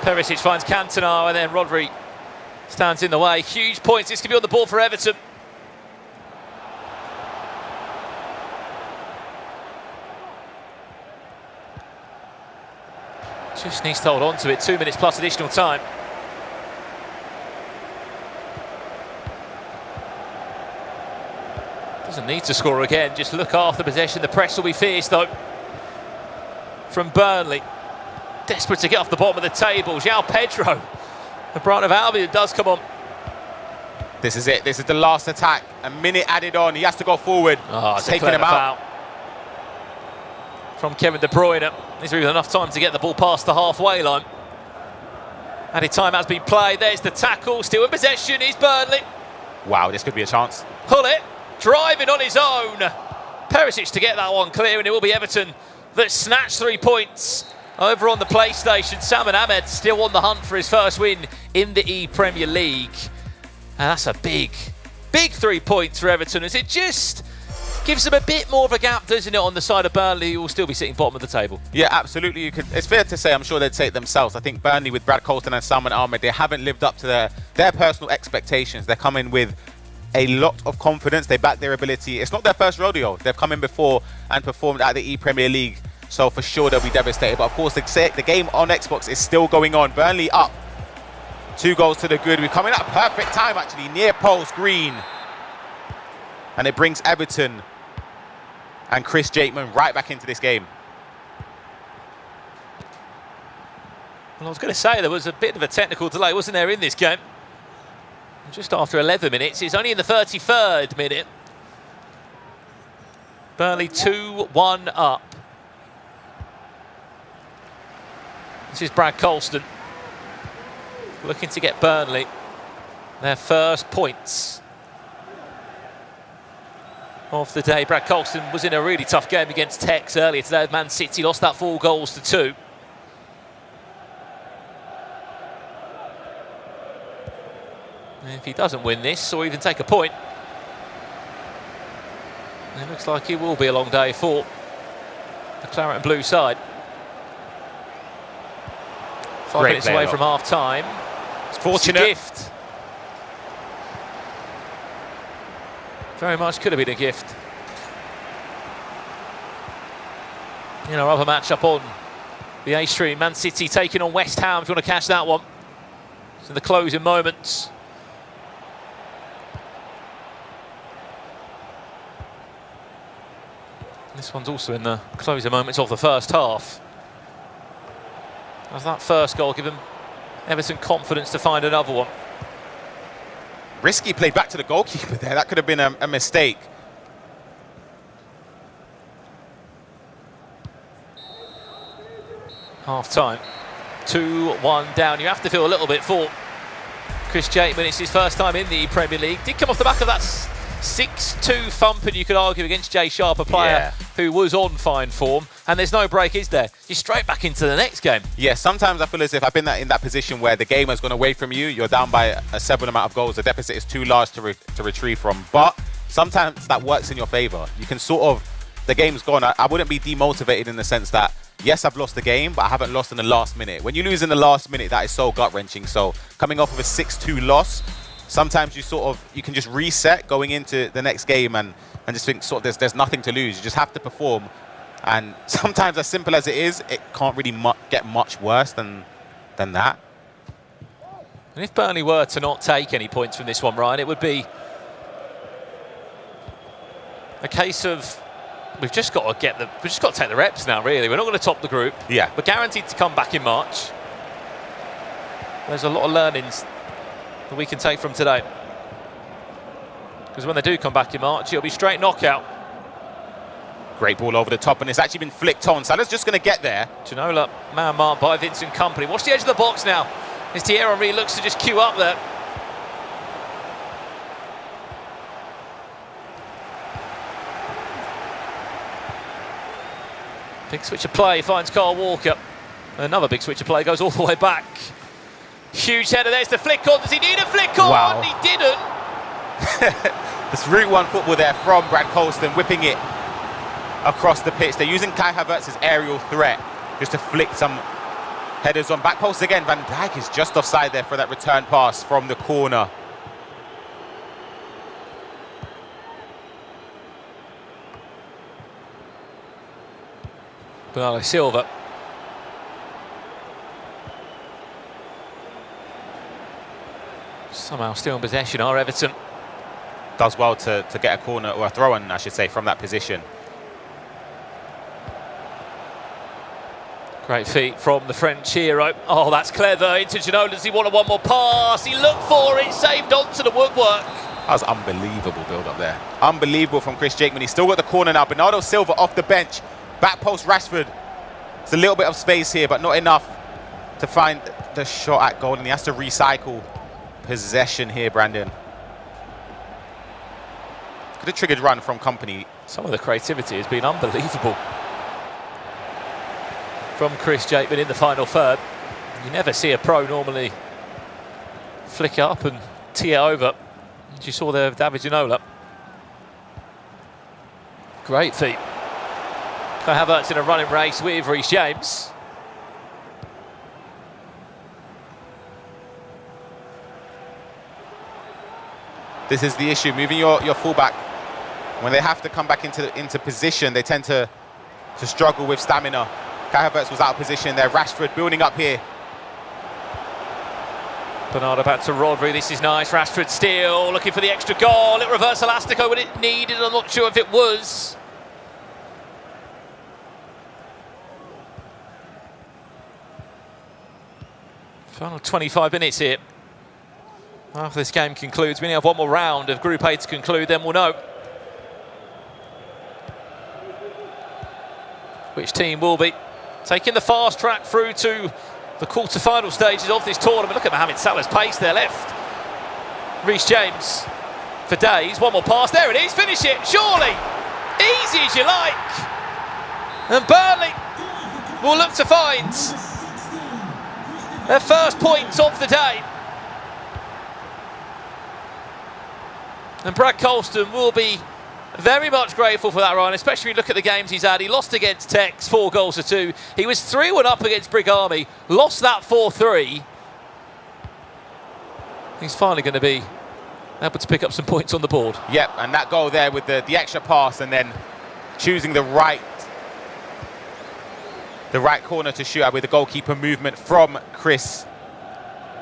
Perisic finds Cantona and then Rodri stands in the way. Huge points. This could be on the ball for Everton. Just needs to hold on to it. 2 minutes plus additional time. Doesn't need to score again. Just look after possession. The press will be fierce though from Burnley. Desperate to get off the bottom of the table. João Pedro, the Brighton of Albion, does come on. This is it. This is the last attack. A minute added on. He has to go forward. Oh, taking him out. From Kevin De Bruyne. There's even enough time to get the ball past the halfway line. Added time has been played. There's the tackle. Still in possession is Burnley. Wow, this could be a chance. Hullet driving on his own. Perisic to get that one clear, and it will be Everton that snatch 3 points. Over on the PlayStation, Salman Ahmed still on the hunt for his first win in the ePremier League. And that's a big 3 points for Everton, as it just gives them a bit more of a gap, doesn't it, on the side of Burnley, who will still be sitting bottom of the table. Yeah, absolutely. It's fair to say, I'm sure they'd say it themselves. I think Burnley with Brad Colston and Salman Ahmed, they haven't lived up to their personal expectations. They're coming with a lot of confidence. They back their ability. It's not their first rodeo. They've come in before and performed at the ePremier League. So for sure they'll be devastated. But of course, the game on Xbox is still going on. Burnley up. 2 goals to the good. We're coming at a perfect time, actually. Near post, Green. And it brings Everton and Chris Jakeman right back into this game. Well, I was going to say there was a bit of a technical delay, wasn't there, in this game? Just after 11 minutes. It's only in the 33rd minute. Burnley 2-1 up. This is Brad Colston looking to get Burnley their first points of the day. Brad Colston was in a really tough game against Tex earlier today with Man City, lost that 4 goals to 2. And if he doesn't win this or even take a point, it looks like it will be a long day for the Claret and Blue side. 5 minutes away from half time. It's fortunate. Gift. Very much could have been a gift. You know, other match-up on the A stream. Man City taking on West Ham, if you want to catch that one. It's in the closing moments. This one's also in the closing moments of the first half. Has that first goal given Everton confidence to find another one? Risky play back to the goalkeeper there. That could have been a mistake. Half time. 2-1 down. You have to feel a little bit for Chris Jakeman. It's his first time in the Premier League. Did come off the back of that 6-2 thumping, you could argue, against Jay Sharp, a player who was on fine form. And there's no break, is there? You're straight back into the next game. Yeah, sometimes I feel as if I've been in that position where the game has gone away from you. You're down by a 7 amount of goals. The deficit is too large to retrieve from. But sometimes that works in your favour. You can sort of, the game's gone. I wouldn't be demotivated in the sense that, yes, I've lost the game, but I haven't lost in the last minute. When you lose in the last minute, that is so gut-wrenching. So coming off of a 6-2 loss, sometimes you can just reset going into the next game and just think there's nothing to lose. You just have to perform. And sometimes, as simple as it is, it can't really get much worse than that. And if Burnley were to not take any points from this one, Ryan, it would be a case of we've just got to take the reps now, really. We're not going to top the group. Yeah. We're guaranteed to come back in March. There's a lot of learnings that we can take from today. Because when they do come back in March, it'll be straight knockout. Great ball over the top, and it's actually been flicked on. Salah's just going to get there. Ginola, man marked by Vincent Kompany. Watch the edge of the box now. As Thierry Henry looks to just queue up there. Big switch of play finds Carl Walker. Another big switch of play goes all the way back. Huge header, there's the flick on. Does he need a flick on? Wow. He didn't. This Route 1 football there from Brad Colston, whipping it across the pitch. They're using Kai Havertz's aerial threat just to flick some headers on. Back post again. Van Dijk is just offside there for that return pass from the corner. Bernardo Silva. Somehow still in possession are Everton. Does well to get a corner, or a throw-in, I should say, from that position. Great feet from the French hero. Oh, that's clever. Into Ginola. Does he want one more pass? He looked for it, saved onto the woodwork. That was unbelievable build-up there. Unbelievable from Chris Jakeman. He's still got the corner now. Bernardo Silva off the bench. Back post Rashford. It's a little bit of space here, but not enough to find the shot at goal. And he has to recycle possession here, Brandon. Could have triggered run from Company. Some of the creativity has been unbelievable from Chris Jakeman in the final third. You never see a pro normally flick it up and tee it over. As you saw there with David Ginola. Great feet. Kai Havertz in a running race with Reece James. This is the issue, moving your fullback. When they have to come back into position, they tend to struggle with stamina. Kai Havertz was out of position there. Rashford building up here. Bernardo back to Rodri. This is nice. Rashford still looking for the extra goal. It reverse elastico when it needed. I'm not sure if it was. Final 25 minutes here. After this game concludes, we only have one more round of Group A to conclude, then we'll know which team will be taking the fast track through to the quarter-final stages of this tournament. Look at Mohamed Salah's pace there left. Reece James for days. One more pass. There it is. Finish it. Surely. Easy as you like. And Burnley will look to find their first points of the day. And Brad Colston will be very much grateful for that, Ryan, especially when you look at the games he's had. He lost against Tex, 4-2. He was 3-1 up against Brig Army, lost that 4-3. He's finally going to be able to pick up some points on the board. Yep, and that goal there with the extra pass and then choosing the right corner to shoot at with the goalkeeper movement from Chris.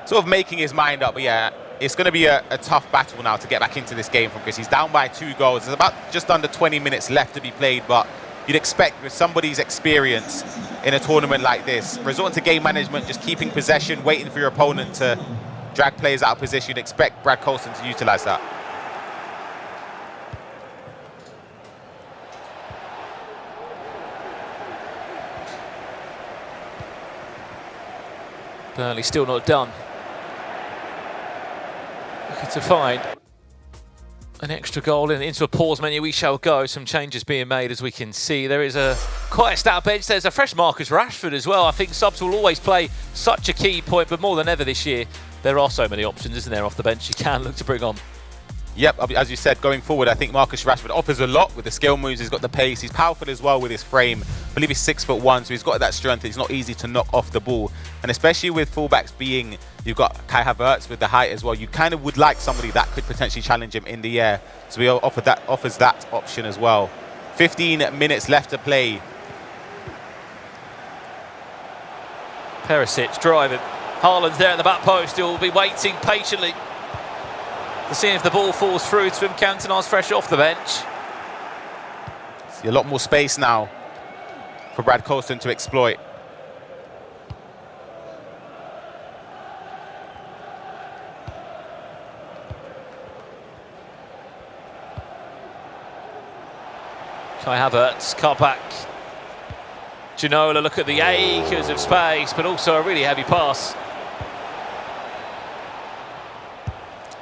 Sort of making his mind up, but yeah, it's going to be a tough battle now to get back into this game from Chris. He's down by 2 goals. There's about just under 20 minutes left to be played, but you'd expect with somebody's experience in a tournament like this, resorting to game management, just keeping possession, waiting for your opponent to drag players out of position, you'd expect Brad Colston to utilise that. Burnley still not done. Looking to find an extra goal into a pause menu. We shall go. Some changes being made, as we can see. There is quite a stout bench. There's a fresh Marcus Rashford as well. I think subs will always play such a key point, but more than ever this year, there are so many options, isn't there, off the bench you can look to bring on. Yep, as you said, going forward, I think Marcus Rashford offers a lot with the skill moves. He's got the pace. He's powerful as well with his frame. I believe he's 6'1", so he's got that strength. It's not easy to knock off the ball. And especially with fullbacks being, you've got Kai Havertz with the height as well. You kind of would like somebody that could potentially challenge him in the air. So he offers that option as well. 15 minutes left to play. Perisic driving. Haaland's there at the back post. He'll be waiting patiently to see if the ball falls through to him. Cantona's fresh off the bench. See a lot more space now for Brad Colston to exploit. Kai Havertz, cut back. Ginola, look at the acres of space, but also a really heavy pass.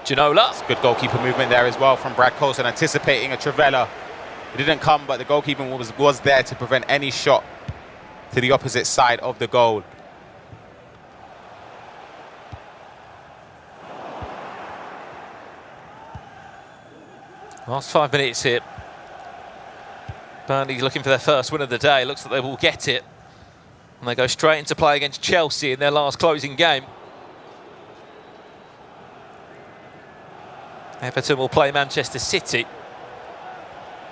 Ginola. Good goalkeeper movement there as well from Brad Colston, anticipating a Trivela. It didn't come, but the goalkeeper was there to prevent any shot to the opposite side of the goal. Last 5 minutes here. Burnley looking for their first win of the day. Looks like they will get it. And they go straight into play against Chelsea in their last closing game. Everton will play Manchester City.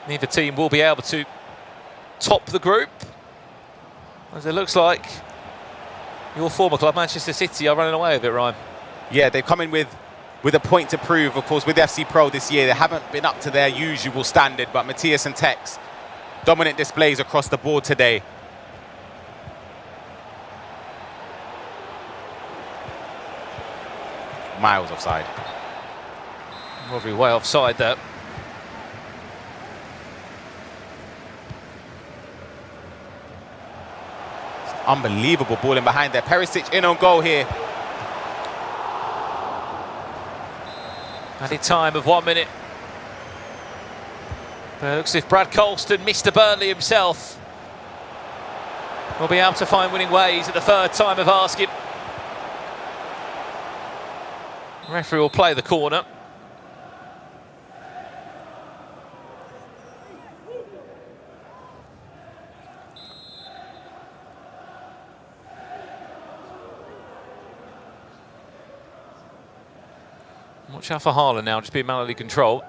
Neither team will be able to top the group, as it looks like your former club, Manchester City, are running away with it, Ryan. Yeah, they've come in with a point to prove. Of course, with FC Pro this year, they haven't been up to their usual standard, but Matthias and Tex, dominant displays across the board today. Miles offside. Rodri way offside there. Unbelievable ball in behind there. Perisic in on goal here. Added time of 1 minute. But it looks as if Brad Colston, Mr. Burnley himself, will be able to find winning ways at the third time of asking. The referee will play the corner. Watch out for Haaland now, just being manually controlled.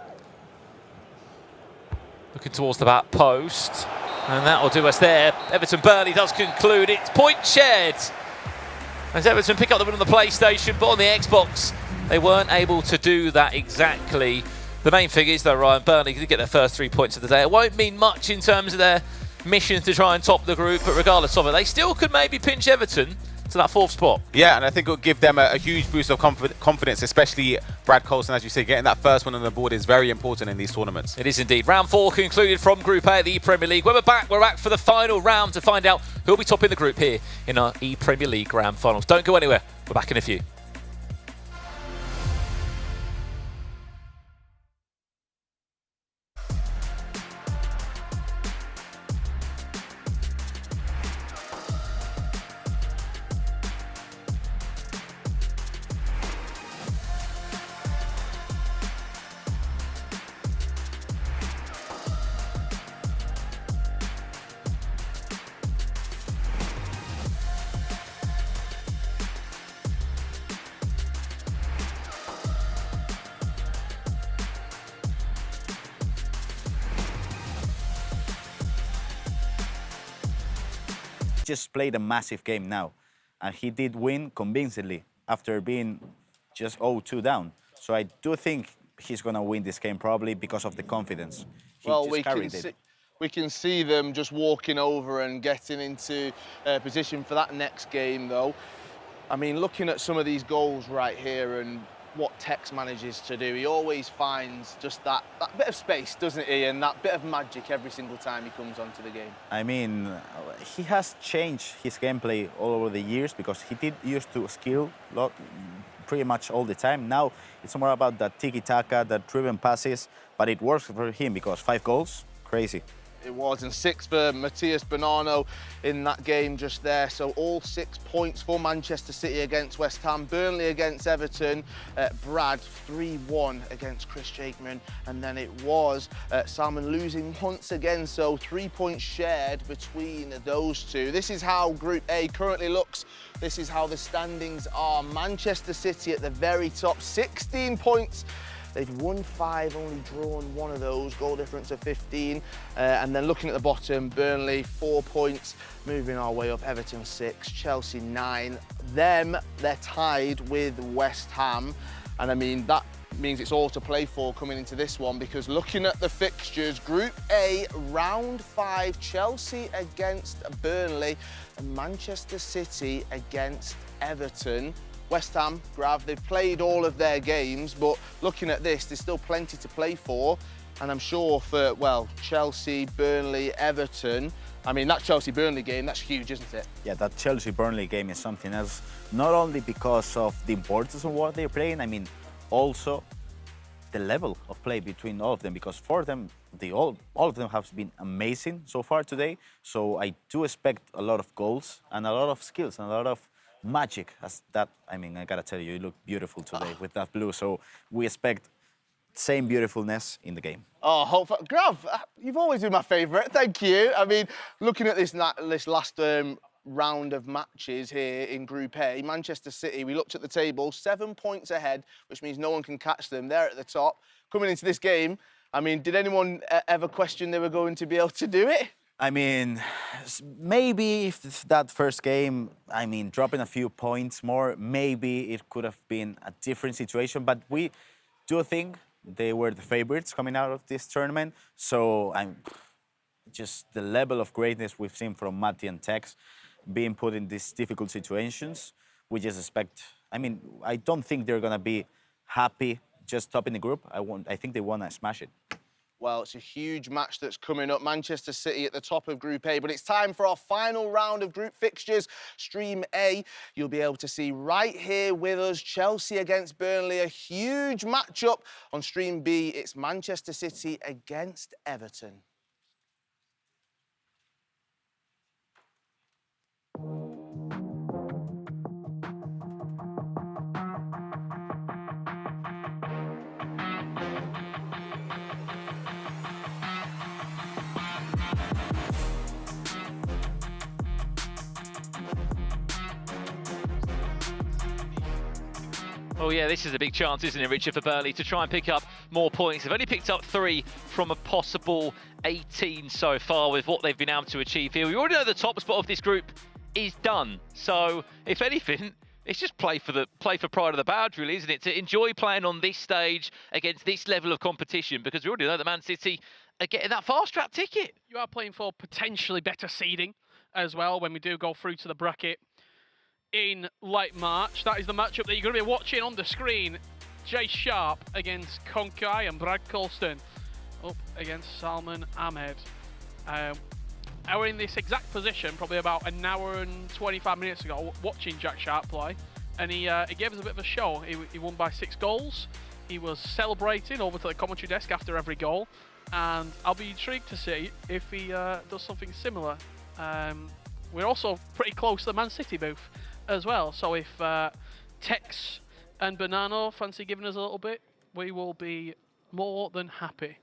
Looking towards the back post. And that will do us there. Everton Burnley does conclude. It's point shared. As Everton pick up the win on the PlayStation, but on the Xbox, they weren't able to do that exactly. The main thing is, though, Ryan, Burnley did get their first 3 points of the day. It won't mean much in terms of their mission to try and top the group, but regardless of it, they still could maybe pinch Everton to that 4th spot. Yeah, and I think it'll give them a huge boost of confidence, especially Brad Colston, as you say, getting that first one on the board is very important in these tournaments. It is indeed. Round 4 concluded from Group A of the ePremier League. When we're back for the final round to find out who'll be topping the group here in our ePremier League Grand Finals. Don't go anywhere. We're back in a few. Just played a massive game now, and he did win convincingly after being just 0-2 down. So I do think he's going to win this game probably because of the confidence. Well, we can see them just walking over and getting into position for that next game, though. I mean, looking at some of these goals right here and what Tex manages to do, he always finds just that bit of space, doesn't he? And that bit of magic every single time he comes onto the game. I mean, he has changed his gameplay all over the years because he did used to skill pretty much all the time. Now it's more about that tiki-taka, that driven passes, but it works for him because 5 goals, crazy. It was, and 6 for Matthias Bonanno in that game just there. So all 6 points for Manchester City against West Ham, Burnley against Everton, Brad 3-1 against Chris Jakeman, and then it was Salman losing once again. So 3 points shared between those two. This is how Group A currently looks. This is how the standings are. Manchester City at the very top, 16 points. They've won 5, only drawn 1 of those, goal difference of 15. And then looking at the bottom, Burnley 4 points, moving our way up, Everton 6, Chelsea 9. They're tied with West Ham. And I mean, that means it's all to play for coming into this one, because looking at the fixtures, Group A, round 5, Chelsea against Burnley and Manchester City against Everton. West Ham, Grav, they've played all of their games, but looking at this, there's still plenty to play for. And I'm sure for, well, Chelsea, Burnley, Everton, I mean, that Chelsea-Burnley game, that's huge, isn't it? Yeah, that Chelsea-Burnley game is something else, not only because of the importance of what they're playing, I mean, also the level of play between all of them, because for them, all of them have been amazing so far today. So I do expect a lot of goals and a lot of skills and a lot of magic. As that, I mean, I gotta tell you, you look beautiful today with that blue. So we expect same beautifulness in the game. Oh, Grav, you've always been my favourite. Thank you. I mean, looking at this last round of matches here in Group A, Manchester City, we looked at the table, 7 points ahead, which means no one can catch them. They're at the top. Coming into this game, I mean, did anyone ever question they were going to be able to do it? I mean, maybe if that first game, I mean, dropping a few points more, maybe it could have been a different situation. But we do think they were the favorites coming out of this tournament. So I'm just the level of greatness we've seen from Matti and Tex being put in these difficult situations. We just expect, I mean, I don't think they're going to be happy just topping the group. I think they want to smash it. Well, it's a huge match that's coming up. Manchester City at the top of Group A, but it's time for our final round of group fixtures. Stream A, you'll be able to see right here with us, Chelsea against Burnley, a huge matchup. On Stream B, it's Manchester City against Everton. Oh yeah, this is a big chance, isn't it, Richard, for Burnley to try and pick up more points. They've only picked up 3 from a possible 18 so far with what they've been able to achieve here. We already know the top spot of this group is done. So, if anything, it's just play for pride of the badge, really, isn't it? To enjoy playing on this stage against this level of competition, because we already know that Man City are getting that fast-track ticket. You are playing for potentially better seeding as well when we do go through to the bracket in late March. That is the matchup that you're going to be watching on the screen. Jay Sharp against Konkai and Brad Colston up against Salman Ahmed. We're in this exact position probably about an hour and 25 minutes ago watching Jack Sharp play, and he gave us a bit of a show. He won by 6 goals. He was celebrating over to the commentary desk after every goal, and I'll be intrigued to see if he does something similar. We're also pretty close to the Man City booth as well, so if Tex and Bonanno fancy giving us a little bit, we will be more than happy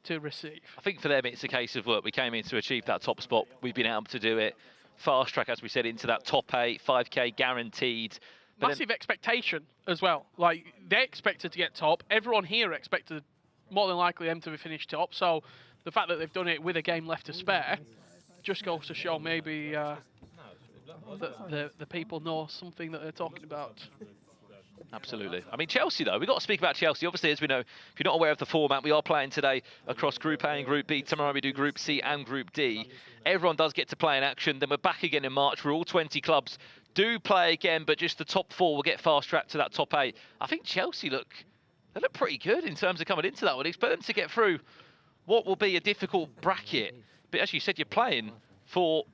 to receive. I think for them it's a case of, look, we came in to achieve that top spot, we've been able to do it, fast track, as we said, into that top 8, 5k guaranteed. But massive expectation as well. Like, they expected to get top, everyone here expected more than likely them to be finished top, so the fact that they've done it with a game left to spare just goes to show maybe the people know something that they're talking about. Absolutely. I mean, Chelsea, though, we've got to speak about Chelsea. Obviously, as we know, if you're not aware of the format, we are playing today across Group A and Group B. Tomorrow we do Group C and Group D. Everyone does get to play in action. Then we're back again in March, where all 20 clubs do play again, but just the top 4 will get fast-tracked to that top 8. I think Chelsea look pretty good in terms of coming into that one. Expect them to get through what will be a difficult bracket. But as you said, you're playing for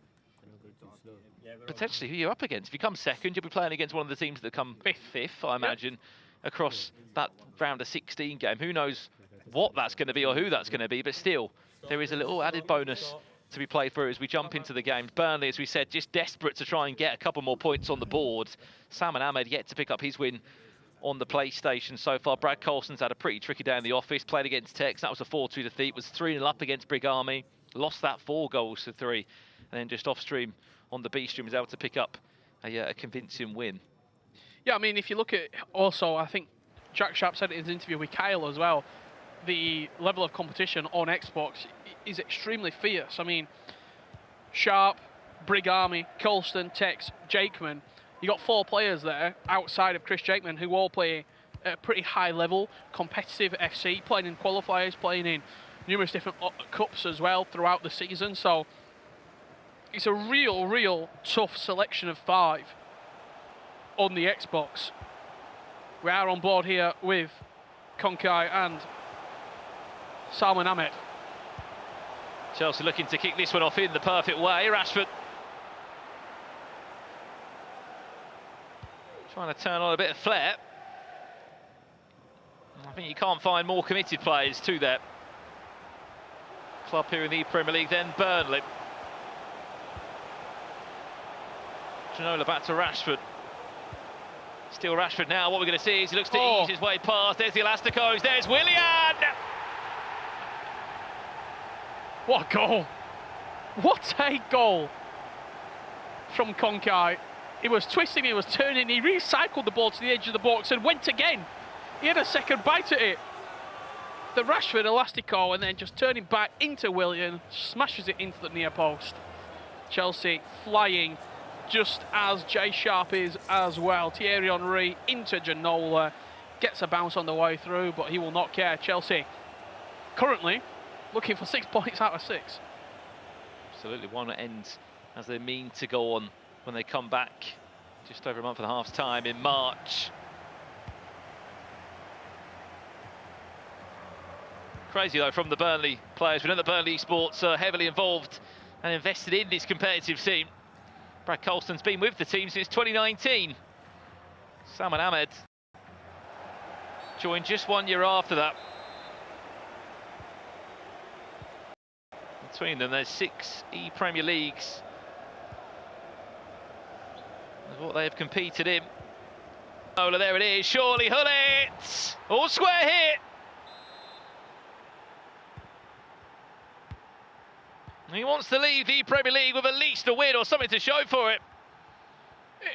potentially who you're up against. If you come second, you'll be playing against one of the teams that come fifth, I imagine, across that round of 16 game. Who knows what that's going to be or who that's going to be, but still, there is a little added bonus to be played through as we jump into the games. Burnley, as we said, just desperate to try and get a couple more points on the board. Salman Ahmed yet to pick up his win on the PlayStation so far. Brad Colston's had a pretty tricky day in the office, played against Tex, that was a 4-2 defeat, was 3-0 up against Brig Army, lost that 4-3, and then just off stream on the B stream was able to pick up a convincing win. Yeah, I mean, if you look at also, I think Jack Sharp said it in his interview with Kyle as well, the level of competition on Xbox is extremely fierce. I mean, Sharp, Brig Army, Colston, Tex, Jakeman, you got 4 players there outside of Chris Jakeman who all play at a pretty high level, competitive FC, playing in qualifiers, playing in numerous different cups as well throughout the season. So it's a real tough selection of 5 on the Xbox. We are on board here with Konkai and Salman Ahmed. Chelsea looking to kick this one off in the perfect way. Rashford trying to turn on a bit of flair. I think you can't find more committed players to their club here in the ePremier League than Burnley. Ginola back to Rashford. Still Rashford now. What we're going to see is he looks to ease his way past. There's the Elasticos. There's Willian. What a goal. What a goal from Konkai. He was twisting, he was turning, he recycled the ball to the edge of the box and went again. He had a second bite at it. The Rashford Elastico, and then just turning back into Willian, smashes it into the near post. Chelsea flying just as Jay Sharp is as well. Thierry Henry into Ginola, gets a bounce on the way through, but he will not care. Chelsea currently looking for 6 points out of 6. Absolutely, one end as they mean to go on when they come back just over a month and a half's time in March. Crazy though from the Burnley players. We know that Burnley Sports are heavily involved and invested in this competitive team. Brad Colston's been with the team since 2019. Salman Ahmed joined just 1 year after that. Between them, there's 6 ePremier Leagues. That's what they have competed in. Oh, there it is. Surely Hullet! All square hit! He wants to leave the Premier League with at least a win or something to show for it.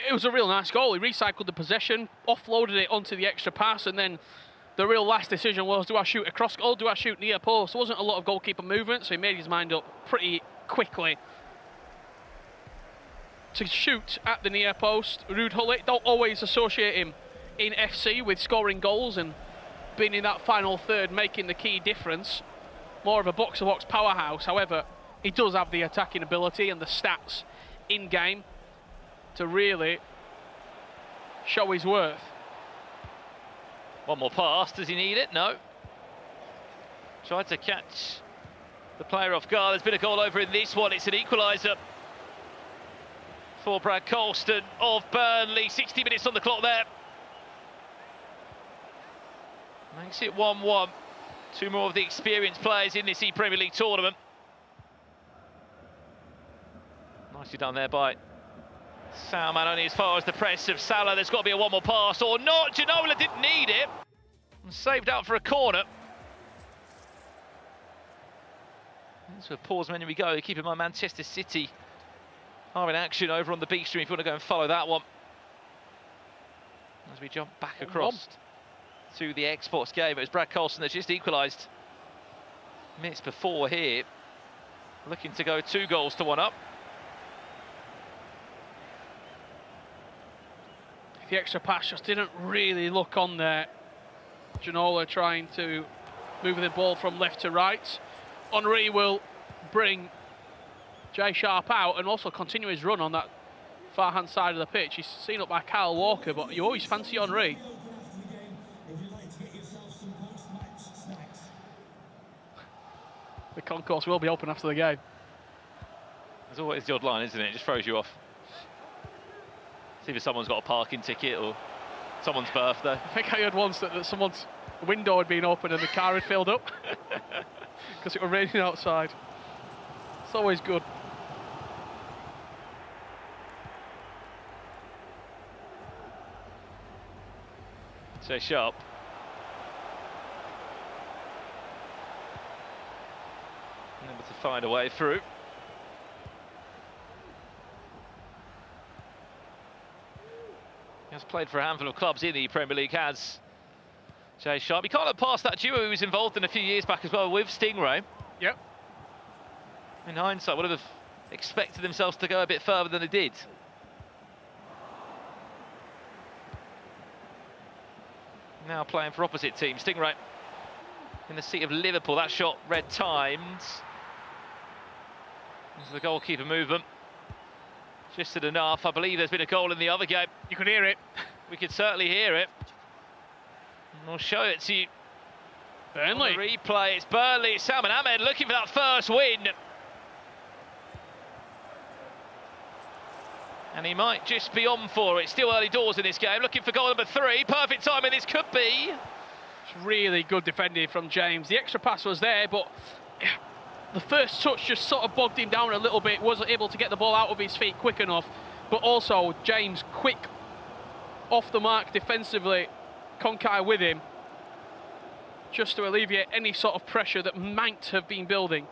It was a real nice goal. He recycled the possession, offloaded it onto the extra pass, and then the real last decision was, do I shoot across goal, do I shoot near post? There wasn't a lot of goalkeeper movement, so he made his mind up pretty quickly to shoot at the near post. Ruud Gullit, don't always associate him in FC with scoring goals and being in that final third, making the key difference. More of a box-to-box powerhouse. However, he does have the attacking ability and the stats in-game to really show his worth. One more pass, does he need it? No. Tried to catch the player off guard. There's been a goal over in this one. It's an equaliser for Brad Colston of Burnley. 60 minutes on the clock there. Makes it 1-1. 2 more of the experienced players in this ePremier League tournament. Nicely done there by Salman, only as far as the press of Salah. There's got to be a one more pass or not. Ginola didn't need it. And saved out for a corner. Into a pause menu we go. Keep in mind Manchester City are in action over on the B stream if you want to go and follow that one. As we jump back across to the Xbox game, it was Brad Colston that just equalised minutes before here. Looking to go 2 goals to 1 up. The extra pass just didn't really look on there. Ginola trying to move the ball from left to right. Henry will bring Jay Sharp out and also continue his run on that far hand side of the pitch. He's seen up by Kyle Walker, but you always fancy Henry. The concourse will be open after the game. There's always the odd line, isn't it? It just throws you off. See if someone's got a parking ticket or someone's birthday. I think I heard once that someone's window had been open and the car had filled up because it was raining outside. It's always good. So Sharp. Able to find a way through. He has played for a handful of clubs in the Premier League, has Jay Sharp. You can't look past that duo who was involved in a few years back as well with Stingray. Yep. In hindsight, would have expected themselves to go a bit further than they did. Now playing for opposite team. Stingray in the seat of Liverpool. That shot red timed. This is the goalkeeper movement. Just enough. I believe there's been a goal in the other game. You could hear it. We could certainly hear it. And we'll show it to you. Burnley. On the replay, it's Burnley. Salman Ahmed looking for that first win. And he might just be on for it. Still early doors in this game. Looking for goal number 3. Perfect timing this could be. It's really good defending from James. The extra pass was there, but the first touch just sort of bogged him down a little bit. Wasn't able to get the ball out of his feet quick enough. But also, James, quick off the mark defensively. Konkai with him, just to alleviate any sort of pressure that might have been building.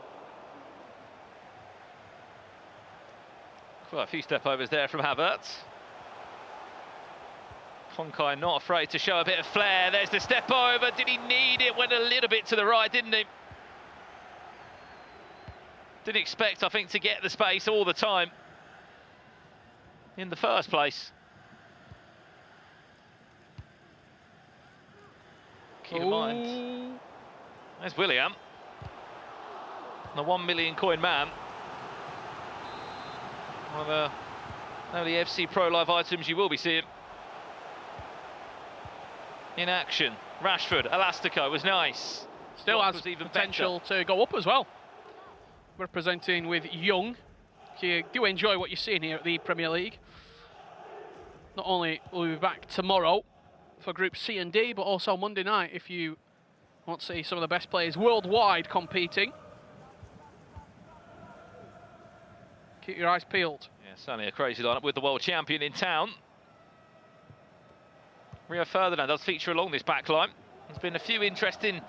Quite a few step overs there from Havertz. Konkai not afraid to show a bit of flair. There's the step over. Did he need it? Went a little bit to the right, didn't he? Didn't expect, I think, to get the space all the time in the first place. Keep in mind. There's William. The £1 million coin man. One of the FC Pro Live items you will be seeing in action. Rashford, Elastico was nice. Still has potential to go up as well. Representing with Young. You do enjoy what you're seeing here at the Premier League. Not only will we be back tomorrow for Group C and D, but also Monday night if you want to see some of the best players worldwide competing. Keep your eyes peeled. Yeah, certainly a crazy lineup with the world champion in town. Rio Ferdinand does feature along this back line. There's been a few interesting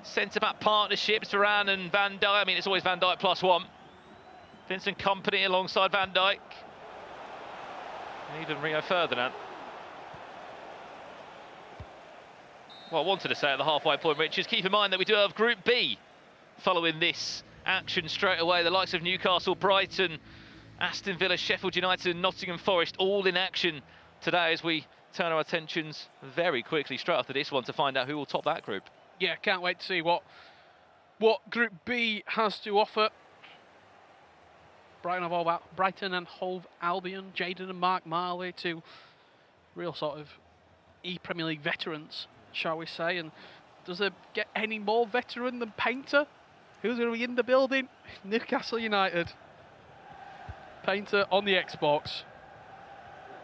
centre-back partnerships, Varane and Van Dijk. I mean, it's always Van Dijk +1. Vincent Kompany alongside Van Dijk. And even Rio Ferdinand. Well, I wanted to say at the halfway point, Richards, keep in mind that we do have Group B following this action straight away. The likes of Newcastle, Brighton, Aston Villa, Sheffield United and Nottingham Forest all in action today as we turn our attentions very quickly straight after this one to find out who will top that group. Yeah, can't wait to see what Group B has to offer. Brighton and Hove Albion, Jadon and Mark Marley, two real sort of ePremier League veterans, shall we say. And does it get any more veteran than Painter? Who's going to be in the building? Newcastle United. Painter on the Xbox.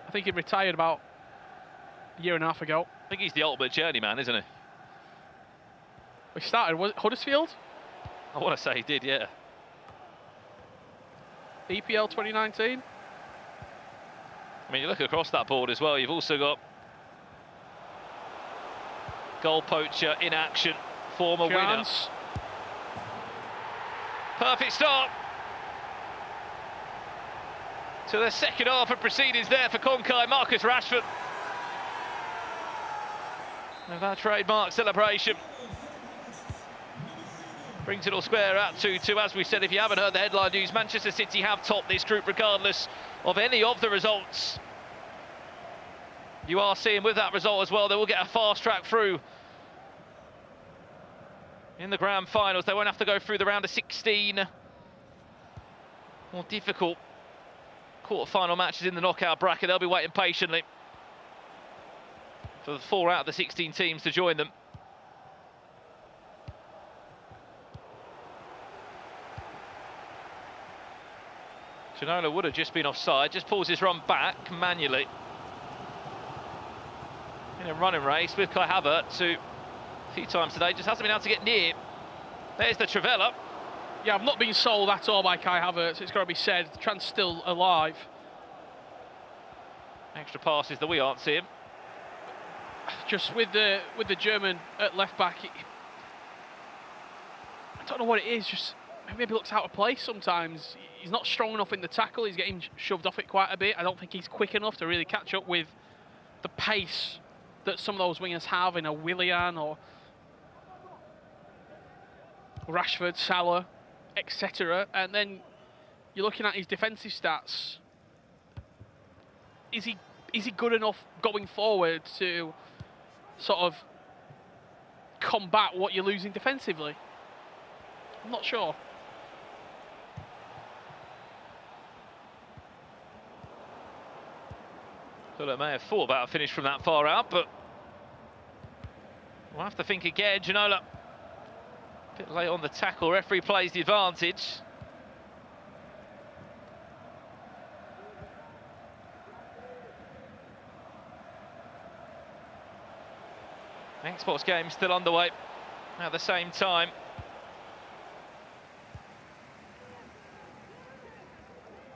I think he retired about a year and a half ago. I think he's the ultimate journeyman, isn't he? We started, was it Huddersfield? I want to say he did, yeah. EPL 2019. I mean, you look across that board as well, you've also got goal poacher in action, former winner. Perfect start to the second half of proceedings there for Konkai. Marcus Rashford. With that trademark celebration. Brings it all square at 2-2. As we said, if you haven't heard the headline news, Manchester City have topped this group regardless of any of the results. You are seeing with that result as well, they will get a fast track through in the grand finals. They won't have to go through the round of 16. More difficult quarter-final matches in the knockout bracket. They'll be waiting patiently for the 4 out of the 16 teams to join them. Ginola would have just been offside, just pulls his run back manually. In a running race with Kai Havertz, who a few times today just hasn't been able to get near. There's the Trivela. Yeah, I've not been sold at all by Kai Havertz, it's got to be said. Trent's still alive. Extra passes that we aren't seeing. Just with the German at left back, I don't know what it is, just maybe looks out of place sometimes. He's not strong enough in the tackle, he's getting shoved off it quite a bit. I don't think he's quick enough to really catch up with the pace that some of those wingers have in a Willian or Rashford, Salah, etc. And then you're looking at his defensive stats. Is he good enough going forward to sort of combat what you're losing defensively? I'm not sure. Villa may have thought about a finish from that far out, but we'll have to think again. Ginola, a bit late on the tackle. Referee plays the advantage. Xbox game still underway at the same time.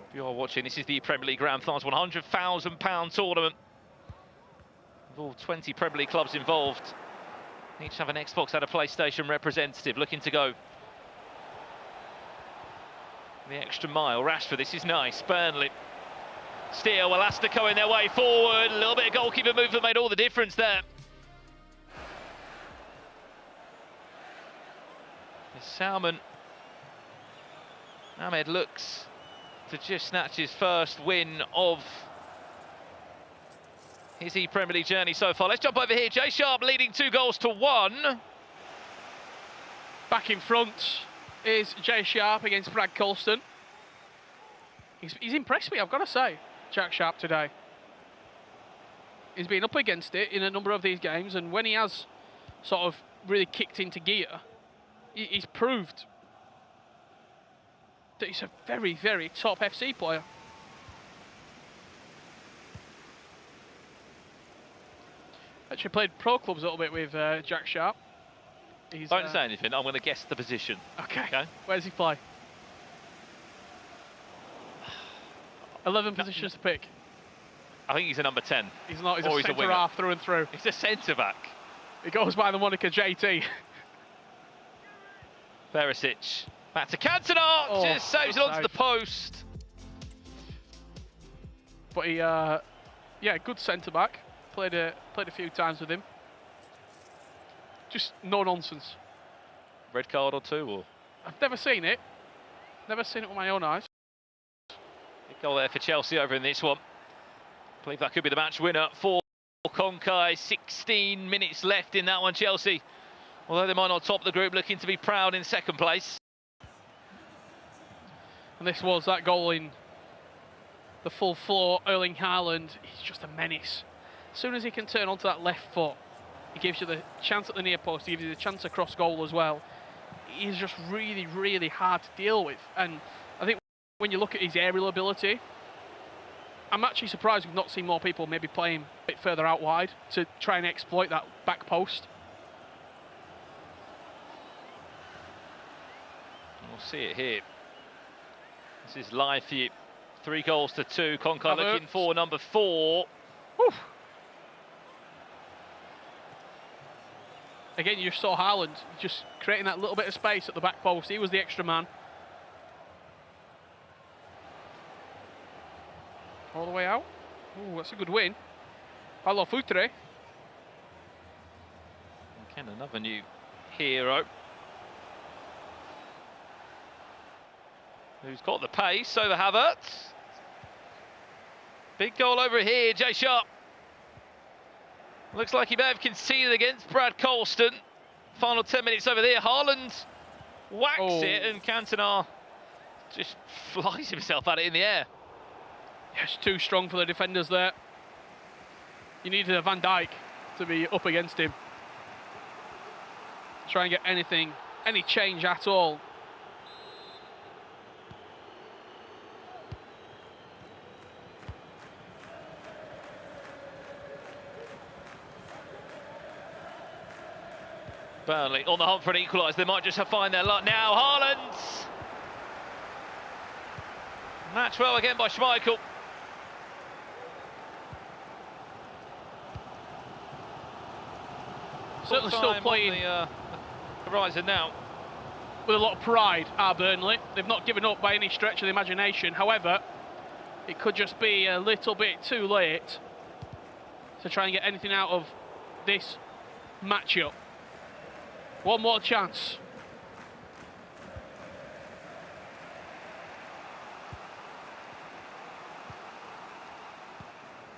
If you are watching, this is the Premier League Grand Finals £100,000 tournament. With all 20 Premier League clubs involved, each have an Xbox and a PlayStation representative looking to go the extra mile. Rashford, this is nice. Burnley. Steele, Elastico in their way forward. A little bit of goalkeeper movement made all the difference there. Salman. Ahmed looks to just snatch his first win of his ePremier League journey so far. Let's jump over here. Jay Sharp leading 2-1. Back in front is Jay Sharp against Brad Colston. He's impressed me, I've got to say, Jack Sharp today. He's been up against it in a number of these games, and when he has sort of really kicked into gear, he's proved that he's a very, very top FC player. Actually played pro clubs a little bit with Jack Sharp. Don't say anything, I'm going to guess the position. Okay. Where does he play? 11 positions to pick. I think he's a number 10. He's not, he's a centre-half through and through. He's a centre-back. He goes by the moniker JT. Perisic. Back to Cantona. Just saves it onto the post. But he, yeah, good centre-back. Played a few times with him. Just no nonsense. Red card or two, or? I've never seen it. Never seen it with my own eyes. Big goal there for Chelsea over in this one. I believe that could be the match winner for Konkai. 16 minutes left in that one, Chelsea. Although they might not top the group, looking to be proud in second place. And this was that goal in the full floor. Erling Haaland, he's just a menace. As soon as he can turn onto that left foot, he gives you the chance at the near post, he gives you the chance across goal as well. He's just really, really hard to deal with. And I think when you look at his aerial ability, I'm actually surprised we've not seen more people maybe playing a bit further out wide to try and exploit that back post. We'll see it here. This is live for you. 3-2. Konkai looking for number 4. Whew. Again, you saw Haaland just creating that little bit of space at the back post. He was the extra man. All the way out. Ooh, that's a good win. Paulo Futre. Again, another new hero. Who's got the pace over Havertz. Big goal over here, Jay Sharp. Looks like he may have conceded against Brad Colston. Final 10 minutes over there. Haaland whacks it, and Cantona just flies himself at it in the air. Yes, too strong for the defenders there. You needed a Van Dijk to be up against him. Try and get anything, any change at all. Burnley on the hunt for an equaliser. They might just have find their luck now. Haaland. Match well again by Schmeichel. Certainly still playing the horizon now. With a lot of pride are Burnley. They've not given up by any stretch of the imagination. However, it could just be a little bit too late to try and get anything out of this matchup. One more chance.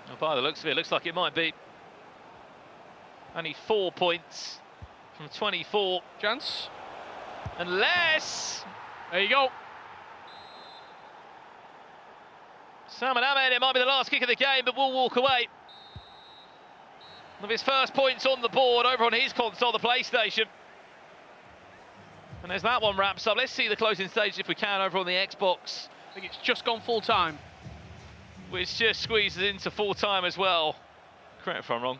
Well, by the looks of it, looks like it might be. Only 4 points from 24. Chance. Unless. There you go. Salman Ahmed, it might be the last kick of the game, but will walk away. One of his first points on the board over on his console, the PlayStation. And as that one wraps up, let's see the closing stage if we can over on the Xbox. I think it's just gone full time. Which just squeezes into full time as well. Correct if I'm wrong.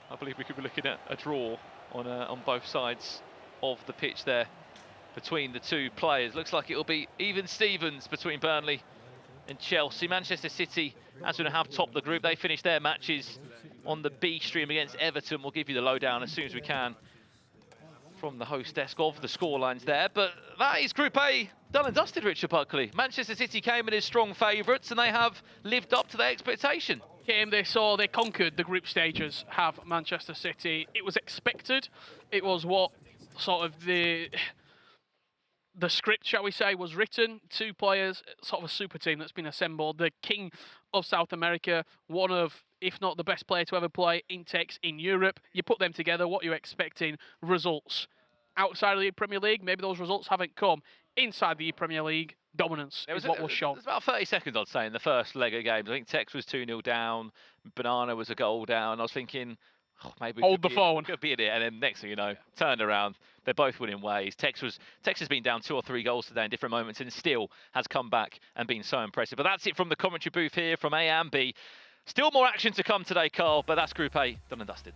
I believe we could be looking at a draw on both sides of the pitch there between the two players. Looks like it'll be even Stevens between Burnley and Chelsea. Manchester City, as we have topped the group, they finished their matches on the B stream against Everton. We'll give you the lowdown as soon as we can from the host desk of the scorelines there. But that is Group A done and dusted, Richard Buckley. Manchester City came in as strong favourites and they have lived up to their expectation. They conquered the group stages, have Manchester City. It was expected. It was what sort of the script, shall we say, was written. Two players, sort of a super team that's been assembled. The king of South America, one of, if not the best player to ever play in Tex in Europe. You put them together, what you're expecting, results. Outside of the Premier League, maybe those results haven't come. Inside the Premier League, dominance is what was shown. It was about 30 seconds, I'd say, in the first leg of games. I think Tex was 2-0 down, Banana was a goal down. I was thinking, oh, maybe hold the phone. Could be in it, and then next thing you know, turned around. They're both winning ways. Tex has been down 2 or 3 goals today in different moments, and still has come back and been so impressive. But that's it from the commentary booth here from A and B. Still more action to come today, Carl. But that's Group A done and dusted.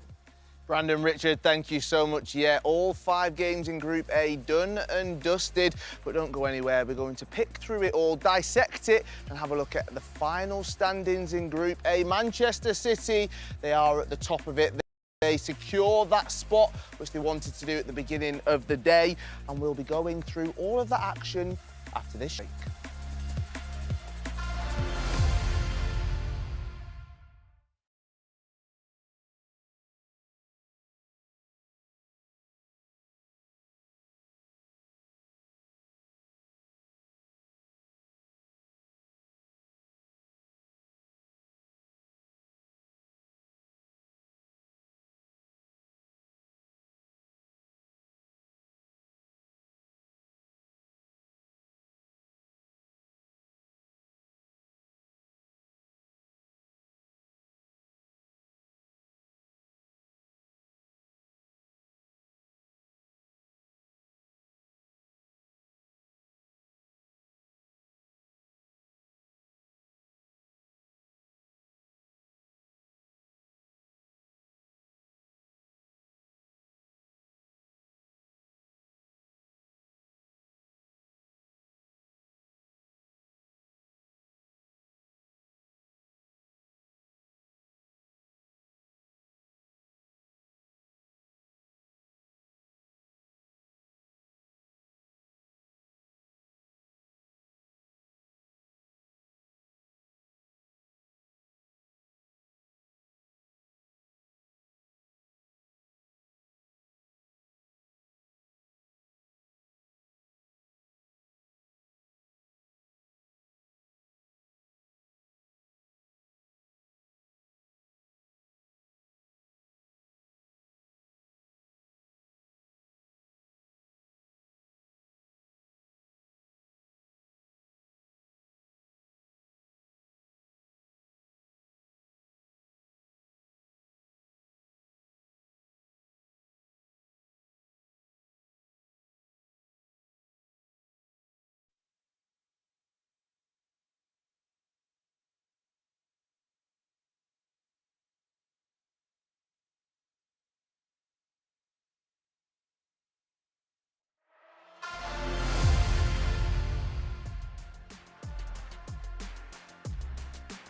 Brandon, Richard, thank you so much. Yeah, all 5 games in Group A done and dusted, but don't go anywhere. We're going to pick through it all, dissect it, and have a look at the final standings in Group A. Manchester City, they are at the top of it. They secure that spot, which they wanted to do at the beginning of the day, and we'll be going through all of that action after this break.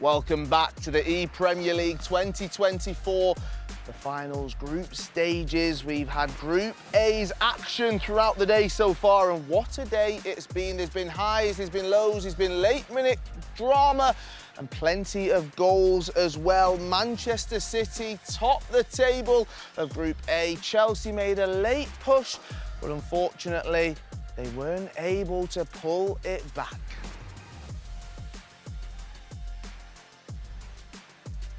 Welcome back to the ePremier League 2024, the finals group stages. We've had Group A's action throughout the day so far, and what a day it's been. There's been highs, there's been lows, there's been late-minute drama, and plenty of goals as well. Manchester City top the table of Group A. Chelsea made a late push, but unfortunately, they weren't able to pull it back.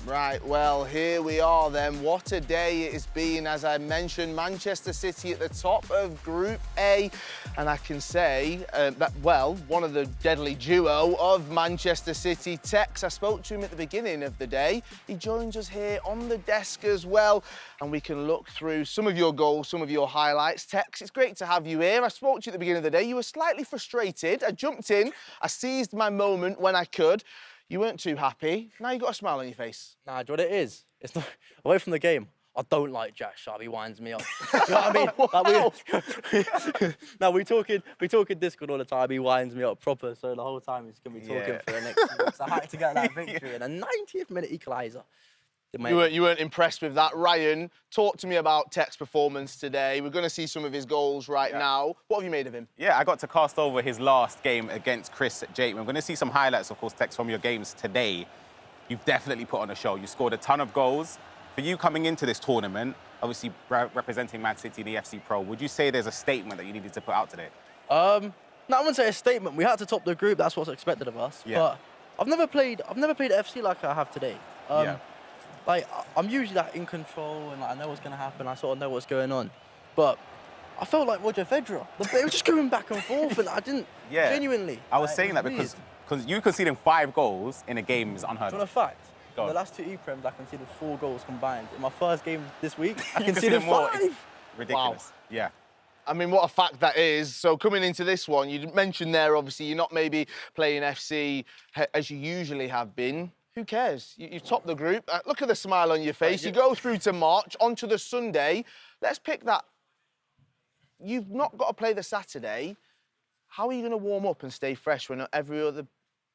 Right, well, here we are then. What a day it has been. As I mentioned, Manchester City at the top of Group A. And I can say that, well, one of the deadly duo of Manchester City, Tex, I spoke to him at the beginning of the day. He joins us here on the desk as well. And we can look through some of your goals, some of your highlights. Tex, it's great to have you here. I spoke to you at the beginning of the day. You were slightly frustrated. I jumped in. I seized my moment when I could. You weren't too happy. Now you've got a smile on your face. Nah, do you know what it is? It's not away from the game. I don't like Jack Sharp. He winds me up. You know what I mean? Like no, we talking Discord all the time. He winds me up proper. So the whole time he's gonna be talking for the next. So I had to get that victory and a 90th minute equaliser. You weren't impressed with that. Ryan, talk to me about Tech's performance today. We're going to see some of his goals right now. What have you made of him? Yeah, I got to cast over his last game against Chris Jakeman. We're going to see some highlights, of course, Tex, from your games today. You've definitely put on a show. You scored a ton of goals. For you coming into this tournament, obviously representing Man City, the FC Pro, would you say there's a statement that you needed to put out today? No, I wouldn't say a statement. We had to top the group. That's what's expected of us. Yeah. But I've never played FC like I have today. Yeah. Like, I'm usually like in control and like, I know what's going to happen. I sort of know what's going on. But I felt like Roger Federer. It was just going back and forth and I didn't, genuinely. I was saying that because you conceding 5 goals in a game is unheard of. For a fact, in the last 2 ePrems, I conceded 4 goals combined. In my first game this week, I conceded 5. Ridiculous. Wow. Yeah. I mean, what a fact that is. So coming into this one, you mentioned there, obviously, you're not maybe playing FC as you usually have been. Who cares? You top the group. Look at the smile on your face. You go through to March, onto the Sunday. Let's pick that. You've not got to play the Saturday. How are you going to warm up and stay fresh when every other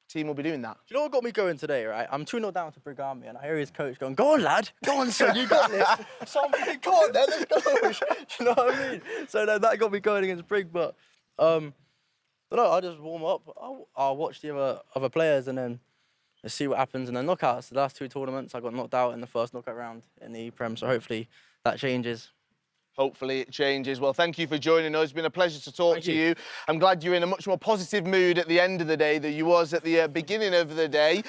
team will be doing that? Do you know what got me going today, right? I'm 2-0 down to Brigami, and I hear his coach going, "Go on, lad. Go on, son. You got this." So I'm thinking, "Come on, then. Let's go." Do you know what I mean? So then that got me going against Brig. But no, I just warm up. I'll watch the other players, and then let's see what happens in the knockouts. The last 2 tournaments, I got knocked out in the first knockout round in the ePrem, so hopefully that changes. Hopefully it changes. Well, thank you for joining us. It's been a pleasure to talk to you. I'm glad you're in a much more positive mood at the end of the day than you was at the beginning of the day.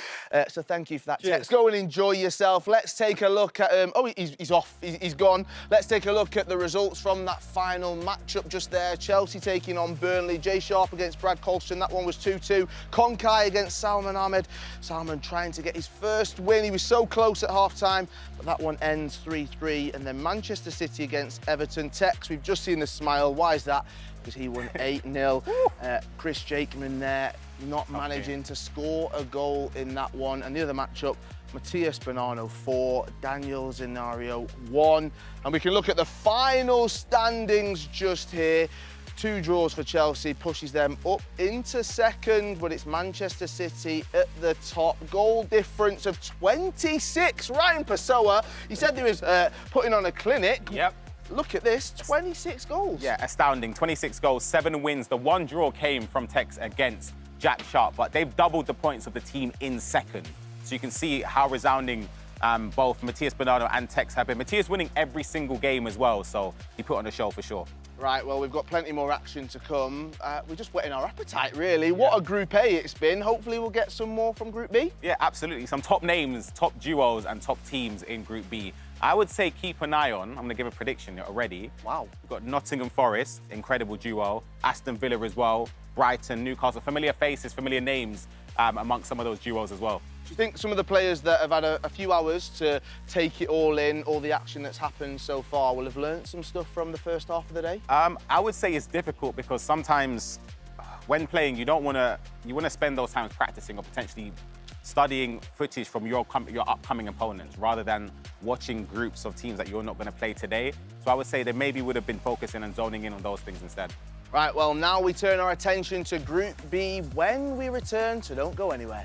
So thank you for that. Let's go and enjoy yourself. Let's take a look at... he's off. He's gone. Let's take a look at the results from that final matchup just there. Chelsea taking on Burnley. Jay Sharp against Brad Colston. That one was 2-2. Konkai against Salman Ahmed. Salman trying to get his first win. He was so close at half-time, but that one ends 3-3. And then Manchester City against Everton. Tex, we've just seen the smile. Why is that? Because he won 8-0. Chris Jakeman there not managing to score a goal in that one. And the other matchup, Matthias Bonanno 4, Daniel Zenario 1. And we can look at the final standings just here. 2 draws for Chelsea, pushes them up into second, but it's Manchester City at the top. Goal difference of 26. Ryan Pessoa, he said he was putting on a clinic. Yep. Look at this, 26 goals. Yeah, astounding. 26 goals, 7 wins. The 1 draw came from Tex against Jack Sharp, but they've doubled the points of the team in second. So you can see how resounding both Matthias Bonanno and Tex have been. Matthias winning every single game as well, so he put on a show for sure. Right, well, we've got plenty more action to come. We're just whetting our appetite, really. Yeah. What a Group A it's been. Hopefully we'll get some more from Group B. Yeah, absolutely. Some top names, top duos, and top teams in Group B. I would say keep an eye on, I'm going to give a prediction already. Wow. We've got Nottingham Forest, incredible duo. Aston Villa as well. Brighton, Newcastle, familiar faces, familiar names amongst some of those duos as well. Do you think some of the players that have had a few hours to take it all in, all the action that's happened so far, will have learnt some stuff from the first half of the day? I would say it's difficult because sometimes when playing, you want to spend those times practicing or potentially studying footage from your upcoming opponents rather than watching groups of teams that you're not going to play today. So I would say they maybe would have been focusing and zoning in on those things instead. Right, well, now we turn our attention to Group B when we return, so don't go anywhere.